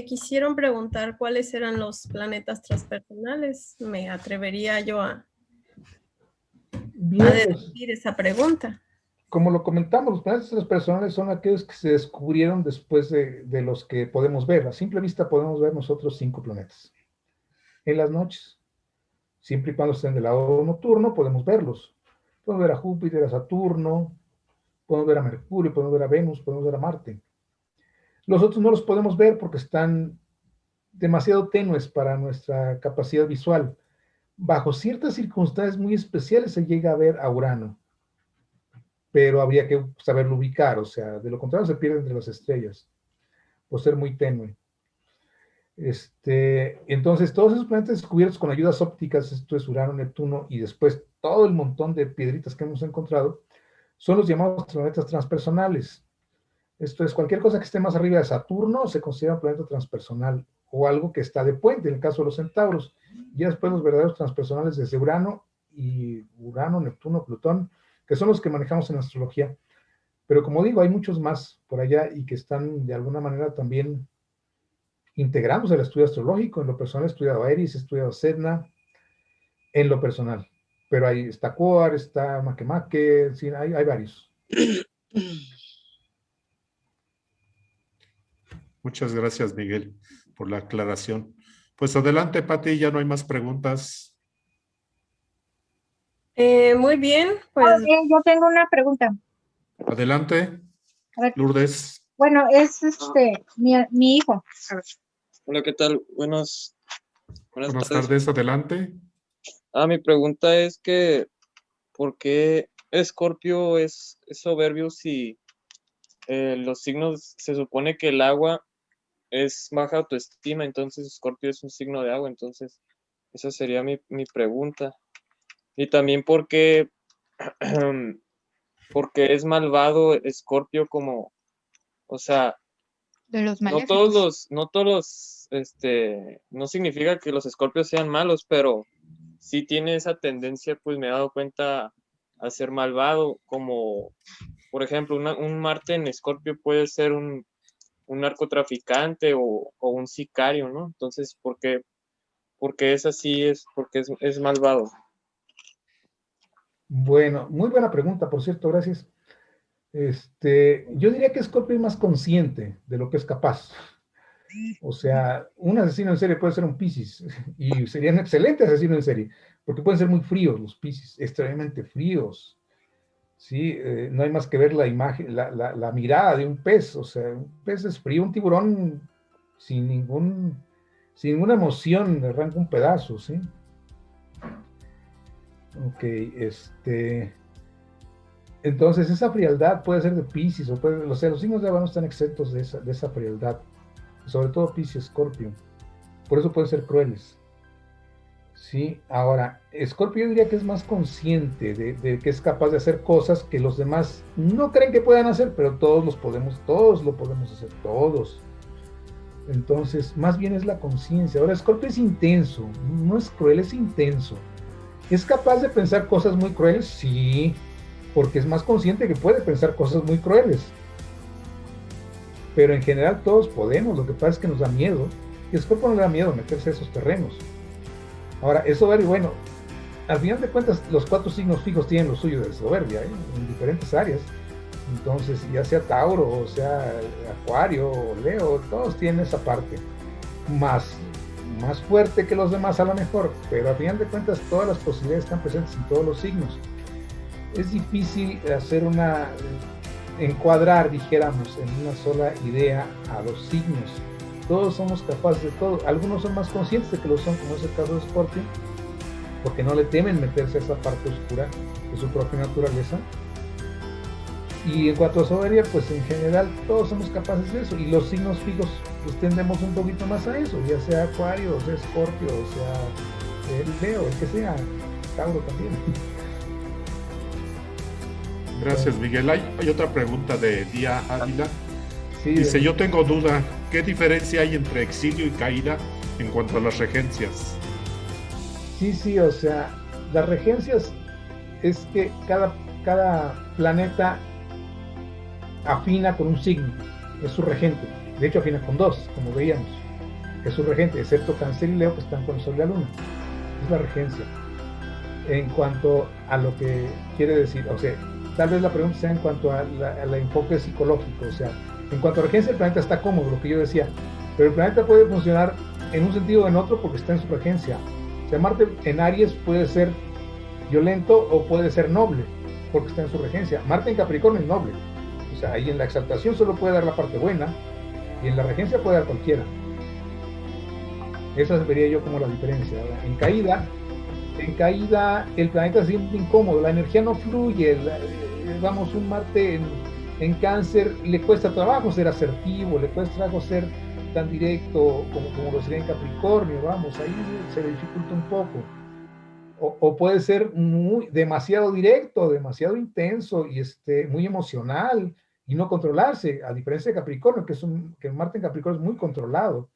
quisieron preguntar cuáles eran los planetas transpersonales. Me atrevería yo a decir esa pregunta. Como lo comentamos, los planetas transpersonales son aquellos que se descubrieron después de los que podemos ver. A simple vista podemos ver nosotros 5 planetas en las noches. Siempre y cuando estén del lado nocturno podemos verlos. Podemos ver a Júpiter, a Saturno, podemos ver a Mercurio, podemos ver a Venus, podemos ver a Marte. Los otros no los podemos ver porque están demasiado tenues para nuestra capacidad visual. Bajo ciertas circunstancias muy especiales se llega a ver a Urano, pero habría que saberlo ubicar, o sea, de lo contrario se pierde entre las estrellas, por ser muy tenue. Entonces, todos esos planetas descubiertos con ayudas ópticas, esto es Urano, Neptuno, y después todo el montón de piedritas que hemos encontrado, son los llamados planetas transpersonales. Esto es, cualquier cosa que esté más arriba de Saturno se considera un planeta transpersonal, o algo que está de puente, en el caso de los centauros. Ya después los verdaderos transpersonales desde Urano, Neptuno, Plutón, que son los que manejamos en astrología. Pero como digo, hay muchos más por allá y que están de alguna manera también integramos el estudio astrológico. En lo personal he estudiado a Eris, he estudiado a Sedna, en lo personal. Pero ahí está Quoar, está Makemake, sí, hay varios. Muchas gracias, Miguel, por la aclaración. Pues adelante, Pati, ya no hay más preguntas. Muy bien, pues... yo tengo una pregunta. Adelante, Lourdes. Bueno, es mi hijo. Hola, ¿qué tal? Buenas tardes, adelante. Mi pregunta es que, ¿por qué Escorpio es soberbio si los signos, se supone que el agua es baja autoestima, entonces Escorpio es un signo de agua? Entonces, esa sería mi pregunta. Y también porque es malvado Escorpio como, o sea, De los no maléficos. no significa que los Escorpios sean malos, pero sí tiene esa tendencia, pues me he dado cuenta, a ser malvado, como por ejemplo un Marte en Escorpio puede ser un narcotraficante o un sicario, ¿no? Entonces, ¿por qué es así? Porque es malvado. Bueno, muy buena pregunta, por cierto, gracias. Yo diría que Scorpio es más consciente de lo que es capaz. O sea, un asesino en serie puede ser un Piscis, y sería un excelente asesino en serie, porque pueden ser muy fríos los Piscis, extremadamente fríos. ¿Sí? No hay más que ver la imagen, la mirada de un pez. O sea, un pez es frío, un tiburón sin ninguna emoción le arranca un pedazo, ¿sí? Ok, entonces esa frialdad puede ser de Piscis, o sea, los signos de agua no están exentos de esa frialdad, sobre todo Piscis, Escorpio, por eso pueden ser crueles. Sí, ahora, Escorpio yo diría que es más consciente de que es capaz de hacer cosas que los demás no creen que puedan hacer, pero todos lo podemos hacer, todos. Entonces, más bien es la conciencia. Ahora, Escorpio es intenso, no es cruel, es intenso. ¿Es capaz de pensar cosas muy crueles? Sí, porque es más consciente que puede pensar cosas muy crueles. Pero en general todos podemos, lo que pasa es que nos da miedo, y a Escorpio no le da miedo meterse a esos terrenos. Ahora, es soberbio, bueno, al final de cuentas los 4 signos fijos tienen lo suyo de soberbia, en diferentes áreas, Entonces, ya sea Tauro, o sea Acuario, o Leo, todos tienen esa parte más fuerte que los demás a lo mejor, pero a final de cuentas todas las posibilidades están presentes en todos los signos. Es difícil encuadrar, dijéramos, en una sola idea a los signos. Todos somos capaces de todo. Algunos son más conscientes de que lo son, como es el caso de Escorpio, porque no le temen meterse a esa parte oscura de su propia naturaleza. Y en cuanto a soberbia, pues en general todos somos capaces de eso. Y los signos fijos, pues tendemos un poquito más a eso, ya sea Acuario, o sea Escorpio, o sea Leo, el que sea, Tauro también. Gracias, Miguel. Hay otra pregunta de Día Ávila. Sí, Dice, yo tengo duda, ¿qué diferencia hay entre exilio y caída en cuanto a las regencias? Sí, o sea, las regencias es que cada planeta afina con un signo, es su regente. De hecho, afina con dos, como veíamos, es su regente, excepto Cáncer y Leo, que están con el Sol y la Luna. Es la regencia. En cuanto a lo que quiere decir, o sea, tal vez la pregunta sea en cuanto al enfoque psicológico, o sea, en cuanto a regencia, el planeta está cómodo, lo que yo decía, pero el planeta puede funcionar en un sentido o en otro porque está en su regencia. O sea, Marte en Aries puede ser violento o puede ser noble porque está en su regencia. Marte en Capricornio es noble. O sea, ahí en la exaltación solo puede dar la parte buena y en la regencia puede dar cualquiera. Esa vería yo como la diferencia. En caída el planeta se siente incómodo, la energía no fluye. Vamos, un Marte en Cáncer le cuesta trabajo ser asertivo, le cuesta trabajo ser tan directo como lo sería en Capricornio. Vamos, ahí se le dificulta un poco. O puede ser demasiado directo, demasiado intenso y muy emocional y no controlarse, a diferencia de Capricornio, que Marte en Capricornio es muy controlado,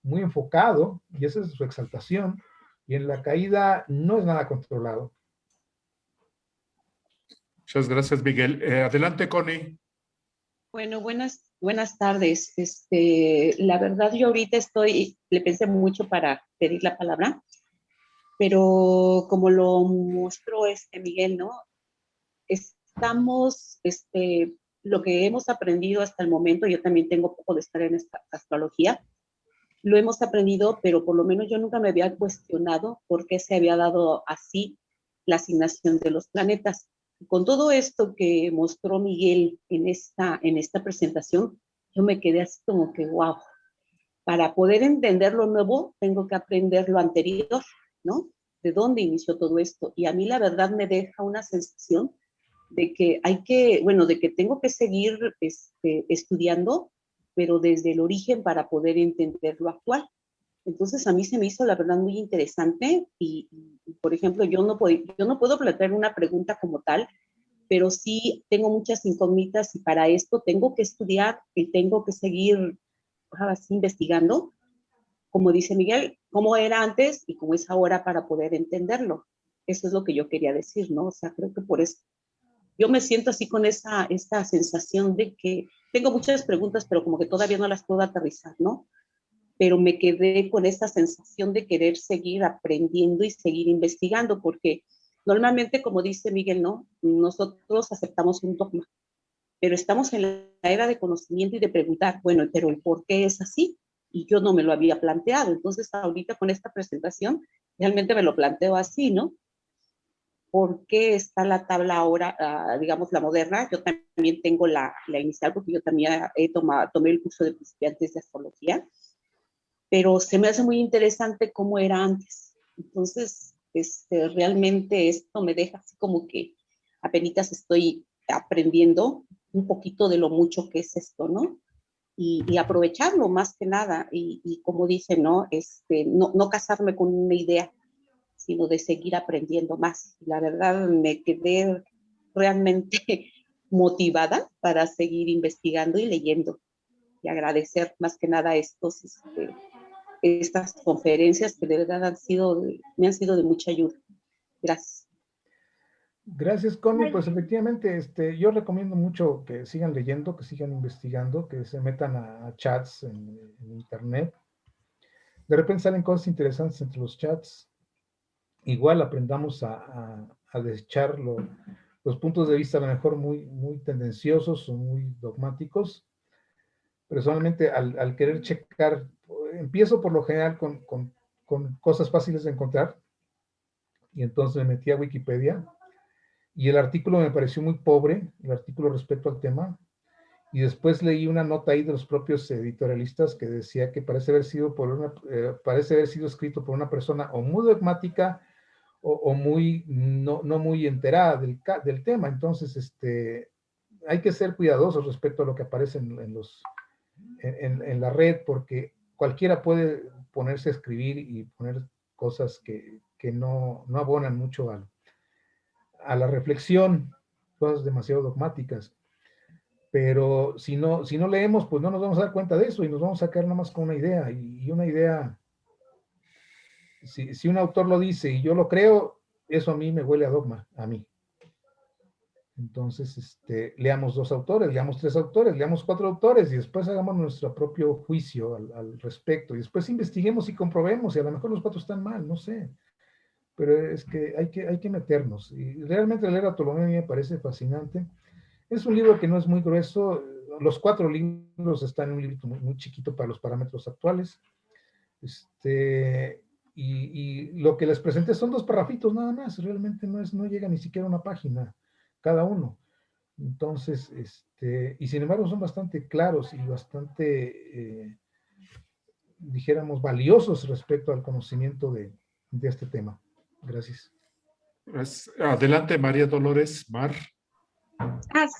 muy enfocado, y esa es su exaltación, y en la caída no es nada controlado. Muchas gracias, Miguel. Adelante, Connie. Bueno, buenas tardes. La verdad yo ahorita le pensé mucho para pedir la palabra, pero como lo mostró Miguel, ¿no? Estamos, lo que hemos aprendido hasta el momento, yo también tengo poco de estar en esta astrología, lo hemos aprendido, pero por lo menos yo nunca me había cuestionado por qué se había dado así la asignación de los planetas. Con todo esto que mostró Miguel en esta presentación, yo me quedé así como que, wow, para poder entender lo nuevo, tengo que aprender lo anterior, ¿no? De dónde inició todo esto. Y a mí la verdad me deja una sensación de que de que tengo que seguir estudiando, pero desde el origen para poder entender lo actual. Entonces a mí se me hizo la verdad muy interesante y por ejemplo, yo no puedo plantear una pregunta como tal, pero sí tengo muchas incógnitas y para esto tengo que estudiar y tengo que seguir así, investigando, como dice Miguel, cómo era antes y cómo es ahora para poder entenderlo. Eso es lo que yo quería decir, ¿no? O sea, creo que por eso yo me siento así con esta sensación de que tengo muchas preguntas, pero como que todavía no las puedo aterrizar, ¿no? Pero me quedé con esta sensación de querer seguir aprendiendo y seguir investigando, porque normalmente, como dice Miguel, ¿no? Nosotros aceptamos un dogma, pero estamos en la era de conocimiento y de preguntar, bueno, pero ¿el por qué es así? Y yo no me lo había planteado. Entonces, ahorita con esta presentación, realmente me lo planteo así, ¿no? ¿Por qué está la tabla ahora, digamos, la moderna? Yo también tengo la inicial, porque yo también tomé el curso de principiantes de astrología, pero se me hace muy interesante cómo era antes. Entonces, realmente esto me deja así como que apenas estoy aprendiendo un poquito de lo mucho que es esto, ¿no? Y aprovecharlo más que nada, y como dice, ¿no? No casarme con una idea, sino de seguir aprendiendo más. La verdad, me quedé realmente motivada para seguir investigando y leyendo, y agradecer más que nada estas conferencias que de verdad me han sido de mucha ayuda. Gracias. Gracias, Connie. Pues efectivamente, yo recomiendo mucho que sigan leyendo, que sigan investigando, que se metan a chats en internet. De repente salen cosas interesantes entre los chats. Igual aprendamos a desechar los puntos de vista a lo mejor muy tendenciosos o muy dogmáticos. Personalmente, al querer checar, empiezo por lo general con cosas fáciles de encontrar, y entonces me metí a Wikipedia, y el artículo me pareció muy pobre, el artículo respecto al tema, y después leí una nota ahí de los propios editorialistas que decía que parece haber sido escrito por una persona o muy dogmática o muy, no muy enterada del tema. Entonces, hay que ser cuidadosos respecto a lo que aparece en la red, porque cualquiera puede ponerse a escribir y poner cosas que no abonan mucho a la reflexión, cosas demasiado dogmáticas. Pero si no leemos, pues no nos vamos a dar cuenta de eso y nos vamos a quedar nada más con una idea. Y una idea, si un autor lo dice y yo lo creo, eso a mí me huele a dogma, a mí. Entonces, leamos 2 autores, leamos 3 autores, leamos 4 autores y después hagamos nuestro propio juicio al respecto. Y después investiguemos y comprobemos, y a lo mejor los 4 están mal, no sé. Pero es que hay que meternos. Y realmente leer a Ptolomeo a mí me parece fascinante. Es un libro que no es muy grueso. Los 4 libros están en un libro muy chiquito para los parámetros actuales. Y lo que les presenté son 2 parrafitos nada más. Realmente no llega ni siquiera a una página cada uno. Entonces, y sin embargo son bastante claros y bastante, dijéramos, valiosos respecto al conocimiento de este tema. Gracias. Adelante, María Dolores, Mar.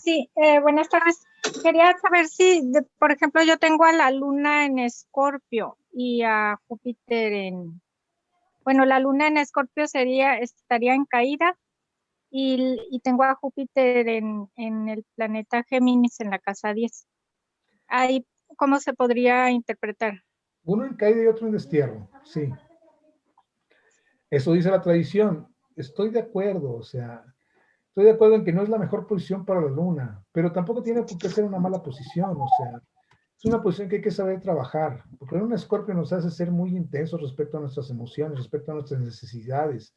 Sí, buenas tardes. Quería saber si, por ejemplo, yo tengo a la Luna en Escorpio y a Júpiter bueno, la Luna en Escorpio estaría en caída y tengo a Júpiter en el planeta Géminis en la casa 10. Ahí, ¿cómo se podría interpretar? Uno en caída y otro en destierro, sí. Eso dice la tradición. Estoy de acuerdo, o sea, estoy de acuerdo en que no es la mejor posición para la Luna, pero tampoco tiene por qué ser una mala posición, o sea, es una posición que hay que saber trabajar, porque un Escorpio nos hace ser muy intensos respecto a nuestras emociones, respecto a nuestras necesidades,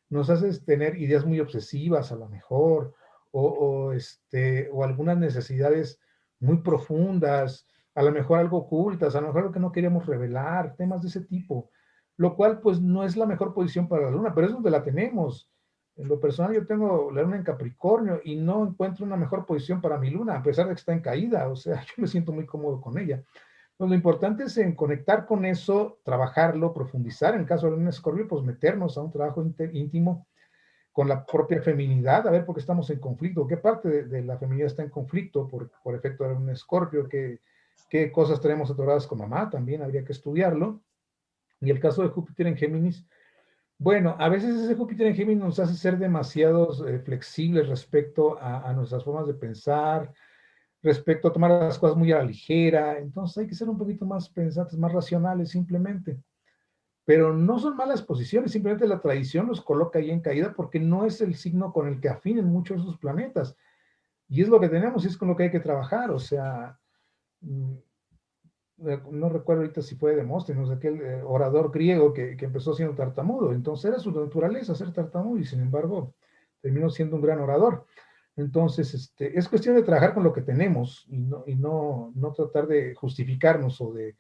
nos hace tener ideas muy obsesivas a lo mejor, o algunas necesidades muy profundas, a lo mejor algo ocultas, a lo mejor algo que no queríamos revelar, temas de ese tipo, lo cual pues no es la mejor posición para la Luna, pero es donde la tenemos. En lo personal yo tengo la Luna en Capricornio y no encuentro una mejor posición para mi Luna, a pesar de que está en caída, o sea, yo me siento muy cómodo con ella. Pues lo importante es en conectar con eso, trabajarlo, profundizar. En el caso de un Escorpio, pues meternos a un trabajo íntimo con la propia feminidad, a ver por qué estamos en conflicto, qué parte de la feminidad está en conflicto por efecto de un Escorpio, qué cosas tenemos atoradas con mamá, también habría que estudiarlo. Y el caso de Júpiter en Géminis, bueno, a veces ese Júpiter en Géminis nos hace ser demasiado flexibles respecto a nuestras formas de pensar, respecto a tomar las cosas muy a la ligera. Entonces hay que ser un poquito más pensantes, más racionales simplemente. Pero no son malas posiciones, simplemente la tradición los coloca ahí en caída porque no es el signo con el que afinen muchos de esos planetas. Y es lo que tenemos y es con lo que hay que trabajar. O sea, no recuerdo ahorita si fue Demóstenes, aquel orador griego que empezó siendo tartamudo. Entonces era su naturaleza ser tartamudo y sin embargo terminó siendo un gran orador. Entonces, es cuestión de trabajar con lo que tenemos y no tratar de justificarnos o de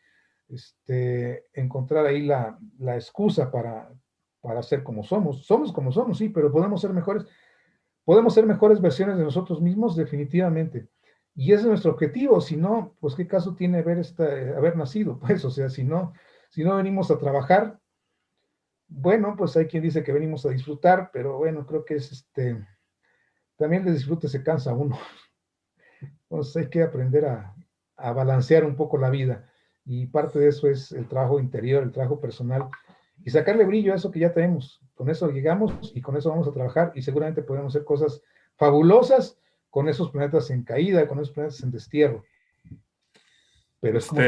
encontrar ahí la excusa para ser como somos. Somos como somos, sí, pero podemos ser mejores versiones de nosotros mismos definitivamente. Y ese es nuestro objetivo, si no, pues qué caso tiene haber nacido, pues, o sea, si no venimos a trabajar, bueno, pues hay quien dice que venimos a disfrutar, pero bueno, creo que es también de disfrute se cansa uno. Entonces hay que aprender a balancear un poco la vida. Y parte de eso es el trabajo interior, el trabajo personal. Y sacarle brillo a eso que ya tenemos. Con eso llegamos y con eso vamos a trabajar. Y seguramente podemos hacer cosas fabulosas con esos planetas en caída, con esos planetas en destierro. Pero es como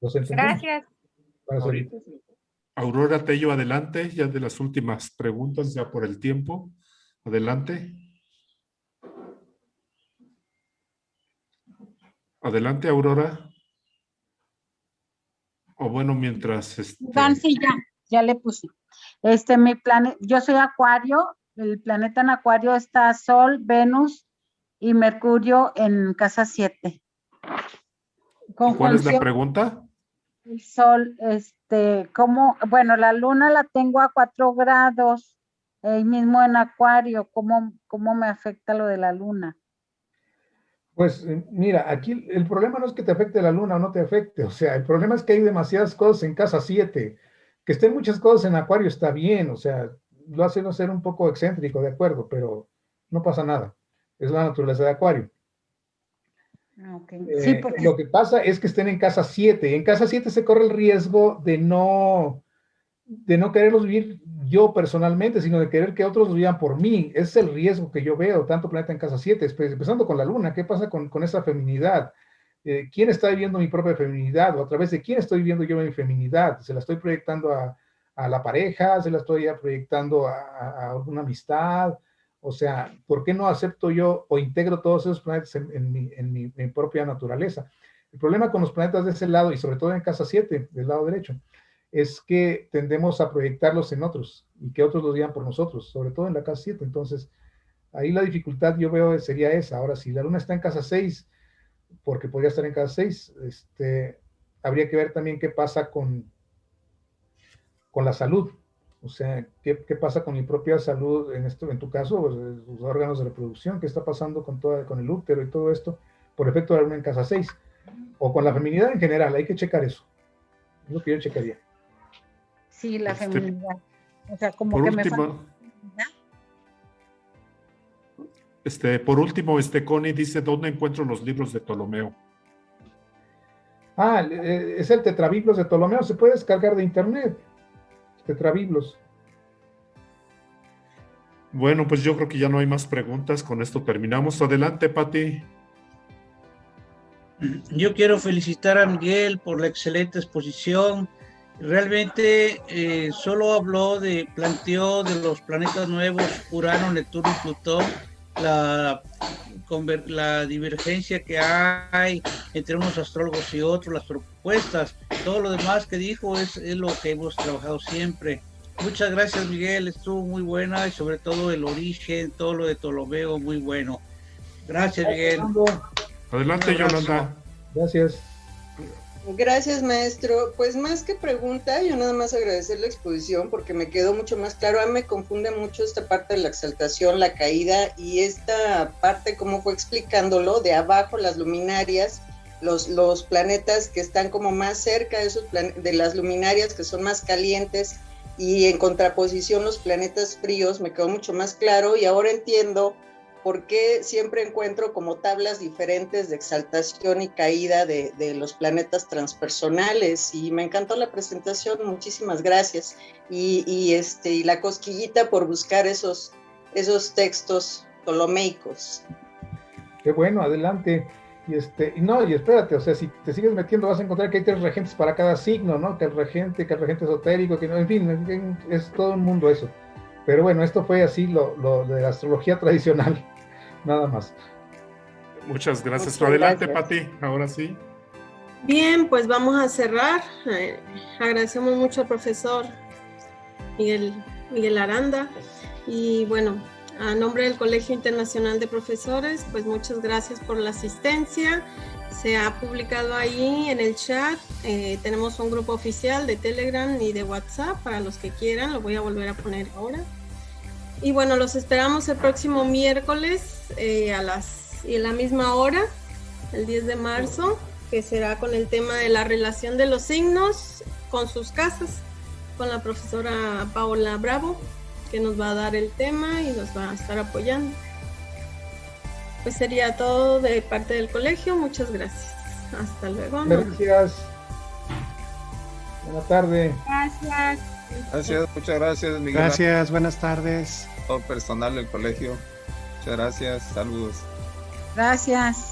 los entendemos. Gracias. Aurora Tello, adelante, ya de las últimas preguntas, ya por el tiempo. Adelante. Adelante, Aurora. O bueno, mientras... Sí, ya le puse. Yo soy Acuario, el planeta en Acuario está Sol, Venus y Mercurio en casa 7. ¿Cuál es la pregunta? El Sol, bueno, la Luna la tengo a 4 grados, ahí mismo en Acuario, ¿cómo me afecta lo de la Luna? Pues mira, aquí el problema no es que te afecte la Luna o no te afecte, o sea, el problema es que hay demasiadas cosas en casa 7, que estén muchas cosas en Acuario está bien, o sea, lo hace no ser un poco excéntrico, de acuerdo, pero no pasa nada, es la naturaleza de Acuario. Okay. Sí, porque... Lo que pasa es que estén en casa 7, y en casa 7 se corre el riesgo de no quererlos vivir yo personalmente, sino de querer que otros los vivan por mí. Ese es el riesgo que yo veo, tanto planeta en casa 7, empezando con la Luna. ¿Qué pasa con esa feminidad? ¿Quién está viviendo mi propia feminidad? ¿O a través de quién estoy viviendo yo mi feminidad? ¿Se la estoy proyectando a la pareja? ¿Se la estoy proyectando a alguna amistad? O sea, ¿por qué no acepto yo o integro todos esos planetas en mi propia naturaleza? El problema con los planetas de ese lado, y sobre todo en casa 7, del lado derecho, es que tendemos a proyectarlos en otros y que otros los digan por nosotros, sobre todo en la casa 7. Entonces, ahí la dificultad yo veo sería esa. Ahora, si la Luna está en casa 6, porque podría estar en casa 6, habría que ver también qué pasa con la salud. O sea, ¿qué pasa con mi propia salud en tu caso, pues, los órganos de reproducción? ¿Qué está pasando con el útero y todo esto por efecto de la Luna en casa 6? O con la feminidad en general, hay que checar eso. Es lo que yo checaría. Sí, la feminidad. O sea, como por que último, por último, Connie dice, ¿dónde encuentro los libros de Ptolomeo? Es el Tetrabiblos de Ptolomeo, se puede descargar de internet. Tetrabiblos. Bueno, pues yo creo que ya no hay más preguntas, con esto terminamos. Adelante, Pati. Yo quiero felicitar a Miguel por la excelente exposición. Realmente solo planteó de los planetas nuevos, Urano, Neptuno y Plutón, la divergencia que hay entre unos astrólogos y otros, las propuestas, todo lo demás que dijo es lo que hemos trabajado siempre. Muchas gracias, Miguel, estuvo muy buena, y sobre todo el origen, todo lo de Ptolomeo, muy bueno. Gracias, Miguel. Adelante, Yolanda. Gracias. Gracias, maestro. Pues más que pregunta, yo nada más agradecer la exposición porque me quedó mucho más claro. A mí me confunde mucho esta parte de la exaltación, la caída, y esta parte, como fue explicándolo, de abajo las luminarias, los planetas que están como más cerca de las luminarias, que son más calientes, y en contraposición los planetas fríos, me quedó mucho más claro, y ahora entiendo por qué siempre encuentro como tablas diferentes de exaltación y caída de los planetas transpersonales, y me encantó la presentación, muchísimas gracias, y la cosquillita por buscar esos textos ptolomeicos. Qué bueno, adelante. Y espérate, o sea, si te sigues metiendo vas a encontrar que hay 3 regentes para cada signo, ¿no? Que el regente esotérico, en fin, es todo un mundo eso. Pero bueno, esto fue así lo de la astrología tradicional, nada más. Muchas gracias. Adelante, Pati, ahora sí. Bien, pues vamos a cerrar. Agradecemos mucho al profesor Miguel Aranda. Y bueno, a nombre del Colegio Internacional de Profesores, pues muchas gracias por la asistencia. Se ha publicado ahí en el chat. Tenemos un grupo oficial de Telegram y de WhatsApp para los que quieran. Lo voy a volver a poner ahora. Y bueno, los esperamos el próximo miércoles a la misma hora, el 10 de marzo, que será con el tema de la relación de los signos con sus casas, con la profesora Paola Bravo, que nos va a dar el tema y nos va a estar apoyando. Pues sería todo de parte del colegio. Muchas gracias. Hasta luego. Gracias. Buenas tardes. Gracias. Gracias, muchas gracias, Miguel. Gracias, buenas tardes. Todo personal del colegio. Muchas gracias, saludos. Gracias.